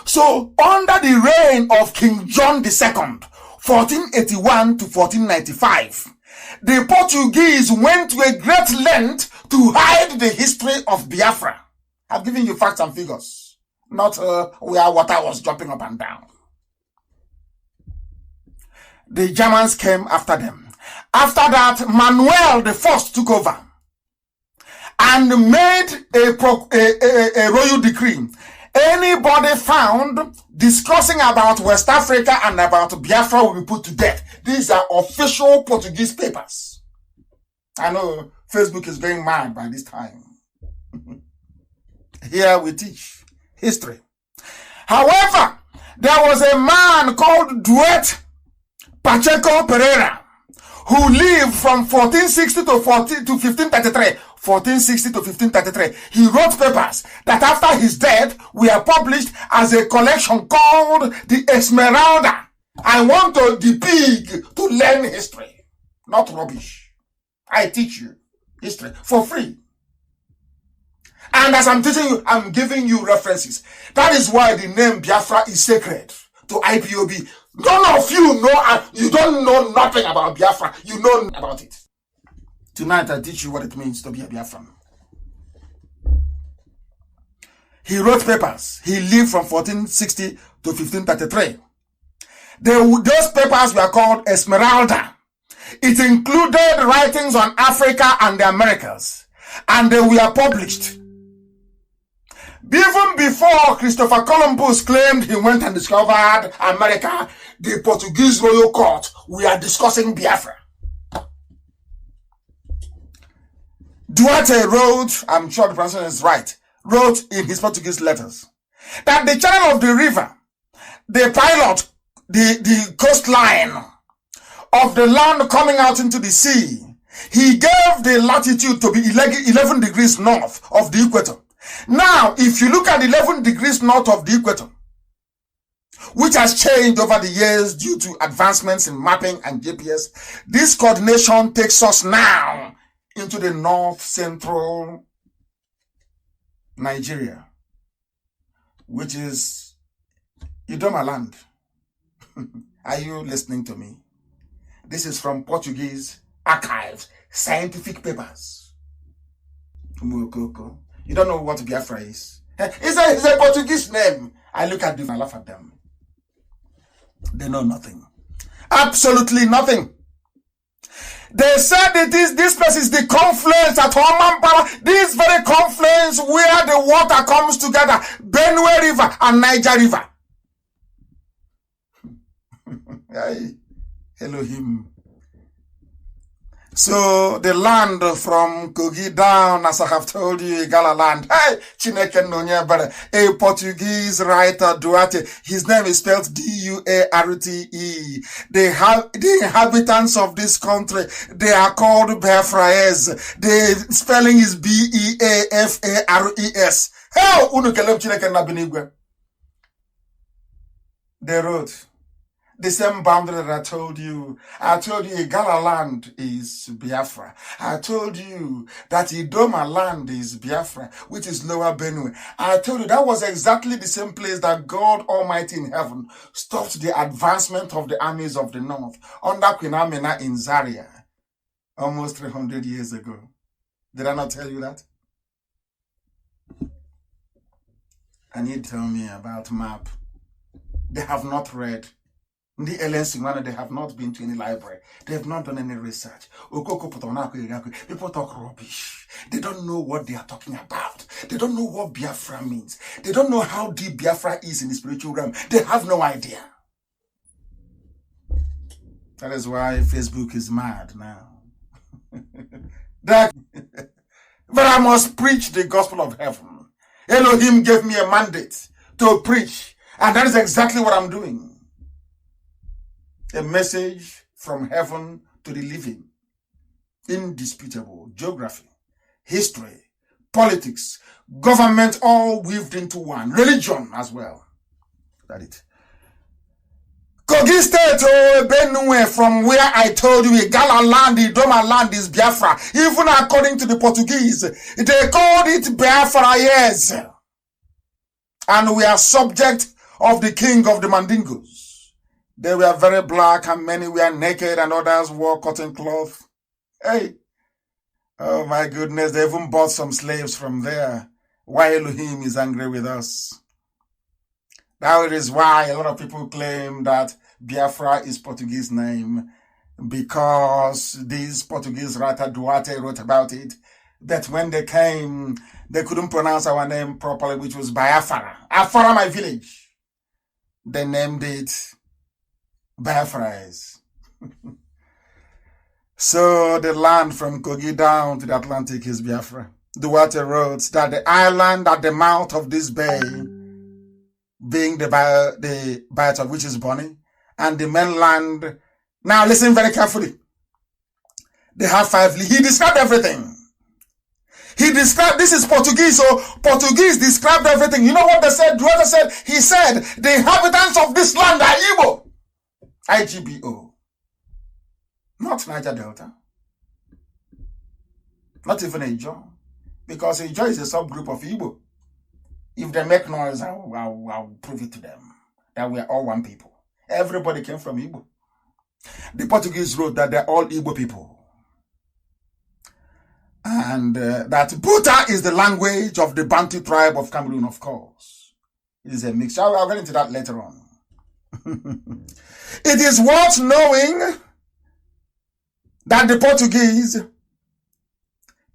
So, under the reign of King John II, 1481 to 1495, the Portuguese went to a great length to hide the history of Biafra. I've given you facts and figures, not where water was jumping up and down. The Germans came after them. After that, Manuel I took over and made a royal decree. Anybody found discussing about West Africa and about Biafra will be put to death. These are official Portuguese papers. I know Facebook is going mad by this time. Here we teach history. However, there was a man called Duet Pacheco Pereira who lived from 1460 to 1533. 1460 to 1533. He wrote papers that after his death were published as a collection called the Esmeralda. I want the pig to learn history, not rubbish. I teach you history for free. And as I'm teaching you, I'm giving you references. That is why the name Biafra is sacred to IPOB. None of you know, you don't know nothing about Biafra. You know about it. Tonight I teach you what it means to be a Biafran. He wrote papers. He lived from 1460 to 1533. Those papers were called Esmeralda. It included writings on Africa and the Americas, and they were published. Even before Christopher Columbus claimed he went and discovered America, the Portuguese royal court were discussing Biafra. Duarte wrote, I'm sure the pronunciation is right, wrote in his Portuguese letters that the channel of the river, the pilot, the coastline of the land coming out into the sea, he gave the latitude to be 11 degrees north of the equator. Now, if you look at 11 degrees north of the equator, which has changed over the years due to advancements in mapping and GPS, this coordination takes us now into the north central Nigeria, which is Idoma land. Are you listening to me? This is from Portuguese archives, scientific papers. You don't know what Biafra is. It's a Portuguese name. I look at them, I laugh at them. They know nothing. Absolutely nothing. They said this place is the confluence at Omampala. This very confluence where the water comes together. Benue River and Niger River. Elohim. So the land from Kogi down, as I have told you, Igala land. Hey, Chineke Nonyebere, a Portuguese writer, Duarte. His name is spelled Duarte. The inhabitants of this country, they are called Biafraes. The spelling is Beafares. Hell, Unukelem Chineke Nabinigwe. They wrote, The same boundary that I told you. I told you Igala land is Biafra. I told you that Idoma land is Biafra, which is Lower Benue. I told you that was exactly the same place that God Almighty in heaven stopped the advancement of the armies of the north under Queen Amina in Zaria almost 300 years ago. Did I not tell you that? And you tell me about map. They have not read. The LNC, they have not been to any library. They have not done any research. People talk rubbish. They don't know what they are talking about. They don't know what Biafra means. They don't know how deep Biafra is in the spiritual realm. They have no idea. That is why Facebook is mad now. But I must preach the gospel of heaven. Elohim gave me a mandate to preach. And that is exactly what I'm doing. A message from heaven to the living. Indisputable. Geography, history, politics, government, all weaved into one. Religion as well. That's it. Kogi State, Benue, from where I told you, Igala land, Idoma land is Biafra. Even according to the Portuguese, they called it Biafra, yes. And we are subject of the king of the Mandingos. They were very black and many were naked and others wore cotton cloth. Hey, oh my goodness, they even bought some slaves from there. Why Elohim is angry with us. That is why a lot of people claim that Biafra is Portuguese name, because this Portuguese writer Duarte wrote about it. That when they came, they couldn't pronounce our name properly, which was Biafra. Afara, my village. They named it Biafra. So the land from Kogi down to the Atlantic is Biafra. Duarte wrote that the island at the mouth of this bay, being the bight of which is Bonny, and the mainland. Now listen very carefully. They have 5. He described everything. He described, this is Portuguese, so Portuguese described everything. You know what they said? Duarte said, he said, the inhabitants of this land are Igbo. IGBO. Not Niger Delta. Not even Ijo. Because Ijo is a subgroup of Igbo. If they make noise, I'll prove it to them that we are all one people. Everybody came from Igbo. The Portuguese wrote that they're all Igbo people. And that Buta is the language of the Bantu tribe of Cameroon, of course. It is a mixture. I'll get into that later on. It is worth knowing that the Portuguese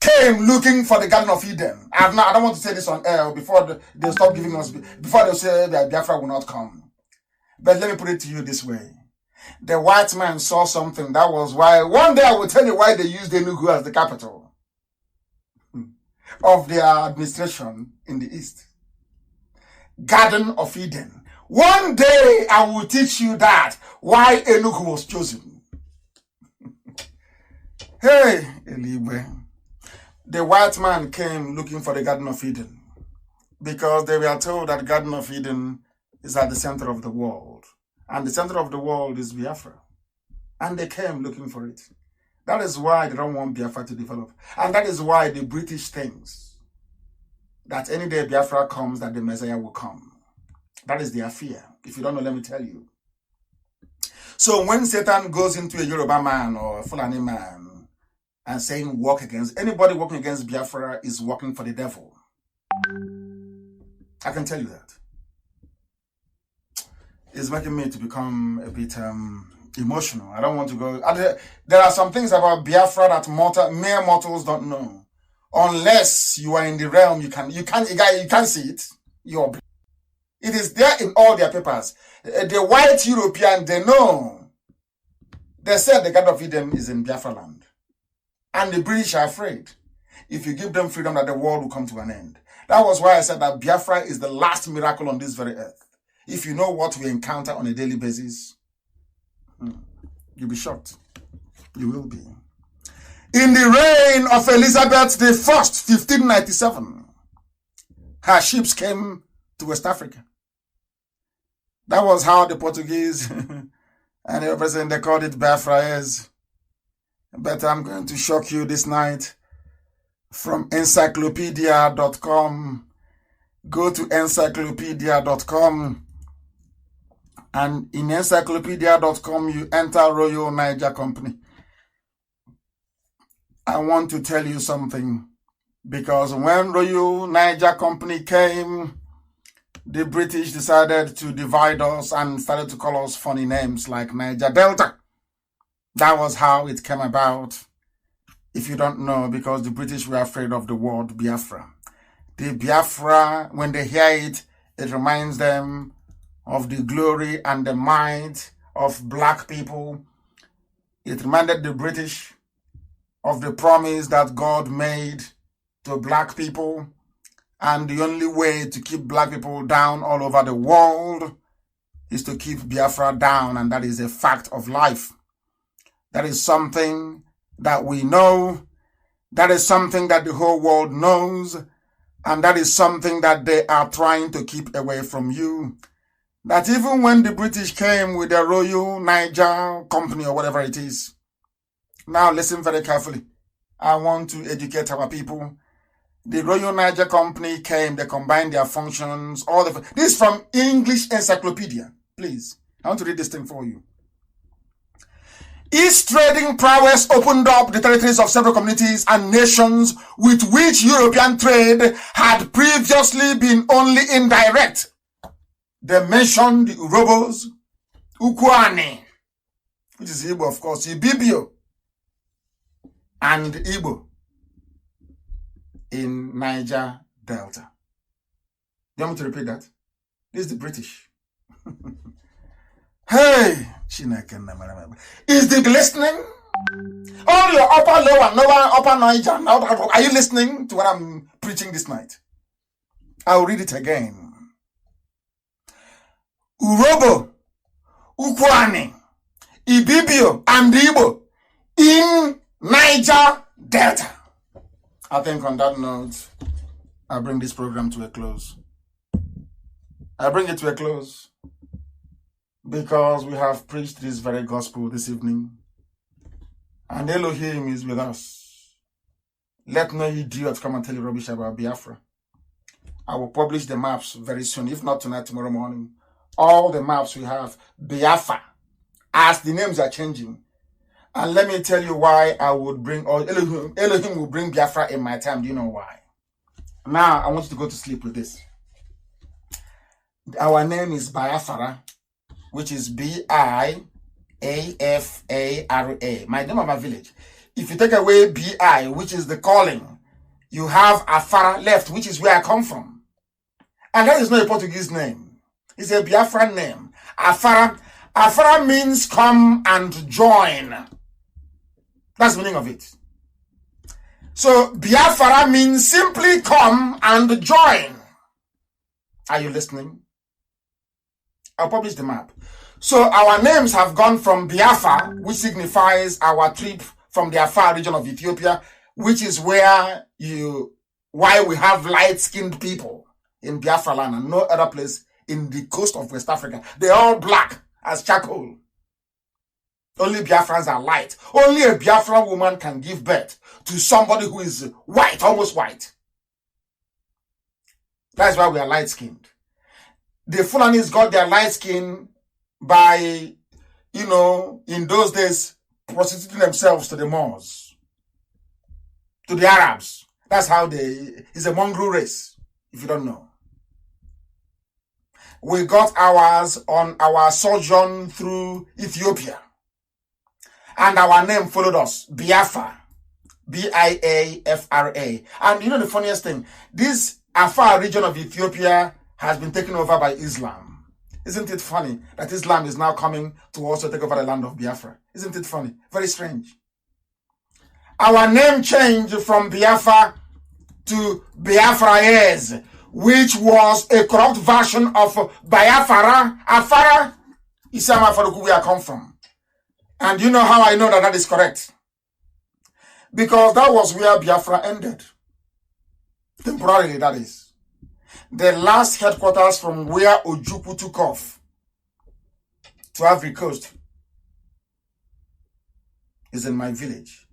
came looking for the Garden of Eden. I don't want to say this on air before they stop giving us, before they say that Biafra will not come. But let me put it to you this way. The white man saw something. That was why, one day I will tell you why they used Enugu as the capital of their administration in the East. Garden of Eden. One day I will teach you that, why Enugu was chosen. Hey, Elibe. The white man came looking for the Garden of Eden because they were told that Garden of Eden is at the center of the world. And the center of the world is Biafra. And they came looking for it. That is why they don't want Biafra to develop. And that is why the British thinks that any day Biafra comes, that the Messiah will come. That is their fear. If you don't know, let me tell you. So when Satan goes into a Yoruba man or a Fulani man and saying walk against, anybody walking against Biafra is working for the devil. I can tell you that. It's making me to become a bit emotional. I don't want to go. There are some things about Biafra that mere mortals don't know. Unless you are in the realm, you can't see it. It is there in all their papers. The white European, they know. They said the God of Eden is in Biafra land. And the British are afraid. If you give them freedom, that the world will come to an end. That was why I said that Biafra is the last miracle on this very earth. If you know what we encounter on a daily basis, you'll be shocked. You will be. In the reign of Elizabeth I, 1597, her ships came to West Africa. That was how the Portuguese And the president, they called it Biafra is. But I'm going to shock you this night from encyclopedia.com. Go to encyclopedia.com. And in encyclopedia.com, you enter Royal Niger Company. I want to tell you something. Because when Royal Niger Company came, the British decided to divide us and started to call us funny names like Niger Delta. That was how it came about. If you don't know, because the British were afraid of the word Biafra. The Biafra, when they hear it, it reminds them of the glory and the might of black people. It reminded the British of the promise that God made to black people. And the only way to keep black people down all over the world is to keep Biafra down. And that is a fact of life. That is something that we know. That is something that the whole world knows. And that is something that they are trying to keep away from you. That even when the British came with their Royal Niger Company or whatever it is. Now listen very carefully. I want to educate our people. The Royal Niger Company came, they combined their functions, this is from English Encyclopedia. Please, I want to read this thing for you. East trading prowess opened up the territories of several communities and nations with which European trade had previously been only indirect. They mentioned the Urobos, Ukwane, which is Igbo, of course, Ibibio, and Igbo in Niger Delta. You want me to repeat that? This is the British. Hey, is the listening? All your upper, lower, upper Niger, are you listening to what I'm preaching this night? I'll read it again. Urobo, Ukwane, Ibibio, and Igbo in Niger Delta. I think on that note, I bring this program to a close. I bring it to a close because we have preached this very gospel this evening. And Elohim is with us. Let no idiot come and tell you rubbish about Biafra. I will publish the maps very soon, if not tonight, tomorrow morning. All the maps we have, Biafra, as the names are changing. And let me tell you why I would bring, or Elohim will bring Biafra in my time. Do you know why? Now, I want you to go to sleep with this. Our name is Biafra, which is B-I-A-F-A-R-A. My name of my village. If you take away B-I, which is the calling, you have Afara left, which is where I come from. And that is not a Portuguese name. It's a Biafran name. Afara. Afara means come and join. That's the meaning of it. So Biafra means simply come and join. Are you listening? I'll publish the map. So our names have gone from Biafra, which signifies our trip from the Afar region of Ethiopia, which is why we have light-skinned people in Biafra land and no other place in the coast of West Africa. They're all black as charcoal. Only Biafrans are light. Only a Biafran woman can give birth to somebody who is white, almost white. That's why we are light-skinned. The Fulanis got their light skin by, in those days, prostituting themselves to the Moors, to the Arabs. That's how it's a mongrel race, if you don't know. We got ours on our sojourn through Ethiopia. And our name followed us, Biafra, B-I-A-F-R-A. And the funniest thing, this Afar region of Ethiopia has been taken over by Islam. Isn't it funny that Islam is now coming to also take over the land of Biafra? Isn't it funny? Very strange. Our name changed from Biafra to Biafraese, which was a corrupt version of Biafra. Afara, Isama Faruku, where I come from. And you know how I know that is correct? Because that was where Biafra ended. Temporarily, that is. The last headquarters from where Ojukwu took off to Ivory Coast is in my village,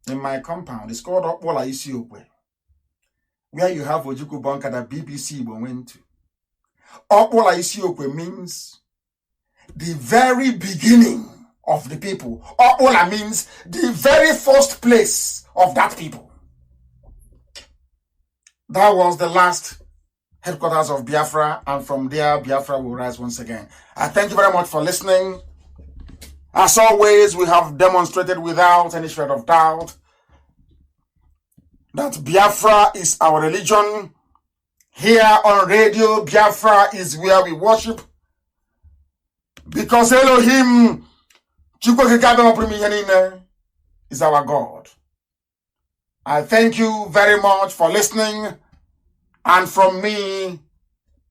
in my compound. It's called Okpola Isiokwe, where you have Ojukwu bunker that BBC went to. Okpola Isiokwe means the very beginning of the people. Okpola means the very first place of that people. That was the last headquarters of Biafra, and from there, Biafra will rise once again. I thank you very much for listening. As always, we have demonstrated without any shred of doubt that Biafra is our religion. Here on radio, Biafra is where we worship, because Elohim is our God. I thank you very much for listening, and from me,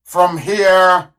from here,